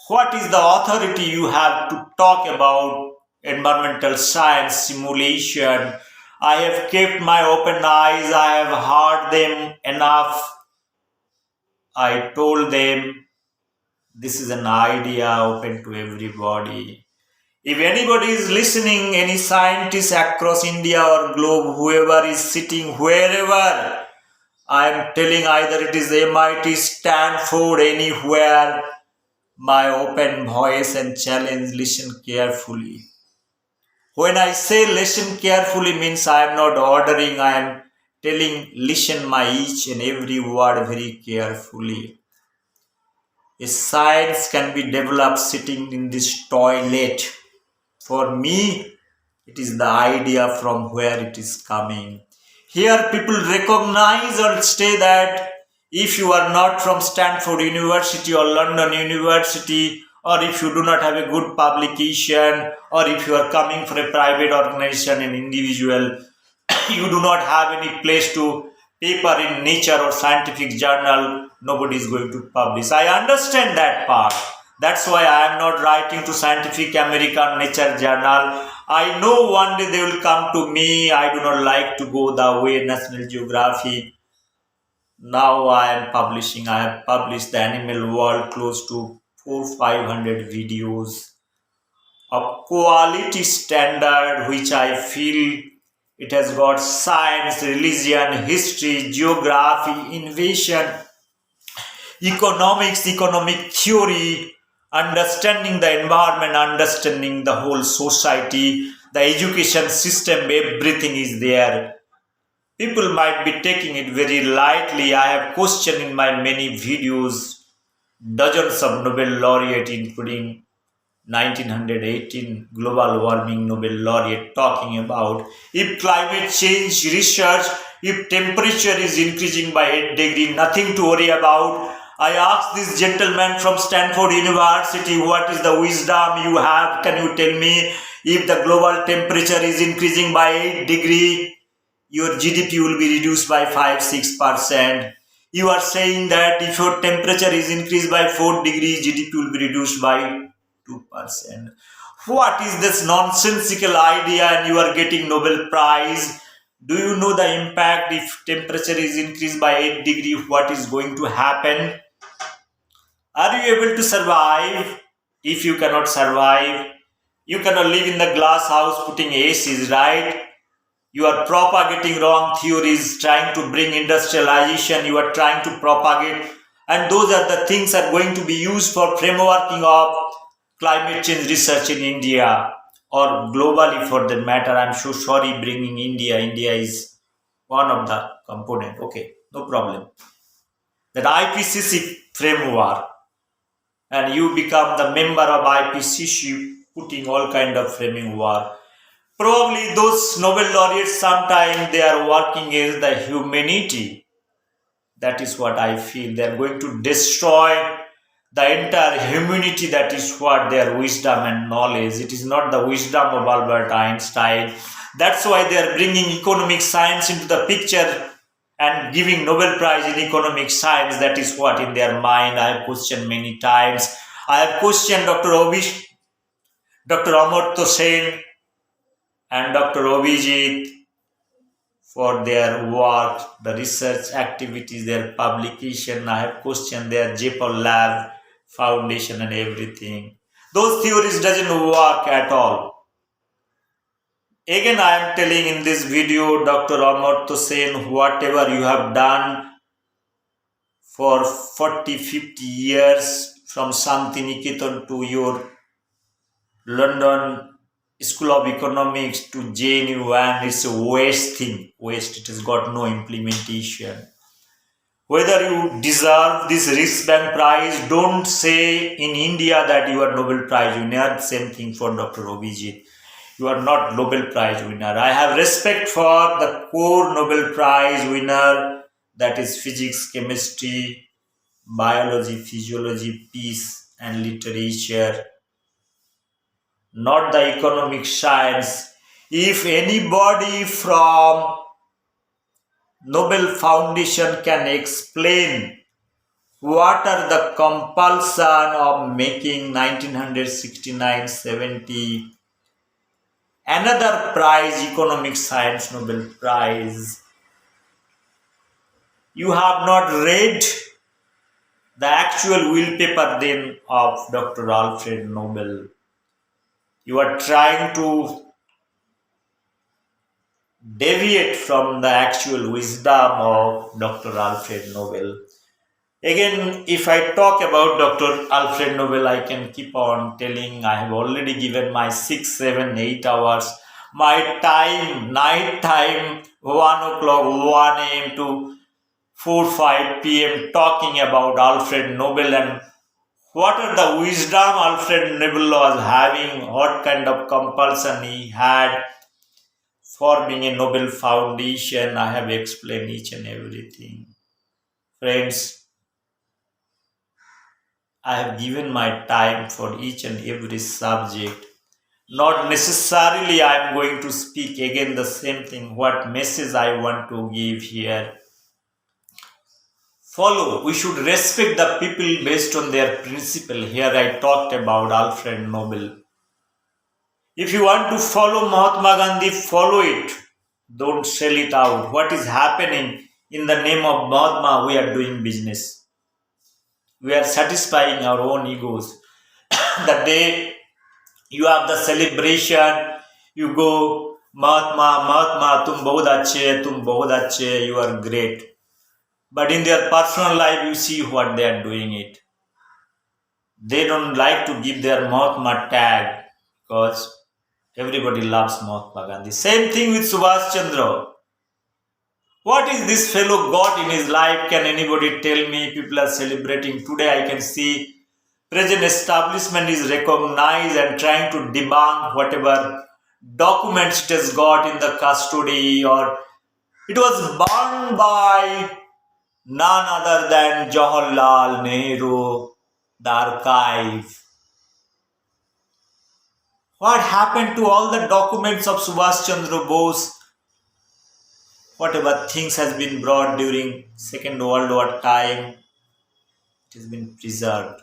What is the authority you have to talk about environmental science simulation? I have kept my open eyes. I have heard them enough. I told them this is an idea open to everybody. If anybody is listening, any scientist across India or globe, whoever is sitting wherever, I am telling either it is MIT, Stanford, anywhere, my open voice and challenge, listen carefully. When I say listen carefully means I am not ordering, I am telling listen my each and every word very carefully. A science can be developed sitting in this toilet. For me, it is the idea from where it is coming. Here, people recognize or say that if you are not from Stanford University or London University, or if you do not have a good publication, or if you are coming from a private organization, an individual, you do not have any place to paper in Nature or scientific journal, nobody is going to publish. I understand that part. That's why I am not writing to Scientific American Nature Journal. I know one day they will come to me. I do not like to go the way National Geographic. Now I am publishing. I have published the Animal World close to 400-500 videos of quality standard, which I feel It has got science, religion, history, geography, innovation, economics, economic theory, understanding the environment, understanding the whole society, the education system, everything is there. People might be taking it very lightly. I have questioned in my many videos dozens of Nobel laureate, including 1918 global warming Nobel laureate, talking about if climate change research, if temperature is increasing by 8 degree, nothing to worry about. I asked this gentleman from Stanford University, what is the wisdom you have? Can you tell me if the global temperature is increasing by 8 degree, your GDP will be reduced by 5-6%. You are saying that if your temperature is increased by 4 degrees, GDP will be reduced by 2%. What is this nonsensical idea? And you are getting Nobel Prize. Do you know the impact if temperature is increased by 8 degrees? What is going to happen? Are you able to survive? If you cannot survive, you cannot live in the glass house putting ACs, right? You are propagating wrong theories, trying to bring industrialization, you are trying to propagate, and those are the things are going to be used for frameworking of climate change research in India or globally for that matter. I'm so sorry bringing India. India is one of the component. Okay, no problem. That IPCC framework, and you become the member of IPCC, putting all kind of framework. Probably those Nobel laureates sometime they are working as the humanity. That is what I feel. They are going to destroy the entire humanity. That is what their wisdom and knowledge. It is not the wisdom of Albert Einstein. That's why they are bringing economic science into the picture and giving Nobel Prize in economic science. That is what in their mind. I have questioned many times. I have questioned Dr. Amartya Sen and Dr. Obijit for their work, the research activities, their publication. I have questioned their JPL Lab foundation and everything. Those theories doesn't work at all. Again, I am telling in this video, Dr. Amartya Sen, whatever you have done for 40, 50 years from Santiniketan to your London School of Economics to JNU, and it's a waste thing. Waste. It has got no implementation. Whether you deserve this Riksbank prize, don't say in India that you are Nobel Prize winner. Same thing for Dr. Obijit. You are not Nobel Prize winner. I have respect for the core Nobel Prize winner, that is physics, chemistry, biology, physiology, peace, and literature, not the economic science. If anybody from Nobel Foundation can explain what are the compulsion of making 1969-70 another prize, economic science Nobel Prize, you have not read the actual will paper then of Dr. Alfred Nobel. You are trying to deviate from the actual wisdom of Dr. Alfred Nobel. Again, if I talk about Dr. Alfred Nobel, I can keep on telling. I have already given my 6, 7, 8 hours. My time, night time, 1 o'clock, 1 a.m. to 4, 5 p.m. talking about Alfred Nobel and what are the wisdom Alfred Nobel was having, what kind of compulsion he had forming a Nobel Foundation. I have explained each and everything. Friends, I have given my time for each and every subject. Not necessarily I am going to speak again the same thing. What message I want to give here? Follow. We should respect the people based on their principle. Here I talked about Alfred Nobel. If you want to follow Mahatma Gandhi, follow it. Don't sell it out. What is happening in the name of Mahatma? We are doing business. We are satisfying our own egos. The day you have the celebration, you go Mahatma Mahatma तुम बहुत अच्छे, तुम बहुत अच्छे, you are great. But in their personal life, you see what they are doing it. They don't like to give their Mahatma tag because everybody loves Mahatma Gandhi. Same thing with Subhash Chandra. What is this fellow got in his life? Can anybody tell me? People are celebrating. Today I can see present establishment is recognized and trying to debunk whatever documents it has got in the custody, or it was burned by none other than Jawaharlal Nehru, the archive. What happened to all the documents of Subhash Chandra Bose? Whatever things has been brought during Second World War time, it has been preserved.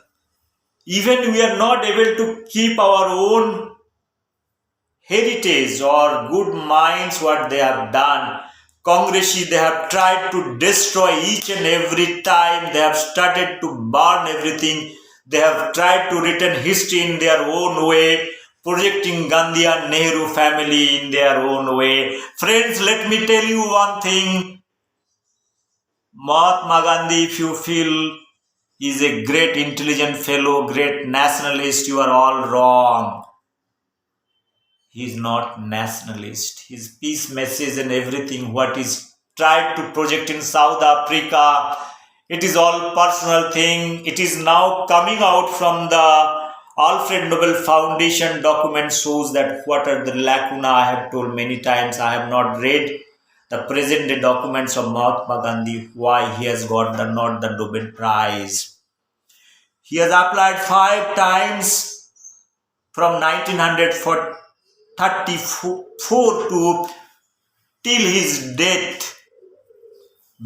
Even we are not able to keep our own heritage or good minds, what they have done. Congresi, they have tried to destroy each and every time. They have started to burn everything. They have tried to written history in their own way, projecting Gandhi and Nehru family in their own way. Friends, let me tell you one thing. Mahatma Gandhi, if you feel is a great intelligent fellow, great nationalist, you are all wrong. He is not nationalist. His peace message and everything, what is tried to project in South Africa, it is all personal thing. It is now coming out from the Alfred Nobel Foundation document, shows that what are the lacuna. I have told many times, I have not read the present day documents of Mahatma Gandhi, why he has got the not the Nobel Prize. He has applied 5 times from 1934 to till his death,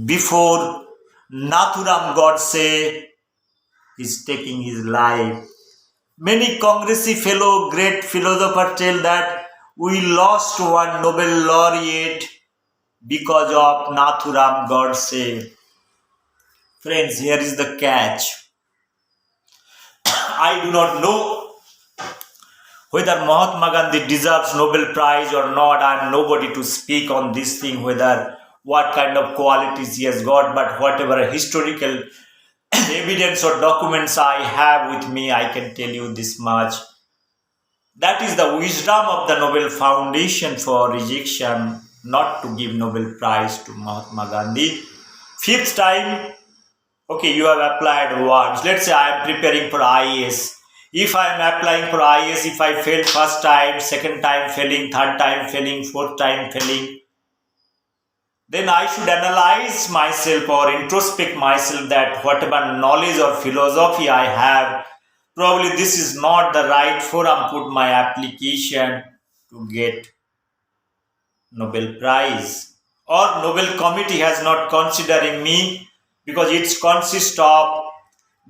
before Nathuram Godse is taking his life. Many Congresi fellow great philosophers tell that we lost one Nobel laureate because of Nathuram Godse. Friends, here is the catch. I do not know whether Mahatma Gandhi deserves Nobel Prize or not. I am nobody to speak on this thing, whether what kind of qualities he has got, but whatever historical evidence or documents I have with me, I can tell you this much. That is the wisdom of the Nobel Foundation for rejection not to give Nobel Prize to Mahatma Gandhi. Fifth time, okay, you have applied once. Let's say I am preparing for IAS. If I am applying for IAS, if I fail first time, second time failing, third time failing, fourth time failing, then I should analyze myself or introspect myself that whatever knowledge or philosophy I have, probably this is not the right forum put my application to get Nobel Prize. Or Nobel Committee has not considering me because it consists of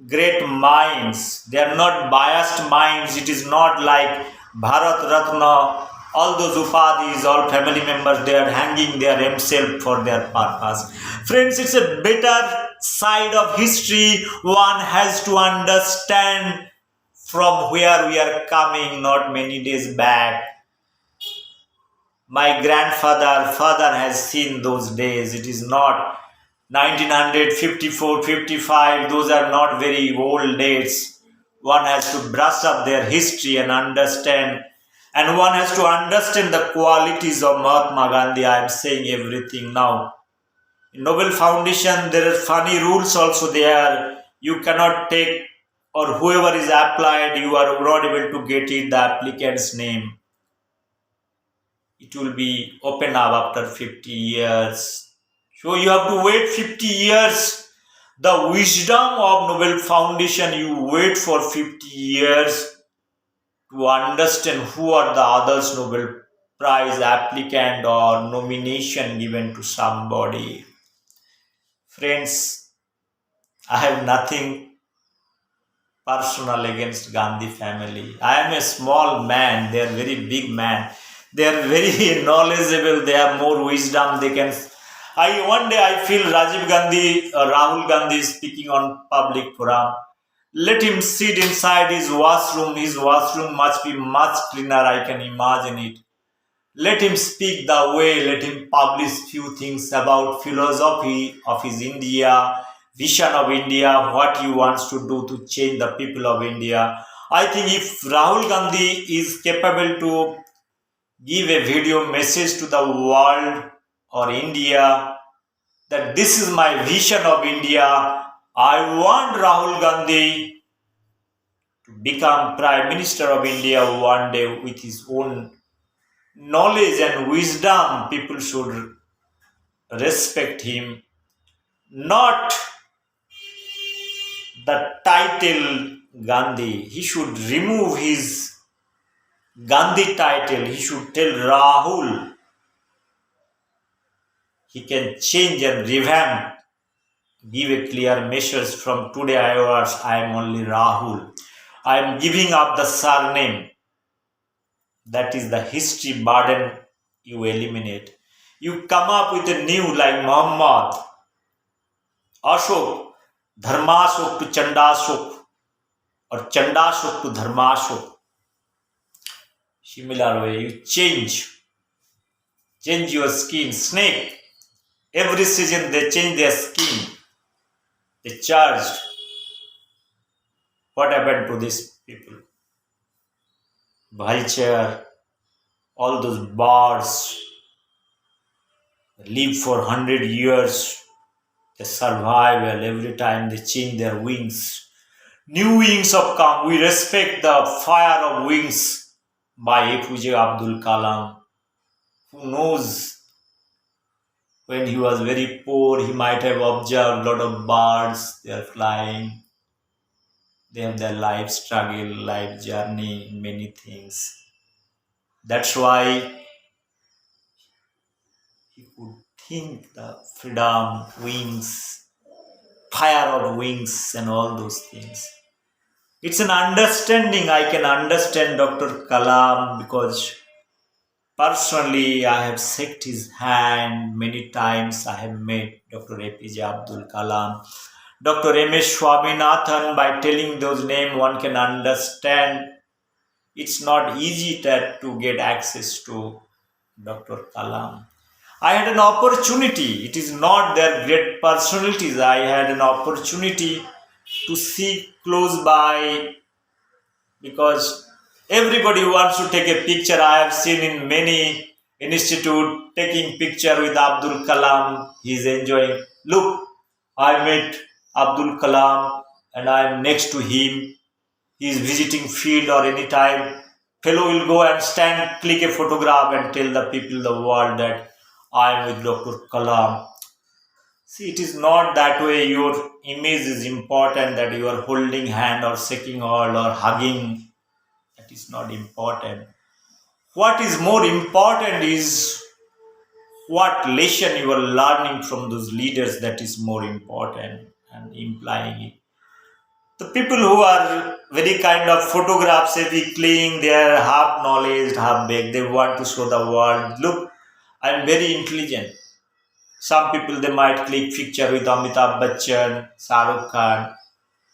great minds. They are not biased minds. It is not like Bharat Ratna, all those upadhis, all family members, they are hanging their themselves for their purpose. Friends, it's a better side of history. One has to understand from where we are coming, not many days back. My father has seen those days. It is not 1954, 55. Those are not very old dates. One has to brush up their history and understand. And one has to understand the qualities of Mahatma Gandhi. I am saying everything now. In Nobel Foundation, there are funny rules also there. You cannot take, or whoever is applied, you are not able to get it, the applicant's name. It will be open up after 50 years. So you have to wait 50 years. The wisdom of Nobel Foundation, you wait for 50 years to understand who are the others Nobel Prize applicant or nomination given to somebody. Friends, I have nothing personal against Gandhi family. I am a small man. They are very big man. They are very knowledgeable. They have more wisdom. They can. One day I feel Rajiv Gandhi, Rahul Gandhi is speaking on public forum. Let him sit inside his washroom. His washroom must be much cleaner. I can imagine it. Let him speak the way, let him publish few things about philosophy of his India, vision of India, what he wants to do to change the people of India. I think if Rahul Gandhi is capable to give a video message to the world or India that this is my vision of India, I want Rahul Gandhi to become Prime Minister of India one day with his own knowledge and wisdom. People should respect him, not the title Gandhi. He should remove his Gandhi title. He should tell Rahul he can change and revamp, give a clear message from today onwards. I am only Rahul. I am giving up the surname. That is the history burden you eliminate. You come up with a new like Muhammad, Ashok, Dharmashok to Chandashok, or Chandashok to Dharmashok. Similar way, you change your skin. Snake, every season they change their skin. They charged. What happened to these people? Vulture, all those birds live for 100 years. They survive well every time they change their wings. New wings have come. We respect the fire of wings by APJ Abdul Kalam. Who knows, when he was very poor, he might have observed a lot of birds. They are flying. They have their life struggle, life journey, many things. That's why he could think the freedom, wings, fire of wings, and all those things. It's an understanding. I can understand Dr. Kalam because personally I have shook his hand many times. I have met Dr. APJ Abdul Kalam, Dr. M.S. Swaminathan. By telling those names, one can understand it's not easy to get access to Dr. Kalam. I had an opportunity. It is not their great personalities. I had an opportunity to see close by because everybody wants to take a picture. I have seen in many institute taking picture with Abdul Kalam. He is enjoying. Look, I met Abdul Kalam and I am next to him. He is visiting field or any time. Fellow will go and stand, click a photograph and tell the people, the world that I am with Dr. Kalam. See, it is not that way. Your image is important, that you are holding hand or shaking hand or hugging. That is not important. What is more important is what lesson you are learning from those leaders. That is more important and implying it. The people who are very kind of photograph savvy, clean, they are half knowledge, half big. They want to show the world, look, I am very intelligent. Some people they might click picture with Amitabh Bachchan, Shah Rukh Khan,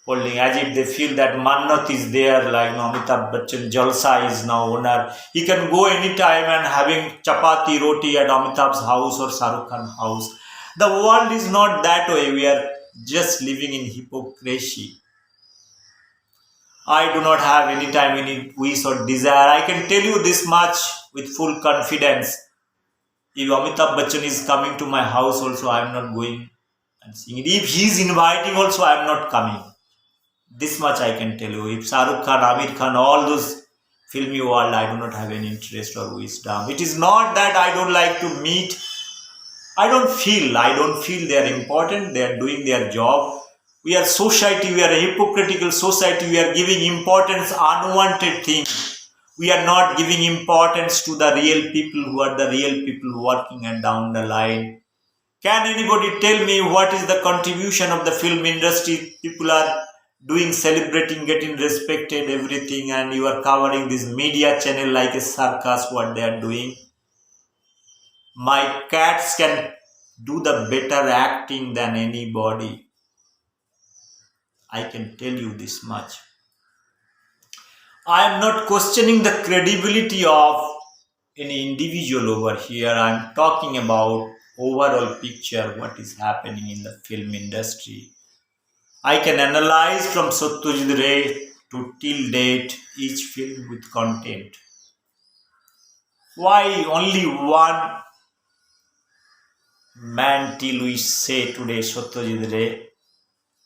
holding as if they feel that Mannat is there, like Amitabh Bachchan Jalsa is now owner. He can go anytime and having chapati roti at Amitabh's house or Shah Rukh Khan's house. The world is not that way. We are just living in hypocrisy. I do not have any time any wish or desire. I can tell you this much with full confidence. If Amitabh Bachchan is coming to my house also, I am not going and seeing it. If he is inviting also, I am not coming. This much I can tell you. If Shah Rukh Khan, Amir Khan, all those filmy world, I do not have any interest or wisdom. It is not that I don't like to meet. I don't feel they are important. They are doing their job. We are society. We are a hypocritical society. We are giving importance unwanted things. We are not giving importance to the real people who are the real people working and down the line. Can anybody tell me what is the contribution of the film industry? People are doing, celebrating, getting respected, everything, and you are covering this media channel like a circus, what they are doing. My cats can do the better acting than anybody. I can tell you this much. I am not questioning the credibility of any individual over here. I'm talking about overall picture, what is happening in the film industry. I can analyze from Satyajit Ray to till date each film with content. Why only one man till we say today Satyajit Ray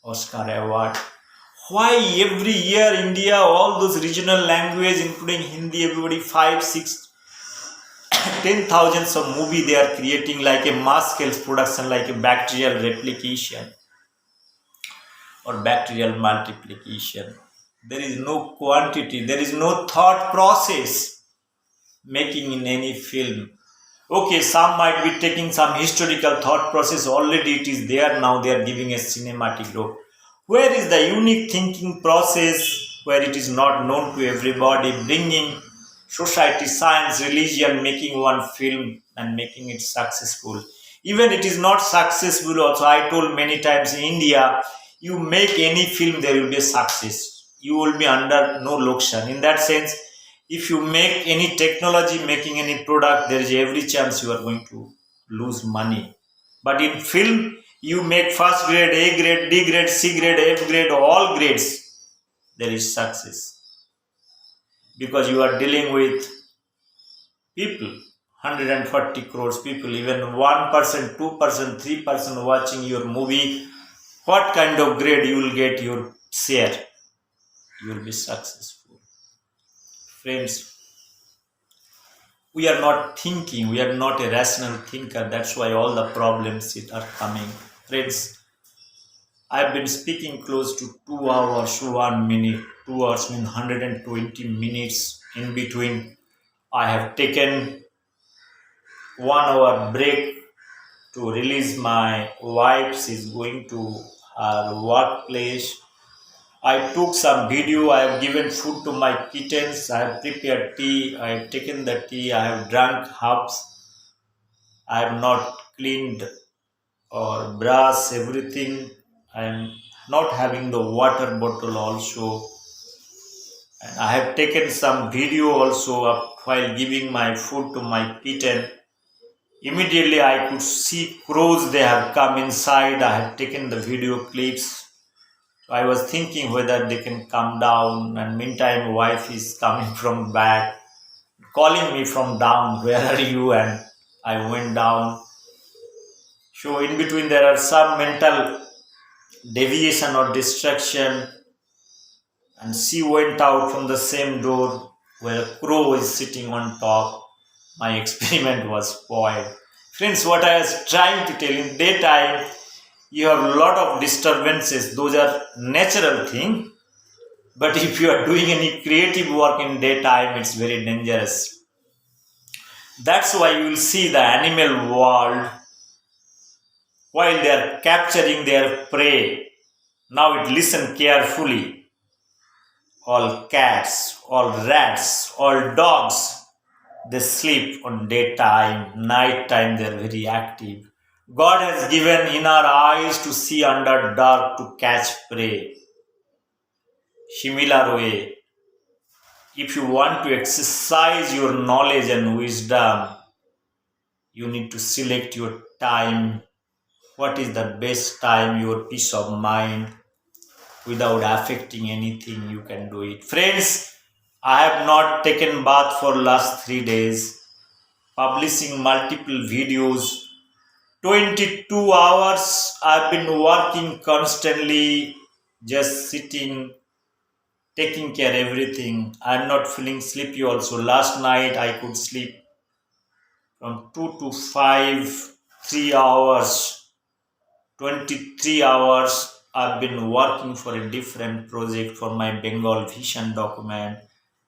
Oscar award? Why every year India, all those regional language, including Hindi, everybody 5, 6, 10 thousands of movie they are creating like a mass scale production, like a bacterial replication or bacterial multiplication. There is no quantity, there is no thought process making in any film. Okay, some might be taking some historical thought process, already it is there, now they are giving a cinematic look. Where is the unique thinking process where it is not known to everybody, bringing society, science, religion, making one film and making it successful? Even it is not successful, also, I told many times in India, you make any film, there will be a success. You will be under no location. In that sense, if you make any technology, making any product, there is every chance you are going to lose money. But in film, you make first grade, A grade, D grade, C grade, F grade, all grades, there is success. Because you are dealing with people, 140 crores people, even 1%, 2%, 3% watching your movie, what kind of grade you will get your share? You will be successful. Friends, we are not thinking, we are not a rational thinker. That's why all the problems are coming. Friends, I've been speaking close to 2 hours, 1 minute. 2 hours mean 120 minutes. In between, I have taken 1 hour break to release my wife. She's going to her workplace. I took some video. I have given food to my kittens. I have prepared tea. I have taken the tea. I have drunk herbs. I have not cleaned or brush everything. I am not having the water bottle also. And I have taken some video also of while giving my food to my kitten. Immediately I could see crows, they have come inside. I have taken the video clips. So I was thinking whether they can come down, and meantime wife is coming from back, calling me from down, where are you? And I went down. So in between there are some mental deviation or distraction, and she went out from the same door where a crow is sitting on top. My experiment was spoiled. Friends, what I was trying to tell, in daytime you have a lot of disturbances, those are natural thing. But if you are doing any creative work in daytime, it's very dangerous. That's why you will see the animal world, while they are capturing their prey. Now it listen carefully. All cats, all rats, all dogs, they sleep on daytime, nighttime they are very active. God has given in our eyes to see under dark to catch prey. Similar way, if you want to exercise your knowledge and wisdom, you need to select your time. What is the best time, your peace of mind, without affecting anything, you can do it. Friends, I have not taken bath for last 3 days, publishing multiple videos. 22 hours I've been working constantly, just sitting, taking care everything. I'm not feeling sleepy also. Last night I could sleep from 2 to 5, 3 hours, 23 hours. I've been working for a different project for my Bengal Vision document.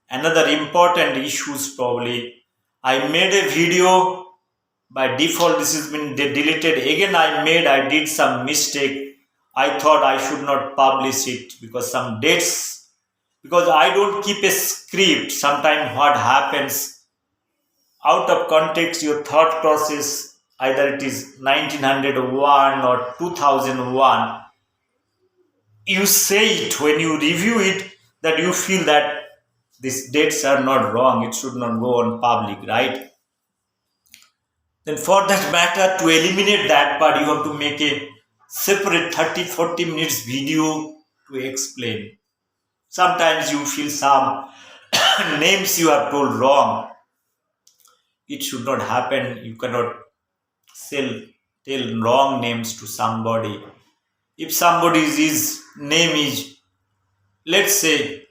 Another important issues probably, I made a video. By default this has been deleted again. I did some mistake. I thought I should not publish it because some dates, because I don't keep a script. Sometimes what happens, out of context your thought process, either it is 1901 or 2001, you say it when you review it, that you feel that these dates are not wrong, it should not go on public, right? Then for that matter, to eliminate that part, you have to make a separate 30-40 minutes video to explain. Sometimes you feel some names you have told wrong. It should not happen. You cannot sell, tell wrong names to somebody. If somebody's name is, let's say,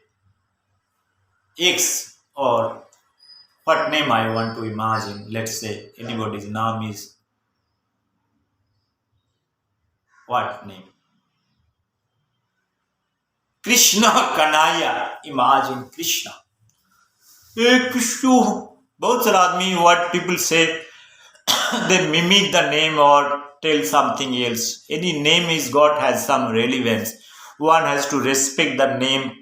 X, or what name I want to imagine, let's say anybody's name is what name? Krishna Kanaya. Imagine Krishna. Hey Krishna. बहुत सारा आदमी what people say they mimic the name or tell something else. Any name is got has some relevance. One has to respect the name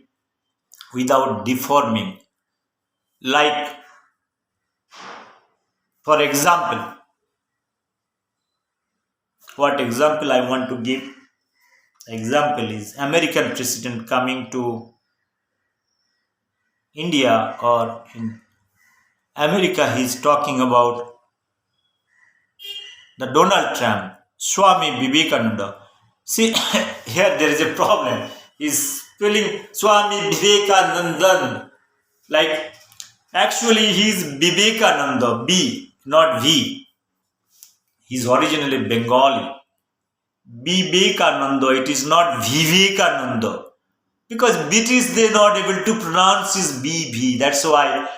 without deforming. Like, for example, what example I want to give? Example is American president coming to India, or in America he's talking about the Donald Trump, Swami Vivekananda. See, here there is a problem. He's spelling Swami Vivekanandan. Like, actually, he's Vivekananda, B, not V. He's originally Bengali. Vivekananda, it is not Vivekananda. Because British, they not able to pronounce his BV. That's why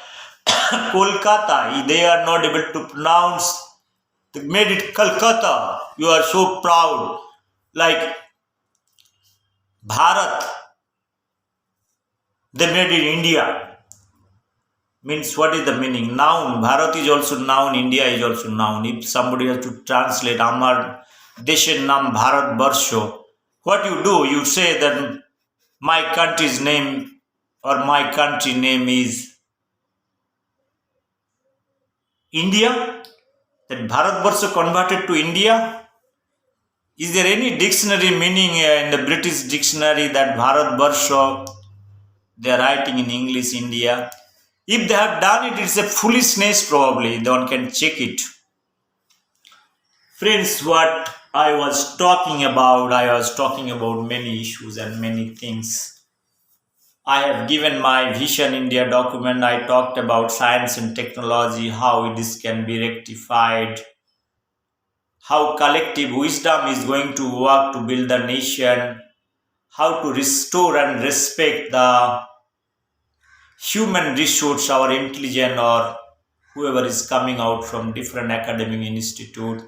Kolkata, they are not able to pronounce. They made it Calcutta. You are so proud. Like Bharat, they made it India. Means what is the meaning? Noun. Bharat is also noun. India is also noun. If somebody has to translate Amar Deshen Nam Bharat Barsho, what you do? You say that my country's name or my country name is India. That Bharat Barsho converted to India. Is there any dictionary meaning in the British dictionary that Bharat Barsho they are writing in English India? If they have done it, it's a foolishness probably. No one can check it. Friends, what I was talking about many issues and many things. I have given my Vision India document. I talked about science and technology, how this can be rectified, how collective wisdom is going to work to build the nation, how to restore and respect the human resource, our intelligence, or whoever is coming out from different academic institute,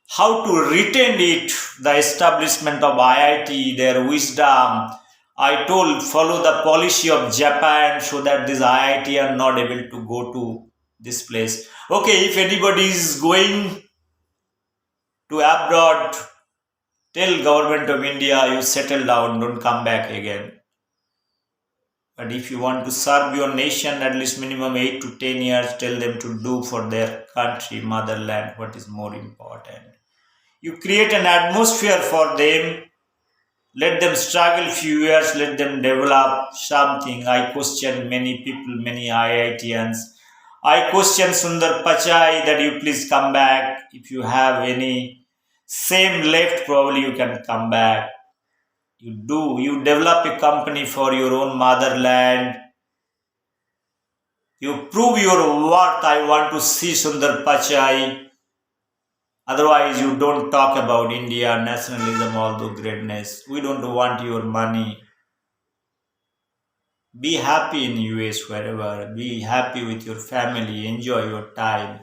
how to retain it, the establishment of IIT, their wisdom. I told follow the policy of Japan so that this IIT are not able to go to this place. Okay, if anybody is going to abroad, tell government of India you settle down, don't come back again. But if you want to serve your nation at least minimum 8 to 10 years, tell them to do for their country, motherland, what is more important. You create an atmosphere for them, let them struggle few years, let them develop something. I question many people, many IITians. I question Sundar Pichai that you please come back. If you have any same left, probably you can come back. You develop a company for your own motherland. You prove your worth. I want to see Sundar Pichai. Otherwise, you don't talk about India, nationalism, all the greatness. We don't want your money. Be happy in US wherever. Be happy with your family. Enjoy your time.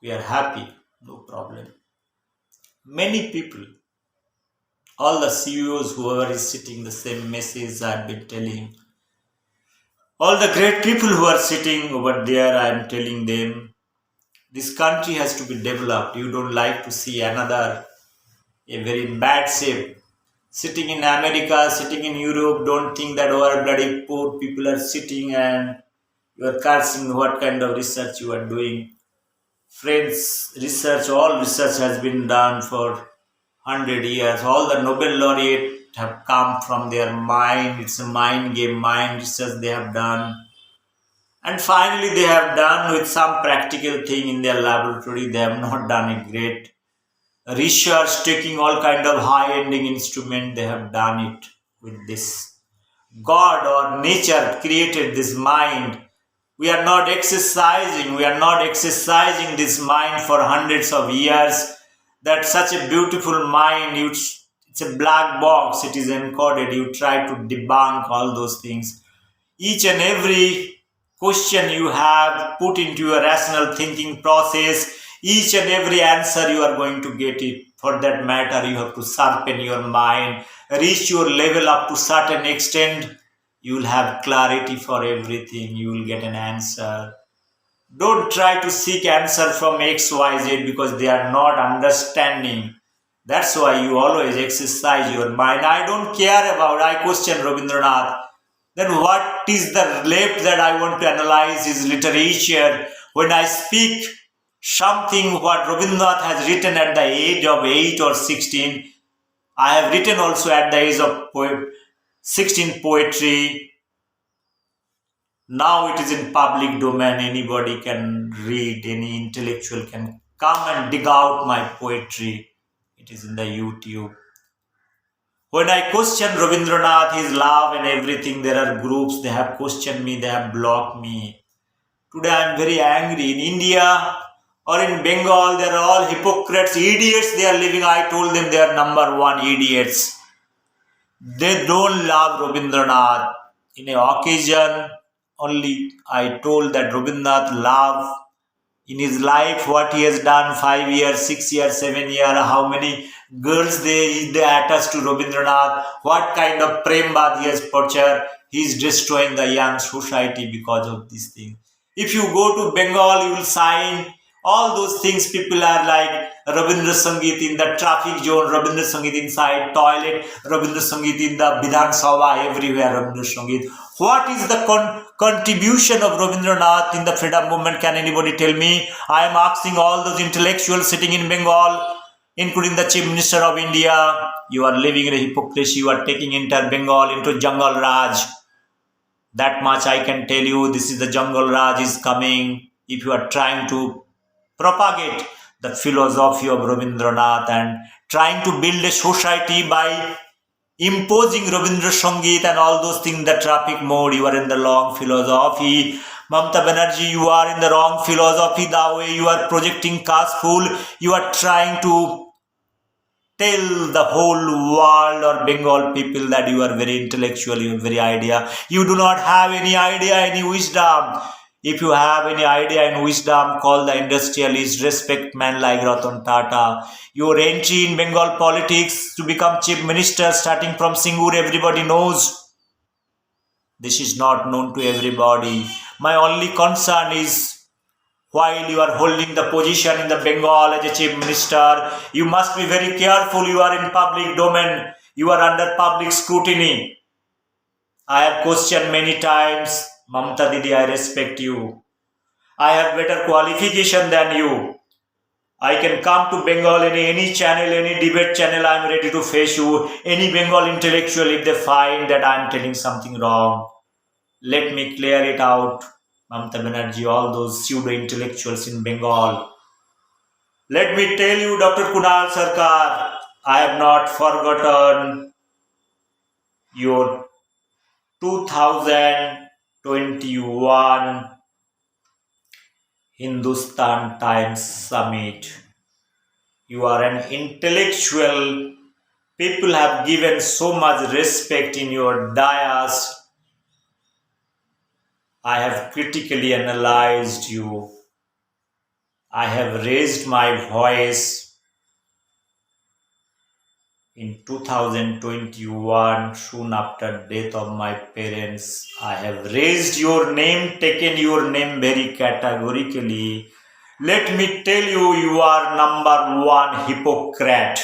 We are happy. No problem. Many people, all the CEOs, whoever is sitting, the same message I've been telling. All the great people who are sitting over there, I'm telling them, this country has to be developed. You don't like to see another a very bad shape. Sitting in America, sitting in Europe, don't think that our bloody poor people are sitting and you are cursing what kind of research you are doing. Friends, all research has been done for 100 years. All the Nobel laureate have come from their mind. It's a mind game, mind research they have done. And finally, they have done with some practical thing in their laboratory. They have not done a great research, taking all kind of high-ending instrument. They have done it with this. God or nature created this mind. We are not exercising this mind for hundreds of years. That such a beautiful mind, it's a black box, it is encoded. You try to debunk all those things. Each and every question you have put into your rational thinking process, each and every answer you are going to get it. For that matter, you have to sharpen your mind, reach your level up to certain extent. You will have clarity for everything. You will get an answer. Don't try to seek answer from XYZ because they are not understanding. That's why you always exercise your mind. I don't care about, I question Rabindranath. Then what is the left that I want to analyze is literature. When I speak something what Rabindranath has written at the age of 8 or 16, I have written also at the age of 16 poetry. Now it is in public domain. Anybody can read, any intellectual can come and dig out my poetry. It is in the YouTube. When I question Rabindranath, his love and everything, there are groups, they have questioned me, they have blocked me. Today I am very angry. In India or in Bengal, they are all hypocrites, idiots they are living. I told them they are number one idiots. They don't love Rabindranath. In an occasion, only I told that Rabindranath love in his life what he has done 5 years, 6 years, 7 years, how many girls they attach to Rabindranath, what kind of prembad he has portrayed. He is destroying the young society because of this thing. If you go to Bengal, you will sign all those things. People are like Rabindra Sangeet in the traffic zone, Rabindra Sangeet inside toilet, Rabindra Sangeet in the Vidhan Sabha, everywhere Rabindra Sangeet. What is the contribution of Rabindranath in the freedom movement? Can anybody tell me? I am asking all those intellectuals sitting in Bengal, including the Chief Minister of India. You are living in a hypocrisy. You are taking entire Bengal into jungle Raj. That much I can tell you. This is the jungle Raj is coming. If you are trying to propagate the philosophy of Rabindranath and trying to build a society by imposing Rabindra Sangeet and all those things, the traffic mode, you are in the wrong philosophy. Mamata Banerjee, you are in the wrong philosophy. The way you are projecting castefull, you are trying to tell the whole world or Bengal people that you are very intellectual, you have very idea. You do not have any idea, any wisdom. If you have any idea and wisdom, call the industrialist, respect man like Ratan Tata. Your entry in Bengal politics to become chief minister starting from Singur, everybody knows. This is not known to everybody. My only concern is while you are holding the position in the Bengal as a chief minister, you must be very careful. You are in public domain. You are under public scrutiny. I have questioned many times, Mamta Didi, I respect you. I have better qualification than you. I can come to Bengal in any channel, any debate channel, I am ready to face you. Any Bengal intellectual, if they find that I am telling something wrong, let me clear it out. Mamta Banerjee, all those pseudo intellectuals in Bengal. Let me tell you, Dr. Kunal Sarkar, I have not forgotten your 2021 Hindustan Times Summit. You are an intellectual. People have given so much respect in your dais. I have critically analyzed you. I have raised my voice in 2021, soon after death of my parents. I have raised your name, taken your name very categorically. Let me tell you, you are number one hypocrite.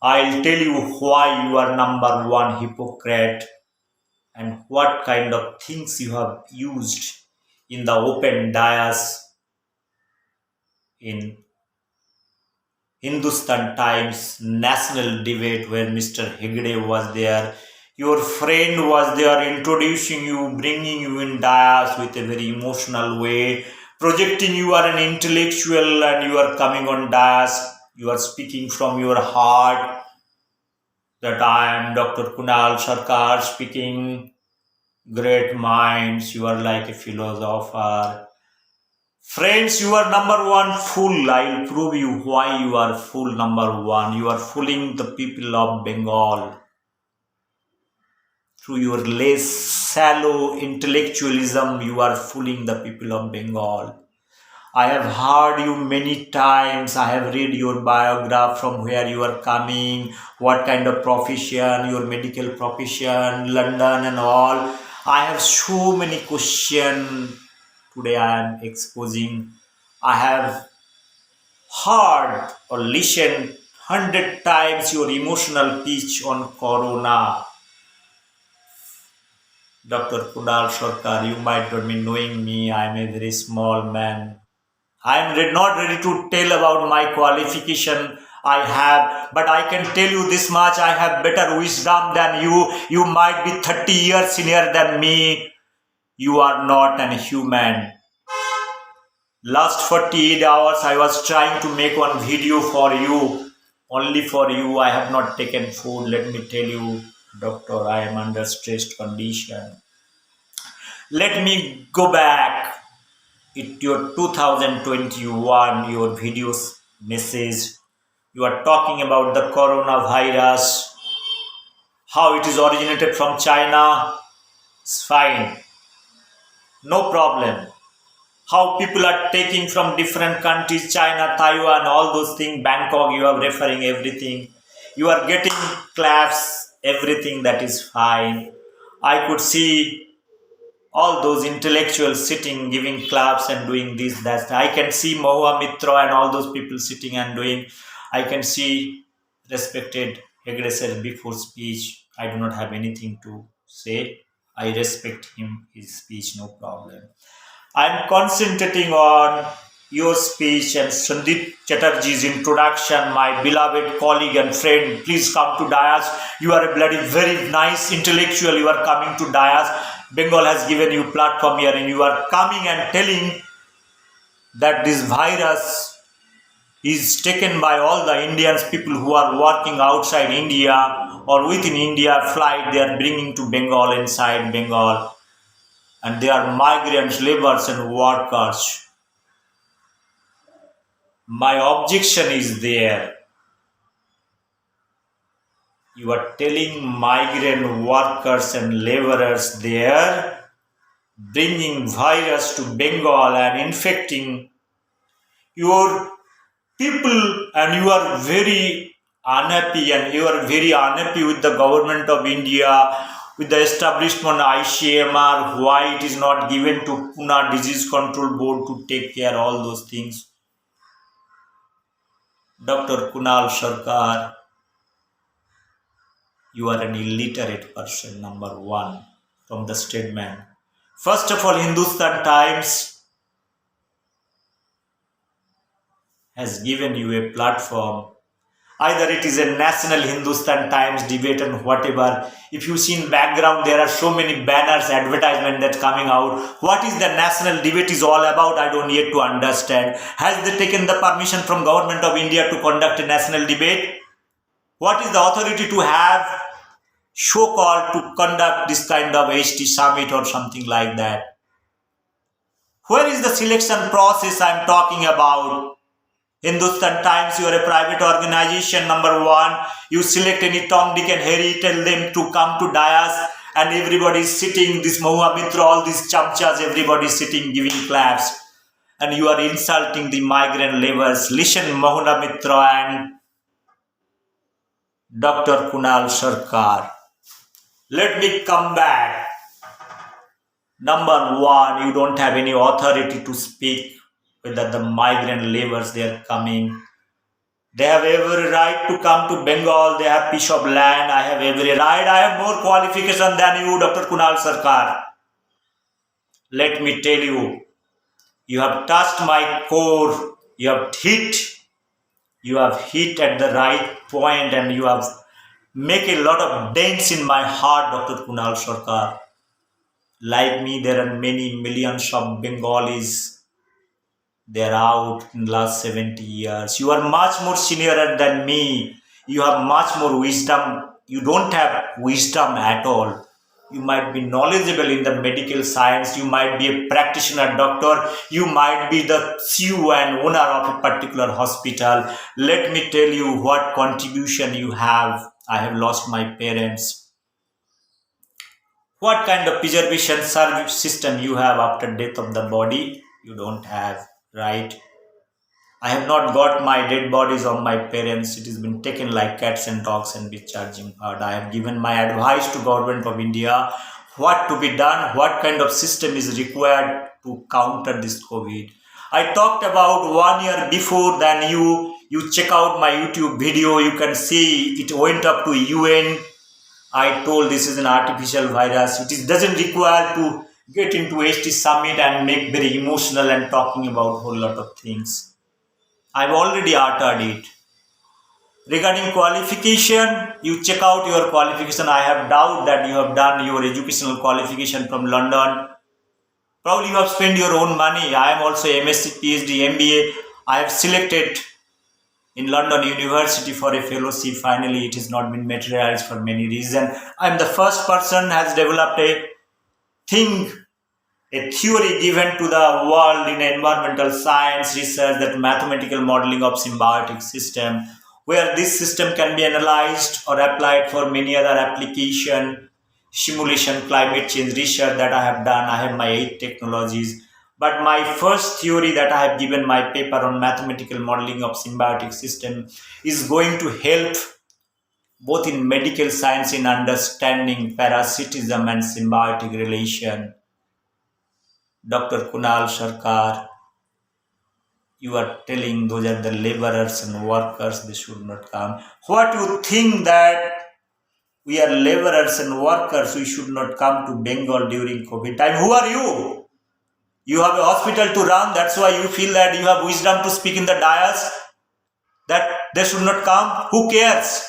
I'll tell you why you are number one hypocrite and what kind of things you have used in the open dais in Hindustan Times national debate where Mr. Hegde was there. Your friend was there introducing you, bringing you in dais with a very emotional way, projecting you are an intellectual and you are coming on dais. You are speaking from your heart that I am Dr. Kunal Sarkar speaking. Great minds, you are like a philosopher. Friends, you are number one fool. I'll prove you why you are fool number one. You are fooling the people of Bengal through your less shallow intellectualism. You are fooling the people of Bengal. I have heard you many times. I have read your biography, from where you are coming, what kind of profession, your medical profession, London and all. I have so many questions today I am exposing. I have heard or listened 100 times your emotional pitch on Corona. Dr. Kunal Sarkar, you might not be knowing me. I am a very small man. I am not ready to tell about my qualification I have, but I can tell you this much: I have better wisdom than you. You might be 30 years senior than me. You are not an human. Last 48 hours I was trying to make one video for you, only for you. I have not taken food. Let me tell you, doctor, I am under stressed condition. Let me go back. It your 2021, your videos message. You are talking about the coronavirus, how it is originated from China. It's fine, no problem. How people are taking from different countries, China, Taiwan, all those things, Bangkok, you are referring everything. You are getting claps, everything, that is fine. I could see all those intellectuals sitting, giving claps and doing this, that. I can see Mahua Mitra and all those people sitting and doing. I can see respected Hegde sir before speech. I do not have anything to say. I respect him, his speech, no problem. I am concentrating on your speech and Sandeep Chatterjee's introduction, my beloved colleague and friend. Please come to Dayas. You are a bloody very nice intellectual. You are coming to Dayas. Bengal has given you platform here and you are coming and telling that this virus is taken by all the Indians, people who are working outside India or within India flight. They are bringing to Bengal, inside Bengal. And they are migrants, laborers and workers. My objection is there. You are telling migrant workers and laborers there, bringing virus to Bengal and infecting your people, and you are very unhappy, and you are very unhappy with the government of India, with the establishment ICMR, why it is not given to Pune Disease Control Board to take care of all those things. Dr. Kunal Sarkar, you are an illiterate person, number one, from the statement. First of all, Hindustan Times has given you a platform. Either it is a national Hindustan Times debate and whatever. If you see in background, there are so many banners, advertisement that coming out. What is the national debate is all about? I don't yet to understand. Has they taken the permission from government of India to conduct a national debate? What is the authority to have show call to conduct this kind of HT summit or something like that? Where is the selection process I am talking about? Hindustan Times, you are a private organization, number one. You select any Tom, Dick and Harry, tell them to come to Dayas, and everybody is sitting, this Mahua Mitra, all these chamchas, everybody is sitting giving claps. And you are insulting the migrant laborers. Listen, Mahua Mitra and Dr. Kunal Sarkar. Let me come back. Number one, you don't have any authority to speak whether the migrant laborers they are coming. They have every right to come to Bengal. They have piece of land. I have every right. I have more qualification than you, Dr. Kunal Sarkar. Let me tell you, you have touched my core. You have hit at the right point, and you have make a lot of dents in my heart, Dr. Kunal Sarkar. Like me, there are many millions of Bengalis. They're out in the last 70 years. You are much more senior than me. You have much more wisdom. You don't have wisdom at all. You might be knowledgeable in the medical science. You might be a practitioner, doctor. You might be the CEO and owner of a particular hospital. Let me tell you what contribution you have. I have lost my parents. What kind of preservation service system you have after death of the body? You don't have, right? I have not got my dead bodies of my parents. It has been taken like cats and dogs and be charging hard. I have given my advice to government of India what to be done, what kind of system is required to counter this COVID. I talked about 1 year before than you. You check out my YouTube video, you can see it went up to UN. I told this is an artificial virus. Doesn't require to get into HT summit and make very emotional and talking about whole lot of things. I've already uttered it. Regarding qualification, you check out your qualification. I have doubt that you have done your educational qualification from London. Probably you have spent your own money. I am also MSc, PhD, MBA. I have selected in London University for a fellowship. Finally, it has not been materialized for many reasons. I am the first person has developed a thing, a theory given to the world in environmental science research, that mathematical modeling of symbiotic system, where this system can be analyzed or applied for many other application, simulation, climate change research that I have done. I have my 8 technologies. But my first theory that I have given my paper on mathematical modeling of symbiotic system is going to help both in medical science in understanding parasitism and symbiotic relation. Dr. Kunal Sarkar, you are telling those are the laborers and workers, they should not come. What you think that we are laborers and workers, we should not come to Bengal during COVID time? Who are you? You have a hospital to run, that's why you feel that you have wisdom to speak in the dais that they should not come. Who cares?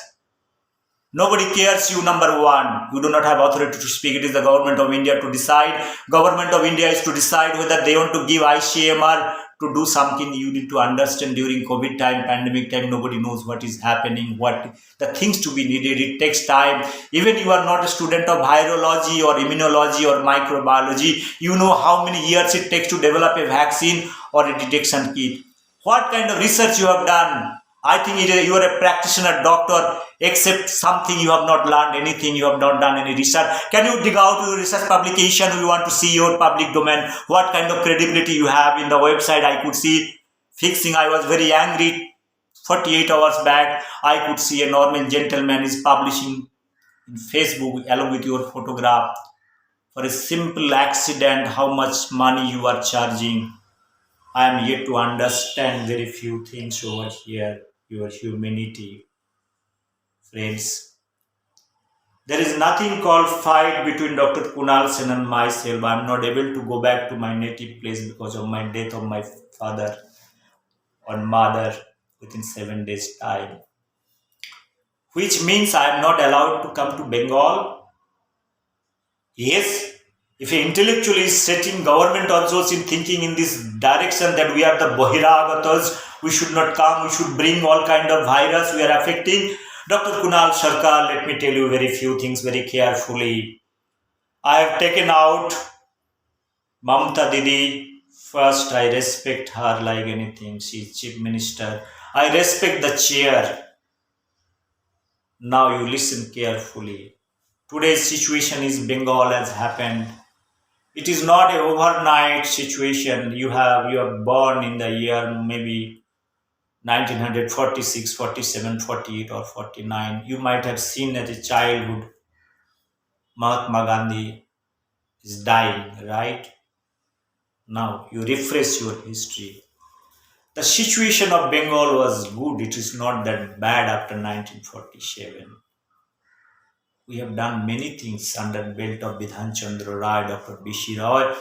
Nobody cares you, number one. You do not have authority to speak. It is the government of India to decide. Government of India is to decide whether they want to give ICMR to do something. You need to understand during COVID time, pandemic time, nobody knows what is happening, what the things to be needed. It takes time. Even you are not a student of virology or immunology or microbiology, you know how many years it takes to develop a vaccine or a detection kit. What kind of research you have done? I think you are a practitioner, doctor, except something you have not learned anything, you have not done any research. Can you dig out your research publication? We want to see your public domain, what kind of credibility you have in the website. I could see fixing, I was very angry 48 hours back. I could see a normal gentleman is publishing in Facebook along with your photograph for a simple accident, how much money you are charging. I am yet to understand very few things over here. Your humanity, friends. There is nothing called fight between Dr. Kunal Sen and myself. I am not able to go back to my native place because of my death of my father or mother within 7 days' time. Which means I am not allowed to come to Bengal. Yes, if an intellectual is setting, government also is in thinking in this direction that we are the Bahiragatas, we should not come, we should bring all kind of virus, we are affecting. Dr. Kunal Sarkar, let me tell you very few things very carefully. I have taken out Mamta Didi. First, I respect her like anything. She is chief minister. I respect the chair. Now you listen carefully. Today's situation is Bengal has happened. It is not a overnight situation. You are born in the year maybe 1946, 47, 48 or 49. You might have seen as a childhood Mahatma Gandhi is dying, right? Now you refresh your history. The situation of Bengal was good. It is not that bad after 1947. We have done many things under the belt of Bidhan Chandra Rai, Dr. B.C. Roy.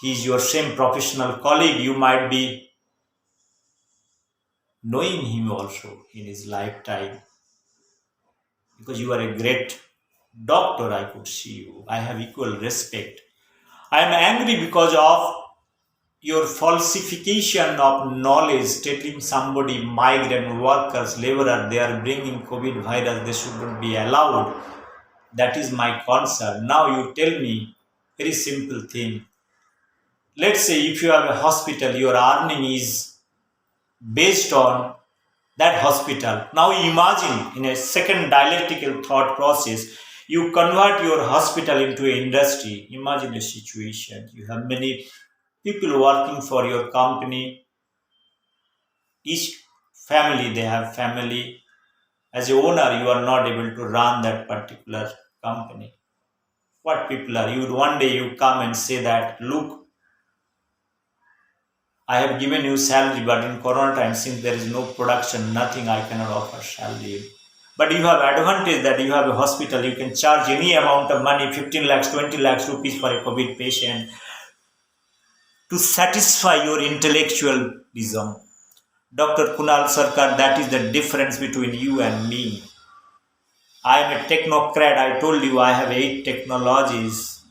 He is your same professional colleague. You might be knowing him also in his lifetime. because you are a great doctor. I could see you. I have equal respect. I am angry because of your falsification of knowledge, telling somebody, migrant workers, laborer, they are bringing COVID virus, they shouldn't be allowed. That is my concern. Now you tell me, very simple thing. Let's say if you have a hospital, your earning is based on that hospital. Now imagine in a second dialectical thought process, you convert your hospital into an industry. Imagine a situation. You have many people working for your company. Each family, they have family. As a owner, you are not able to run that particular company. What people are? You would one day you come and say that, look, I have given you salary, but in Corona time, since there is no production, nothing, I cannot offer salary. But you have advantage that you have a hospital, you can charge any amount of money, 15 lakhs, 20 lakhs rupees for a COVID patient to satisfy your intellectualism. Dr. Kunal Sarkar, that is the difference between you and me. I am a technocrat. I told you I have 8 technologies.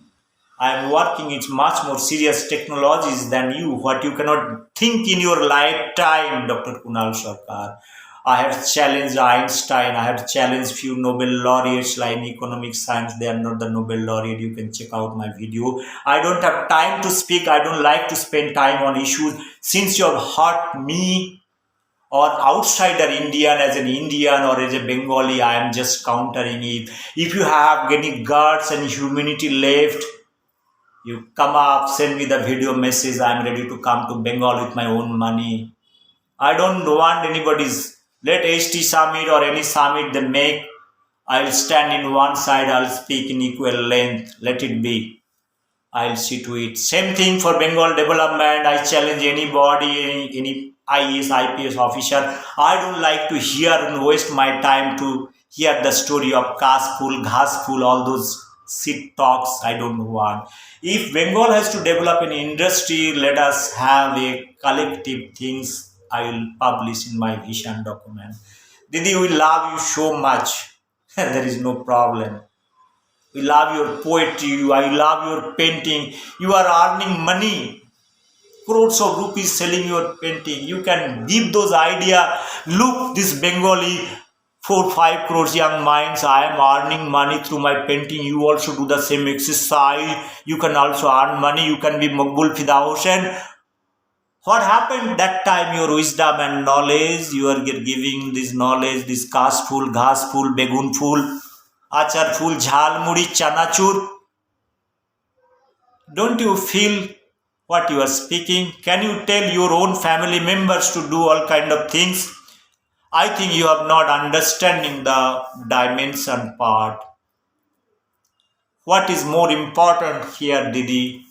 I am working with much more serious technologies than you, what you cannot think in your lifetime, Dr. Kunal Sarkar. I have challenged Einstein. I have challenged few Nobel laureates like in economic science. They are not the Nobel laureate. You can check out my video. I don't have time to speak. I don't like to spend time on issues. Since you have hurt me or outsider Indian as an Indian or as a Bengali, I am just countering it. If you have any guts and humanity left, you come up, send me the video message. I'm ready to come to Bengal with my own money. I don't want anybody's. Let HT summit or any summit they make. I'll stand in one side. I'll speak in equal length. Let it be. I'll see to it. Same thing for Bengal development. I challenge anybody, any IAS, IPS officer. I don't like to hear and waste my time to hear the story of Kasful, Ghasful, all those shit talks. I don't want. If Bengal has to develop an industry, let us have a collective things. I will publish in my vision document. Didi, we love you so much. There is no problem. We love your poetry. I love your painting. You are earning money, crores of rupees selling your painting. You can give those idea. Look, this Bengali 4-5 crores young minds. I am earning money through my painting. You also do the same exercise. You can also earn money. You can be Makbul Fida Hossain. What happened that time? Your wisdom and knowledge. You are giving this knowledge, this Kasful, Ghasful, Begunful, Achar Ful, Jhalmuri, Chanachur. Don't you feel what you are speaking? Can you tell your own family members to do all kind of things? I think you are not understanding the dimension part. What is more important here, Didi?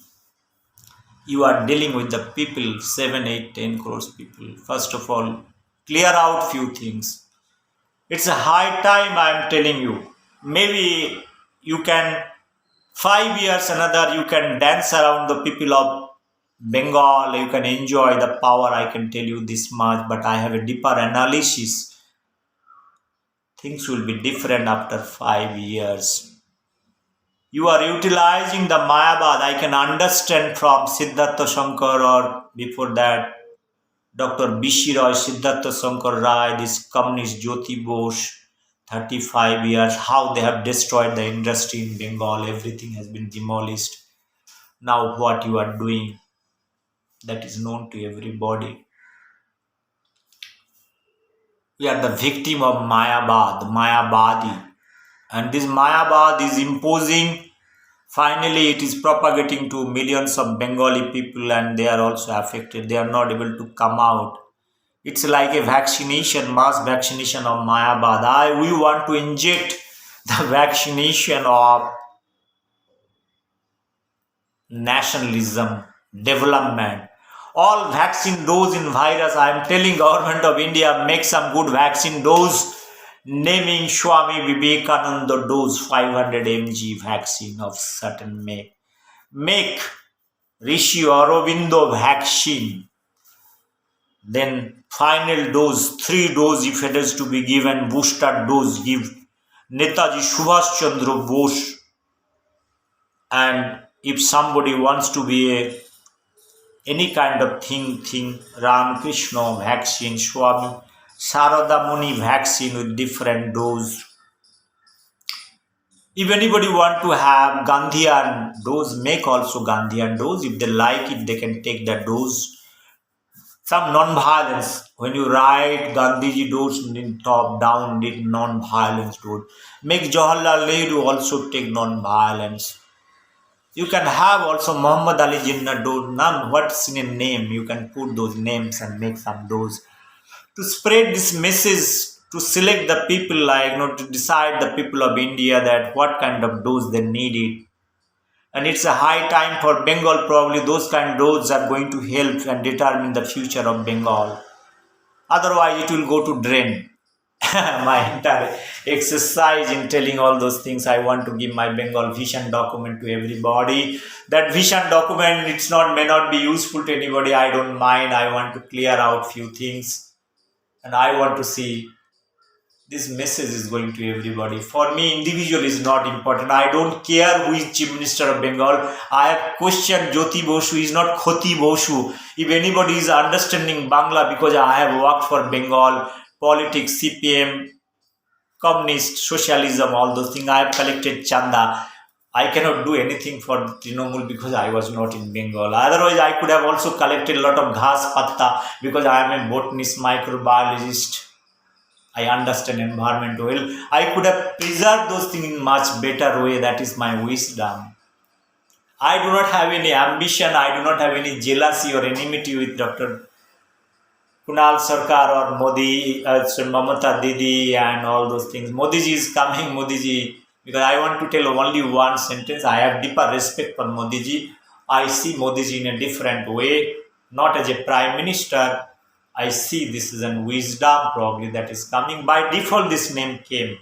You are dealing with the people, 7, 8, 10 crores people. First of all, clear out few things. It's a high time, I am telling you. Maybe you can 5 years another you can dance around the people of Bengal, you can enjoy the power. I can tell you this much, but I have a deeper analysis. Things will be different after 5 years. You are utilizing the Mayabad. I can understand from Siddhartha Shankar or before that Dr. Bishi Roy, Siddhartha Shankar Rai, this communist Jyoti Bose, 35 years, how they have destroyed the industry in Bengal. Everything has been demolished. Now what you are doing, that is known to everybody. We are the victim of Mayabad, Mayabadi. And this Mayabad is imposing. Finally, it is propagating to millions of Bengali people and they are also affected. They are not able to come out. It's like a vaccination, mass vaccination of Mayabad. We want to inject the vaccination of nationalism, development. All vaccine dose in virus. I am telling government of India, make some good vaccine dose. Naming Swami Vivekananda dose 500 mg vaccine of certain make. Make Rishi Aurobindo vaccine. Then final dose, 3 dose if it is to be given, booster dose give. Netaji Subhash Chandra Bose. And if somebody wants to be any kind of thing, Ram Krishna vaccine, Swami Sarada Muni vaccine with different dose. If anybody want to have Gandhian dose, make also Gandhian dose. If they like it, they can take the dose. Some non-violence. When you write Gandhiji dose in top down, need non-violence dose. Make Jawaharlal Nehru also take non-violence. You can have also Muhammad Ali Jinnah dose. None. What's in a name? You can put those names and make some dose to spread this message, to select the people, like to decide the people of India that what kind of dose they need it. And it's a high time for Bengal. Probably those kind of doses are going to help and determine the future of Bengal. Otherwise, it will go to drain. My entire exercise in telling all those things, I want to give my Bengal vision document to everybody. That vision document, may not be useful to anybody. I don't mind. I want to clear out few things, and I want to see this message is going to everybody. For me, individual is not important. I don't care who is Chief Minister of Bengal. I have questioned Jyoti Basu is not Khoti Basu. If anybody is understanding Bangla, because I have worked for Bengal, politics, CPM, communist, socialism, all those things. I have collected chanda. I cannot do anything for Trinamool because I was not in Bengal. Otherwise, I could have also collected a lot of ghas patta because I am a botanist, microbiologist. I understand environment well. I could have preserved those things in much better way. That is my wisdom. I do not have any ambition. I do not have any jealousy or enmity with Dr. Kunal Sarkar or Modi, Mamata Didi and all those things. Modi ji is coming, Modi ji, because I want to tell only one sentence. I have deeper respect for Modi ji. I see Modi ji in a different way, not as a prime minister. I see this is a wisdom probably that is coming. By default, this name came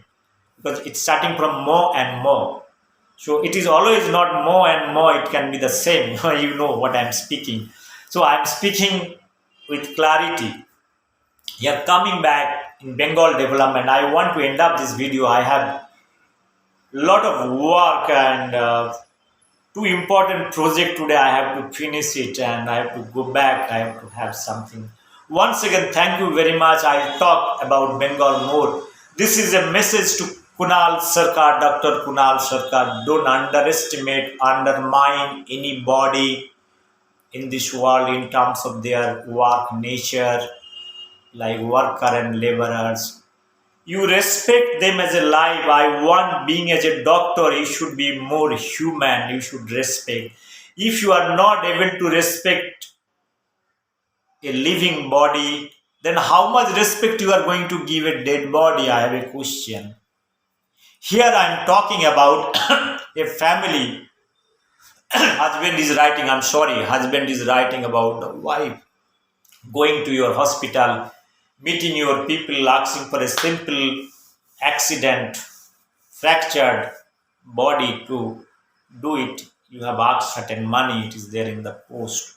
because it's starting from more and more. So it is always not more and more, it can be the same. You know what I'm speaking. So I'm speaking with clarity. Yeah, coming back in Bengal development, I want to end up this video. I have a lot of work and two important project today. I have to finish it and I have to go back. I have to have something. Once again, thank you very much. I talk about Bengal more. This is a message to Kunal Sarkar, Dr. Kunal Sarkar. Don't underestimate, undermine anybody in this world in terms of their work nature, like worker and laborers. You respect them as a life. I want being as a doctor, you should be more human. You should respect. If you are not able to respect a living body, then how much respect you are going to give a dead body? I have a question. Here I am talking about a family. Husband is writing about the wife going to your hospital, meeting your people, asking for a simple accident, fractured body to do it. You have asked certain money, it is there in the post.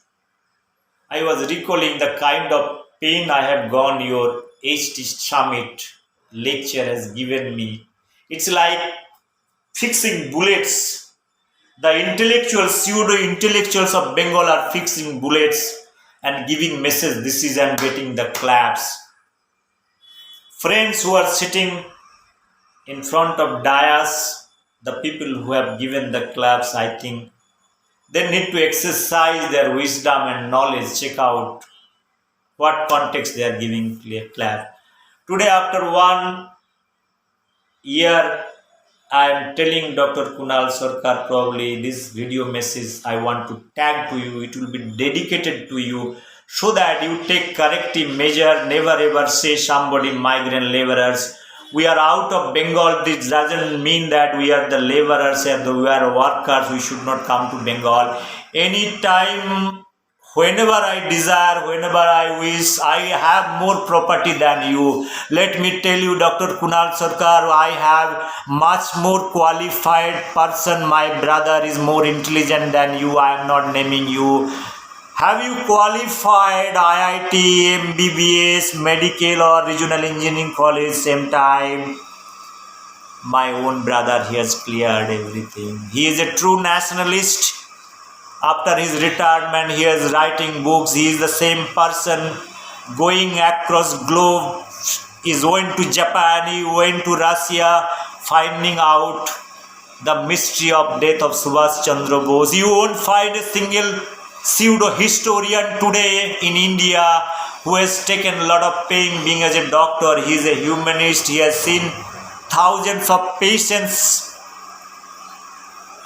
I was recalling the kind of pain I have gone your HT Summit lecture has given me. It's like fixing bullets. The intellectuals, pseudo-intellectuals of Bengal are fixing bullets and giving message. This is and getting the claps. Friends who are sitting in front of dais, the people who have given the claps, I think they need to exercise their wisdom and knowledge. Check out what context they are giving clap. Today, after 1 year, I am telling Dr. Kunal Sarkar probably this video message I want to tag to you. It will be dedicated to you so that you take corrective measure. Never ever say somebody migrant laborers. We are out of Bengal. This doesn't mean that we are the laborers and we are workers. We should not come to Bengal. Anytime, whenever I desire, whenever I wish, I have more property than you. Let me tell you, Dr. Kunal Sarkar, I have much more qualified person. My brother is more intelligent than you. I am not naming you. Have you qualified IIT, MBBS, medical or regional engineering college same time? My own brother, he has cleared everything. He is a true nationalist. After his retirement, he is writing books. He is the same person going across globe. He went to Japan, he went to Russia, finding out the mystery of death of Subhash Chandra Bose. You won't find a single pseudo historian today in India who has taken a lot of pain being as a doctor. He is a humanist. He has seen thousands of patients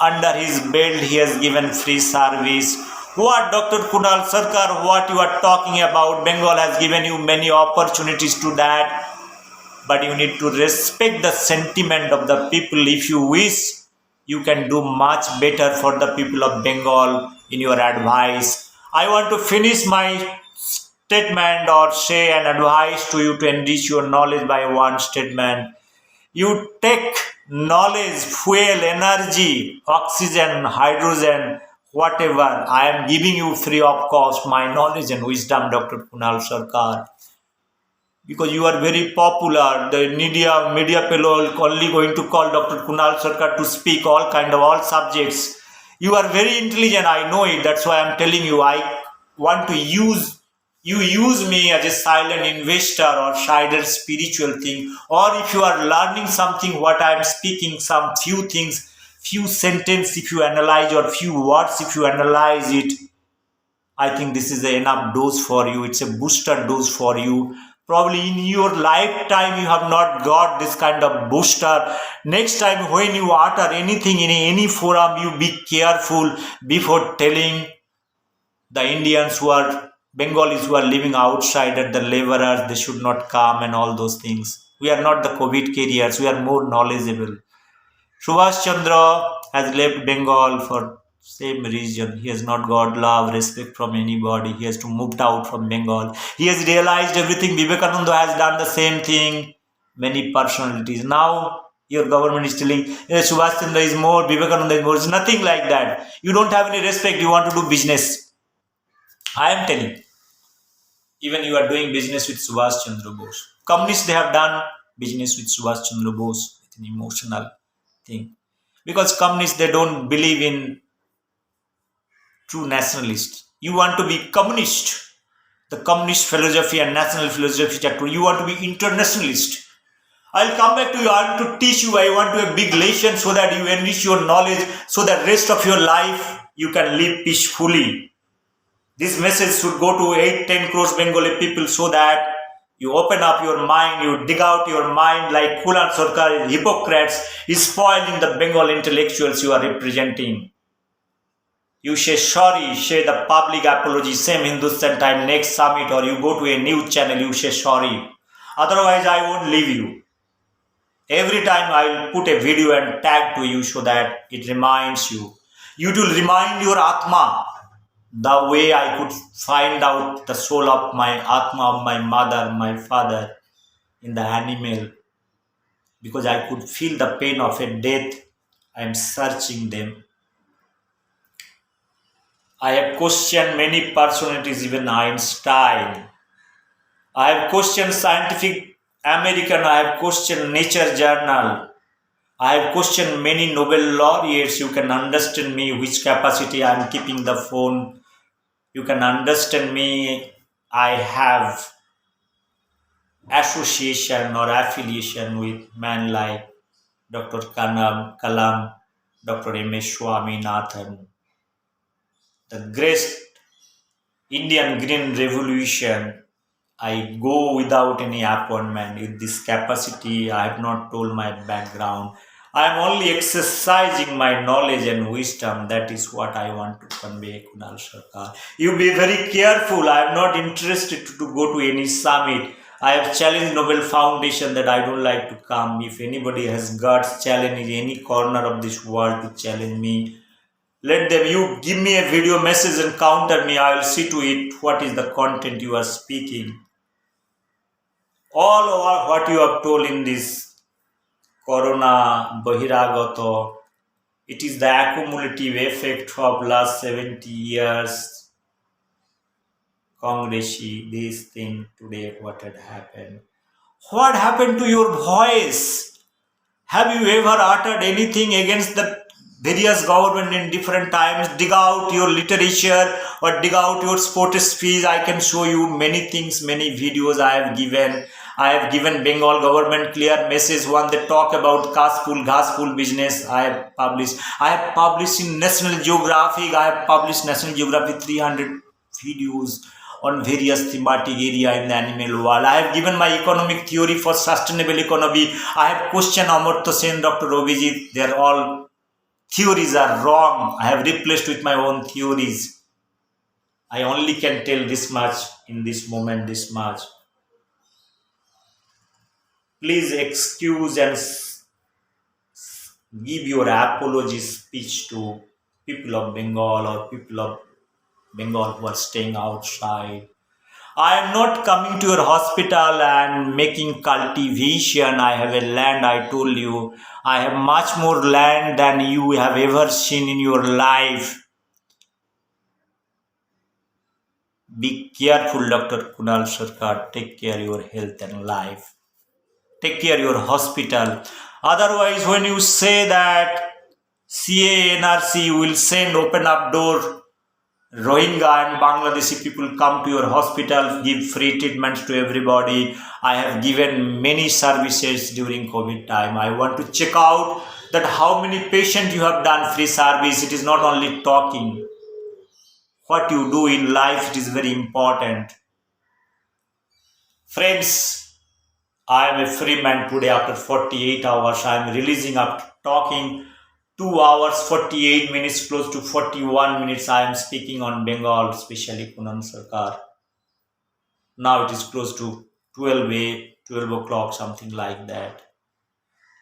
under his belt. He has given free service. What, Dr. Kunal Sarkar, what you are talking about? Bengal has given you many opportunities to that, but you need to respect the sentiment of the people. If you wish, you can do much better for the people of Bengal in your advice. I want to finish my statement or say an advice to you to enrich your knowledge by one statement. You take knowledge, fuel, energy, oxygen, hydrogen, whatever. I am giving you free of cost my knowledge and wisdom, Dr. Kunal Sarkar. Because you are very popular. The media people only going to call Dr. Kunal Sarkar to speak all subjects. You are very intelligent, I know it. That's why I'm telling you, I want to use me as a silent investor or silent spiritual thing. Or if you are learning something, what I'm speaking, some few things, few sentences, if you analyze, or few words, if you analyze it, I think this is enough dose for you. It's a booster dose for you. Probably in your lifetime you have not got this kind of booster. Next time when you utter anything in any forum, you be careful before telling the Indians who are Bengalis who are living outside at the laborers, they should not come and all those things. We are not the COVID carriers. We are more knowledgeable. Subhash Chandra has left Bengal for same reason. He has not got love, respect from anybody. He has to moved out from Bengal. He has realized everything. Vivekananda has done the same thing. Many personalities. Now your government is telling Subhash Chandra is more, Vivekananda is more. It's nothing like that. You don't have any respect. You want to do business. I am telling. Even you are doing business with Subhash Chandra Bose. Communists, they have done business with Subhash Chandra Bose. It's an emotional thing. Because communists, they don't believe in true nationalists. You want to be communist. The communist philosophy and national philosophy are true. You want to be internationalist. I'll come back to you. I want to teach you. I want to have big lesson so that you enrich your knowledge, so that rest of your life you can live peacefully. This message should go to 8-10 crores Bengali people so that you open up your mind, you dig out your mind like Kulan Sarkar, hypocrites, is spoiling the Bengal intellectuals you are representing. You say sorry, say the public apology, same Hindustan time, next summit, or you go to a news channel, you say sorry. Otherwise, I won't leave you. Every time I'll put a video and tag to you so that it reminds you. You will remind your Atma the way I could find out the soul of my Atma, of my mother, my father in the animal, because I could feel the pain of a death. I am searching them. I have questioned many personalities, even Einstein. I have questioned Scientific American. I have questioned Nature Journal. I have questioned many Nobel laureates. You can understand me, which capacity I am keeping the phone. You can understand me. I have association or affiliation with men like Dr. Kalam, Dr. M.S. Swaminathan, the great Indian Green Revolution. I go without any appointment. With this capacity, I have not told my background. I am only exercising my knowledge and wisdom. That is what I want to convey, Kunal Sarkar. You be very careful. I am not interested to go to any summit. I have challenged Nobel Foundation that I don't like to come. If anybody has guts, challenge any corner of this world to challenge me. Let them, you give me a video message and counter me. I will see to it what is the content you are speaking. All over what you have told in this Corona Bahiragato, it is the accumulative effect of last 70 years. Congressi, this thing today, what had happened. What happened to your voice? Have you ever uttered anything against the various government in different times? Dig out your literature or dig out your sports fees. I can show you many things, many videos I have given. I have given Bengal government clear message. One, they talk about gas pool business. I have published. I have published in National Geographic. I have published National Geographic 300 videos on various thematic area in the animal world. I have given my economic theory for sustainable economy. I have questioned Amartya Sen, Dr. Obijit. Their all theories are wrong. I have replaced with my own theories. I only can tell this much in this moment, this much. Please excuse and give your apology speech to people of Bengal or people of Bengal who are staying outside. I am not coming to your hospital and making cultivation. I have a land, I told you. I have much more land than you have ever seen in your life. Be careful, Dr. Kunal Sarkar. Take care of your health and life. Take care of your hospital. Otherwise, when you say that CA NRC will send open up door, Rohingya and Bangladeshi people come to your hospital, give free treatments to everybody. I have given many services during COVID time. I want to check out that how many patients you have done free service. It is not only talking. What you do in life, it is very important. Friends, I am a free man today after 48 hours. I am releasing after talking 2 hours 48 minutes, close to 41 minutes. I am speaking on Bengal, especially Kunal Sarkar. Now it is close to 12 o'clock, something like that.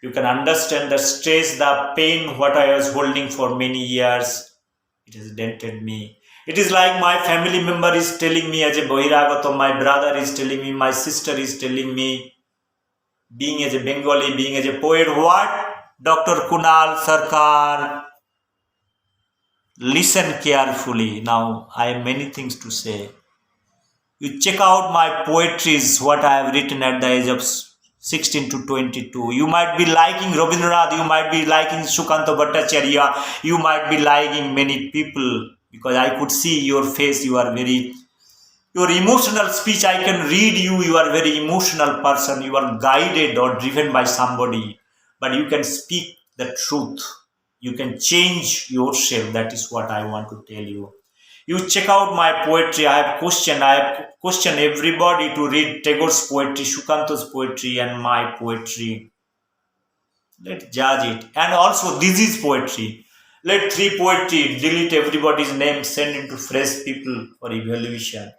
You can understand the stress, the pain, what I was holding for many years. It has dented me. It is like my family member is telling me as a Bohiragato, my brother is telling me, my sister is telling me, being as a Bengali, being as a poet, what? Dr. Kunal Sarkar, listen carefully. Now, I have many things to say. You check out my poetries, what I have written at the age of 16 to 22. You might be liking Rabindranath, you might be liking Sukanta Bhattacharya, you might be liking many people because I could see your face, you are very, your emotional speech, I can read you, you are very emotional person, you are guided or driven by somebody, but you can speak the truth. You can change yourself. That is what I want to tell you. You check out my poetry. I have questioned everybody to read Tagore's poetry, Shukanta's poetry, and my poetry. Let's judge it. And also, this is poetry. Let three poetry delete everybody's name, send it to fresh people for evaluation.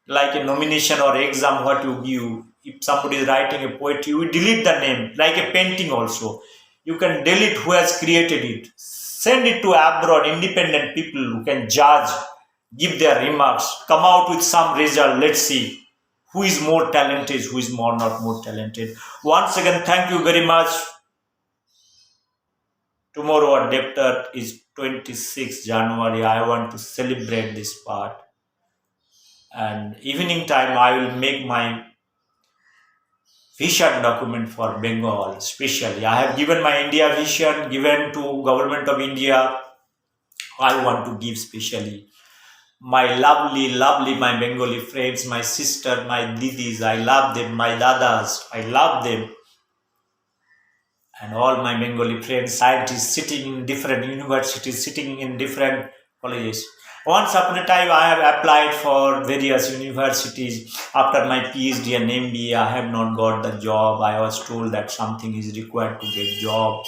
Like a nomination or exam, what you give. If somebody is writing a poetry, you delete the name. Like a painting also. You can delete who has created it. Send it to abroad, independent people who can judge, give their remarks, come out with some result. Let's see who is more talented, who is not more talented. Once again, thank you very much. Tomorrow our debtor is 26 January. I want to celebrate this part. And evening time, I will make my vision document for Bengal, especially. I have given my India vision, given to government of India. I want to give specially my lovely, my Bengali friends, my sister, my didis. I love them, my dadas. I love them. And all my Bengali friends, scientists sitting in different universities, sitting in different colleges. Once upon a time, I have applied for various universities. After my PhD and MBA, I have not got the job. I was told that something is required to get job.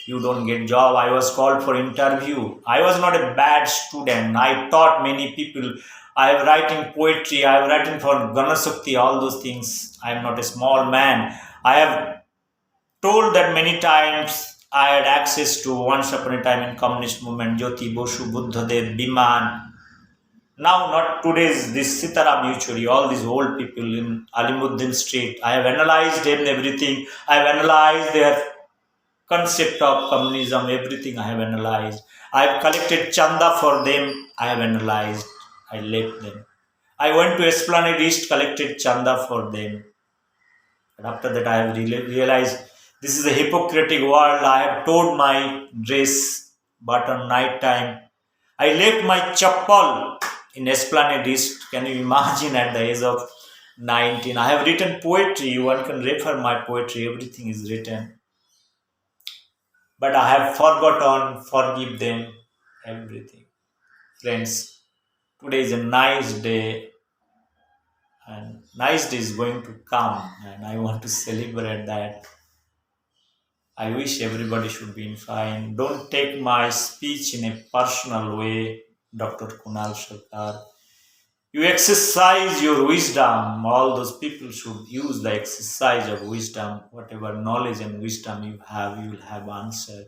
You don't get job. I was called for interview. I was not a bad student. I taught many people. I have writing poetry. I have written for Ganasakti, all those things. I am not a small man. I have told that many times. I had access to once upon a time in communist movement, Jyoti Bosu, Buddhadev, Biman. Now, not today's, this Sitaram Yechuri, all these old people in Alimuddin Street. I have analyzed them, everything. I have analyzed their concept of communism, everything I have analyzed. I have collected chanda for them. I have analyzed. I left them. I went to Esplanade East, collected chanda for them. And after that, I have realized This is a hypocritic world. I have torn my dress, but on night time, I left my chappal in Esplanade East. Can you imagine at the age of 19? I have written poetry. One can refer my poetry. Everything is written. But I have forgotten, forgive them, everything. Friends, today is a nice day, and nice day is going to come, and I want to celebrate that. I wish everybody should be in fine. Don't take my speech in a personal way, Dr. Kunal Sarkar. You exercise your wisdom. All those people should use the exercise of wisdom. Whatever knowledge and wisdom you will have answered.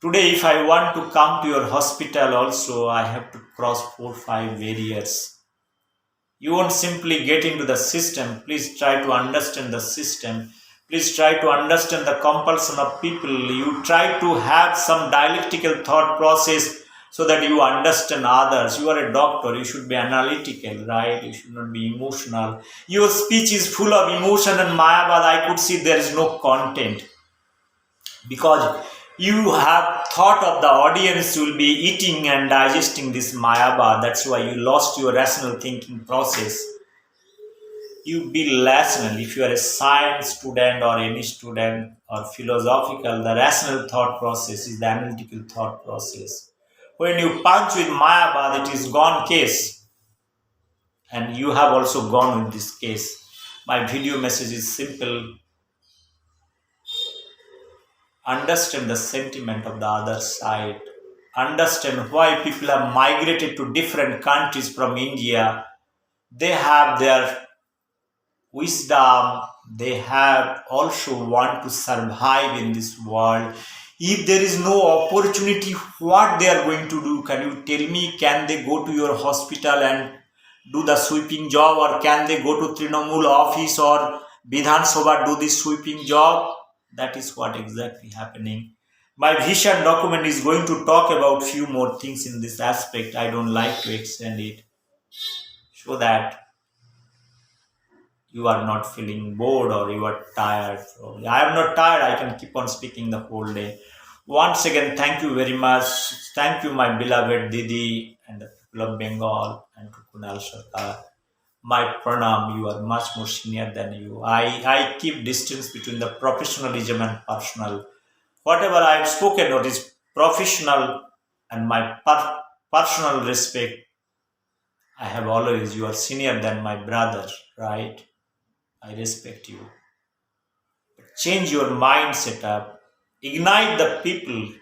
Today, if I want to come to your hospital, also I have to cross 4 5 barriers. You won't simply get into the system. Please try to understand the system. Please try to understand the compulsion of people. You try to have some dialectical thought process so that you understand others. You are a doctor. You should be analytical, right? You should not be emotional. Your speech is full of emotion and Mayabad. I could see there is no content because you have thought of the audience will be eating and digesting this mayaba. That's why you lost your rational thinking process. You be rational. If you are a science student or any student or philosophical, the rational thought process is the analytical thought process. When you punch with mayaba, it is gone case, and you have also gone with this case. My video message is simple: understand the sentiment of the other side, understand why people have migrated to different countries from India. They have their wisdom, they have also want to survive in this world. If there is no opportunity, what they are going to do? Can you tell me? Can they go to your hospital and do the sweeping job, or can they go to Trinamool office or Vidhan Sabha do this sweeping job? That is what exactly happening. My vision document is going to talk about few more things in this aspect. I don't like to extend it so that you are not feeling bored or you are tired. Probably. I am not tired. I can keep on speaking the whole day. Once again, thank you very much. Thank you, my beloved Didi and the people of Bengal and to Kunal Sarkar. My pranam, you are much more senior than you. I keep distance between the professionalism and personal. Whatever I have spoken what is professional and my personal respect, I have always, you are senior than my brother, right? I respect you. Change your mindset up. Ignite the people.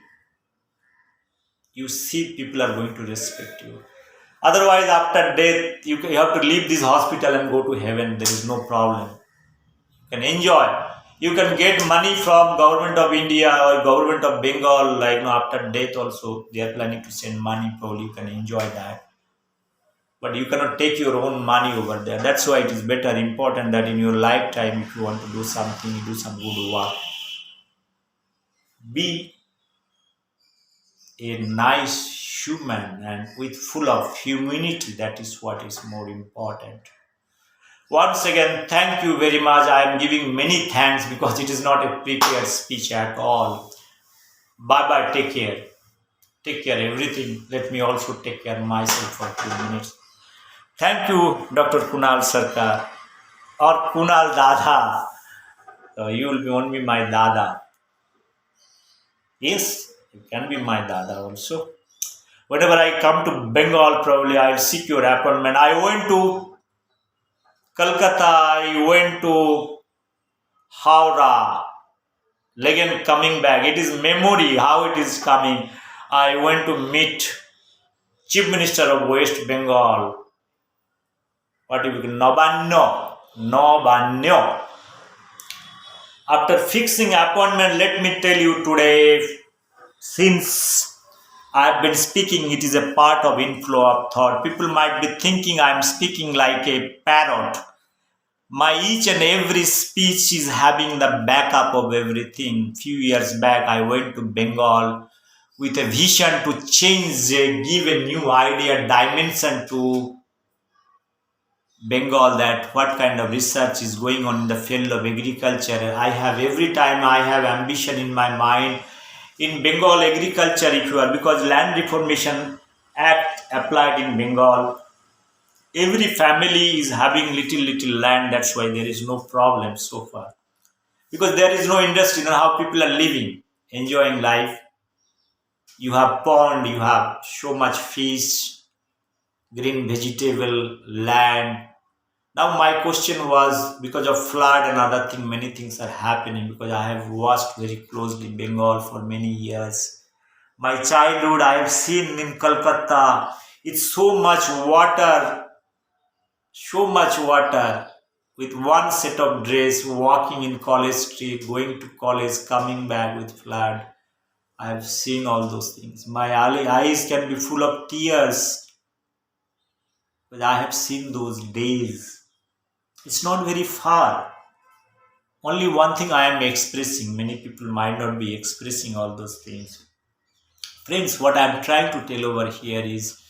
You see, people are going to respect you. Otherwise, after death, you have to leave this hospital and go to heaven. There is no problem. You can enjoy. You can get money from government of India or government of Bengal. Like after death, also they are planning to send money. Probably you can enjoy that. But you cannot take your own money over there. That's why it is better, important that in your lifetime, if you want to do something, you do some good work. Be a nice human and with full of humanity. That is what is more important. Once again, thank you very much. I am giving many thanks because it is not a prepared speech at all. Bye bye. Take care. Take care everything. Let me also take care myself for 2 minutes. Thank you, Dr. Kunal Sarkar or Kunal Dada. You will be only my Dada. Yes, you can be my Dada also. Whenever I come to Bengal, probably I'll seek your appointment. I went to Kolkata, I went to Howrah, again coming back. It is memory how it is coming. I went to meet Chief Minister of West Bengal. What do you call Nobanyo? Nobanyo. After fixing appointment, let me tell you today, since I've been speaking, it is a part of inflow of thought. People might be thinking I'm speaking like a parrot. My each and every speech is having the backup of everything. Few years back, I went to Bengal with a vision to change, give a new idea, dimension to Bengal, that what kind of research is going on in the field of agriculture. I have every time I have ambition in my mind in Bengal agriculture, if you are, because Land Reformation Act applied in Bengal, every family is having little land. That's why there is no problem so far, because there is no industry. How people are living, enjoying life. You have pond, you have so much fish, green vegetable, land. Now my question was, because of flood and other thing, many things are happening, because I have watched very closely Bengal for many years. My childhood I have seen in Kolkata, it's so much water, with one set of dress, walking in college street, going to college, coming back with flood. I have seen all those things. My eyes can be full of tears, but I have seen those days. It's not very far. Only one thing I am expressing, many people might not be expressing all those things. Friends, what I am trying to tell over here is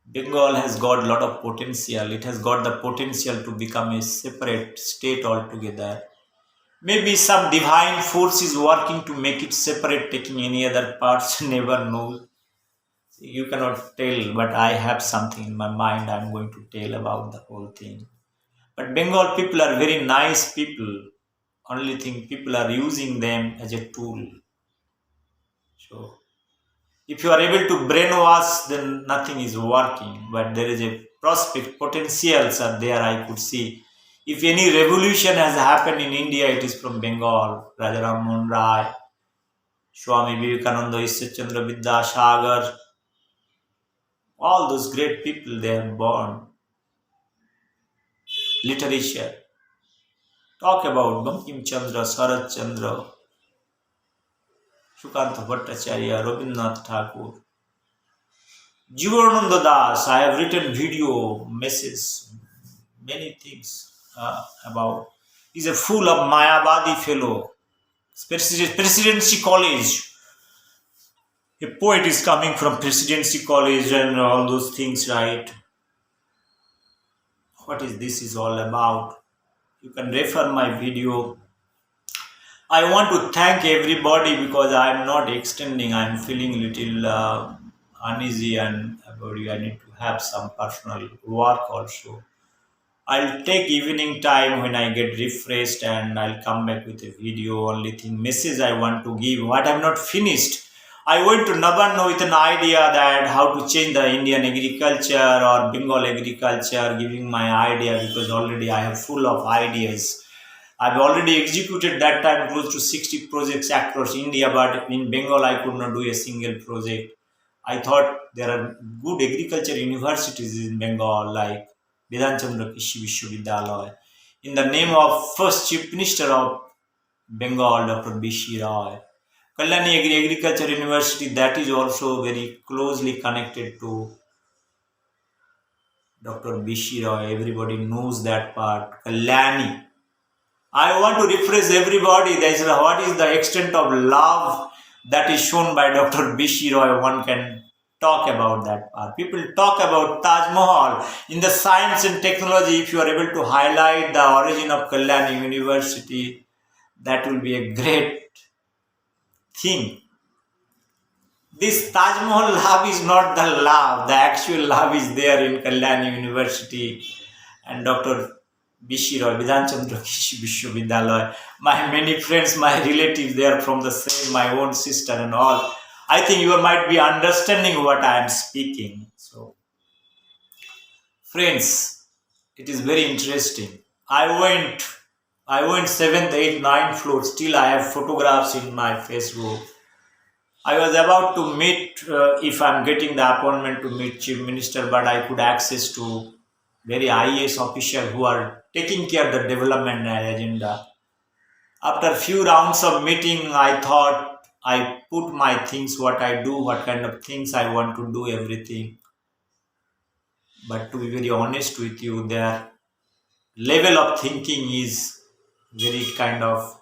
Bengal has got a lot of potential. It has got the potential to become a separate state altogether. Maybe some divine force is working to make it separate, taking any other parts, never know. You cannot tell, but I have something in my mind I'm going to tell about the whole thing. But Bengal people are very nice people. Only thing, people are using them as a tool. So if you are able to brainwash, then nothing is working. But there is a prospect, potentials are there, I could see. If any revolution has happened in India, it is from Bengal. Rajaram Mohan Rai, Swami Vivekananda, Ishwar Chandra Vidyasagar, all those great people they have born. Literature. Talk about Bankim Chandra, Sarat Chandra, Shukanta Bhattacharya, Rabindranath Tagore. Jivananda Das, I have written video, messages, many things about. He's a full of Mayavadi fellow. Presidency College. A poet is coming from Presidency College and all those things, right? What is this is all about? You can refer my video. I want to thank everybody, because I am not extending. I am feeling a little uneasy and about I need to have some personal work also. I'll take evening time when I get refreshed, and I'll come back with a video. Only thing message I want to give, what I've not finished. I went to Nabarno with an idea that how to change the Indian agriculture or Bengal agriculture, giving my idea, because already I have full of ideas. I've already executed that time close to 60 projects across India, but in Bengal I could not do a single project. I thought there are good agriculture universities in Bengal, like Vedant Chandra Krishi Vishwavidyalaya. In the name of first Chief Minister of Bengal, Dr. B.C. Roy. Kalyani Agriculture University, that is also very closely connected to Dr. B.C. Roy. Everybody knows that part. Kalyani. I want to refresh everybody. What is the extent of love that is shown by Dr. Bishi Roy? One can talk about that part. People talk about Taj Mahal. In the science and technology, if you are able to highlight the origin of Kalyani University, that will be a great thing. This Taj Mahal love is not the love. The actual love is there in Kalyani University and Dr. Bishi Roy, Vidhan Chandra Kishi Vishwavidyalaya. My many friends, my relatives, they are from the same, my own sister and all. I think you might be understanding what I am speaking. So, friends, it is very interesting. I went seventh, eighth, ninth floor. Still, I have photographs in my Facebook. I was about to meet, if I'm getting the appointment to meet Chief Minister, but I could access to very IAS officials who are taking care of the development agenda. After few rounds of meeting, I thought I put my things, what I do, what kind of things I want to do, everything. But to be very honest with you, their level of thinking is very kind of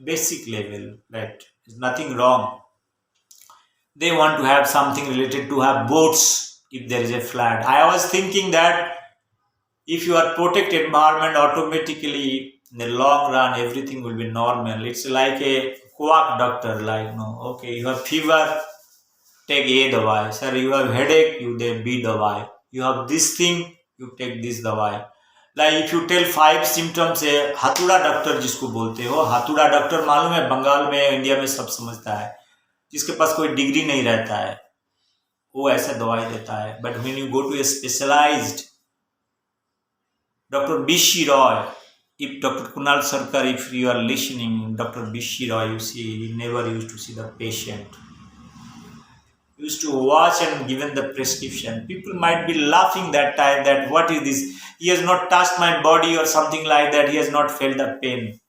basic level. That is nothing wrong. They want to have something related to have boats. if there is a flood. I was thinking that if you are protect environment, automatically in the long run everything will be normal. It's like a quack doctor, like no, okay, you have fever, take A dawai. Sir, you have headache, you take B dawai. You have this thing, you take this dawai. Like if you tell 5 symptoms है, हथुड़ा doctor जिसको बोलते हो, हथुड़ा doctor मालूम है, बंगाल में, India में सब समझता है, जिसके पास कोई डिग्री नहीं रहता है, वो ऐसा दवाई देता है. But when you go to a specialized Dr. Bishi Roy, if Dr. Kunal Sarkar, if you are listening, Dr. Bishi Roy, you see, he never used to see the patient. He used to watch and given the prescription. People might be laughing that time that what is this? He has not touched my body or something like that. He has not felt the pain.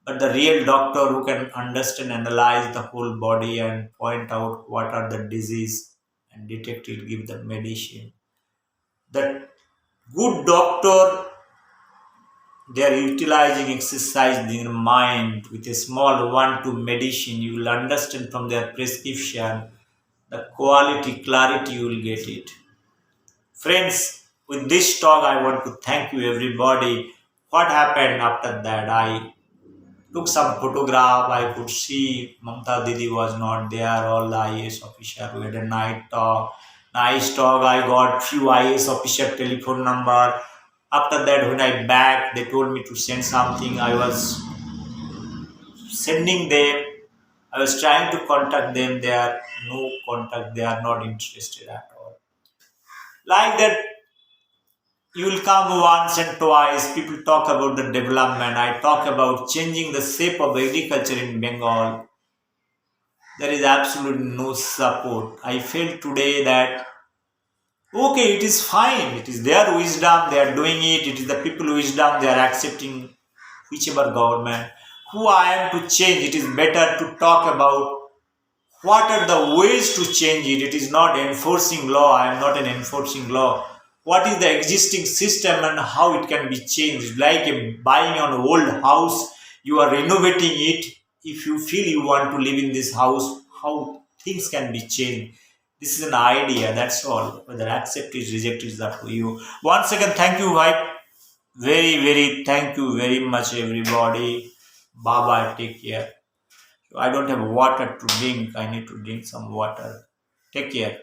But the real doctor who can understand, analyze the whole body and point out what are the disease and detect it, give the medicine. The good doctor, they are utilizing exercise in their mind with a small 1-2 medicine. You will understand from their prescription the quality, clarity, you will get it. Friends, with this talk, I want to thank you, everybody. What happened after that? I took some photograph. I could see Mamta Didi was not there. All the IAS officer. We had a night talk. Nice talk. I got few IAS officer telephone number. After that, when I back, they told me to send something. I was sending them. I was trying to contact them. They are no contact. They are not interested at all. Like that, you will come once and twice. People talk about the development. I talk about changing the shape of agriculture in Bengal. There is absolutely no support. I felt today that okay, it is fine. It is their wisdom. They are doing it. It is the people wisdom. They are accepting whichever government. Who I am to change? It is better to talk about what are the ways to change it. It is not enforcing law. I am not an enforcing law. What is the existing system and how it can be changed? Like buying an old house, you are renovating it. If you feel you want to live in this house, how things can be changed. This is an idea, that's all. Whether accept it, reject it is up to you. Once again, thank you, Vibe. Very, thank you very much, everybody. Bye bye, take care. I don't have water to drink. I need to drink some water. Take care.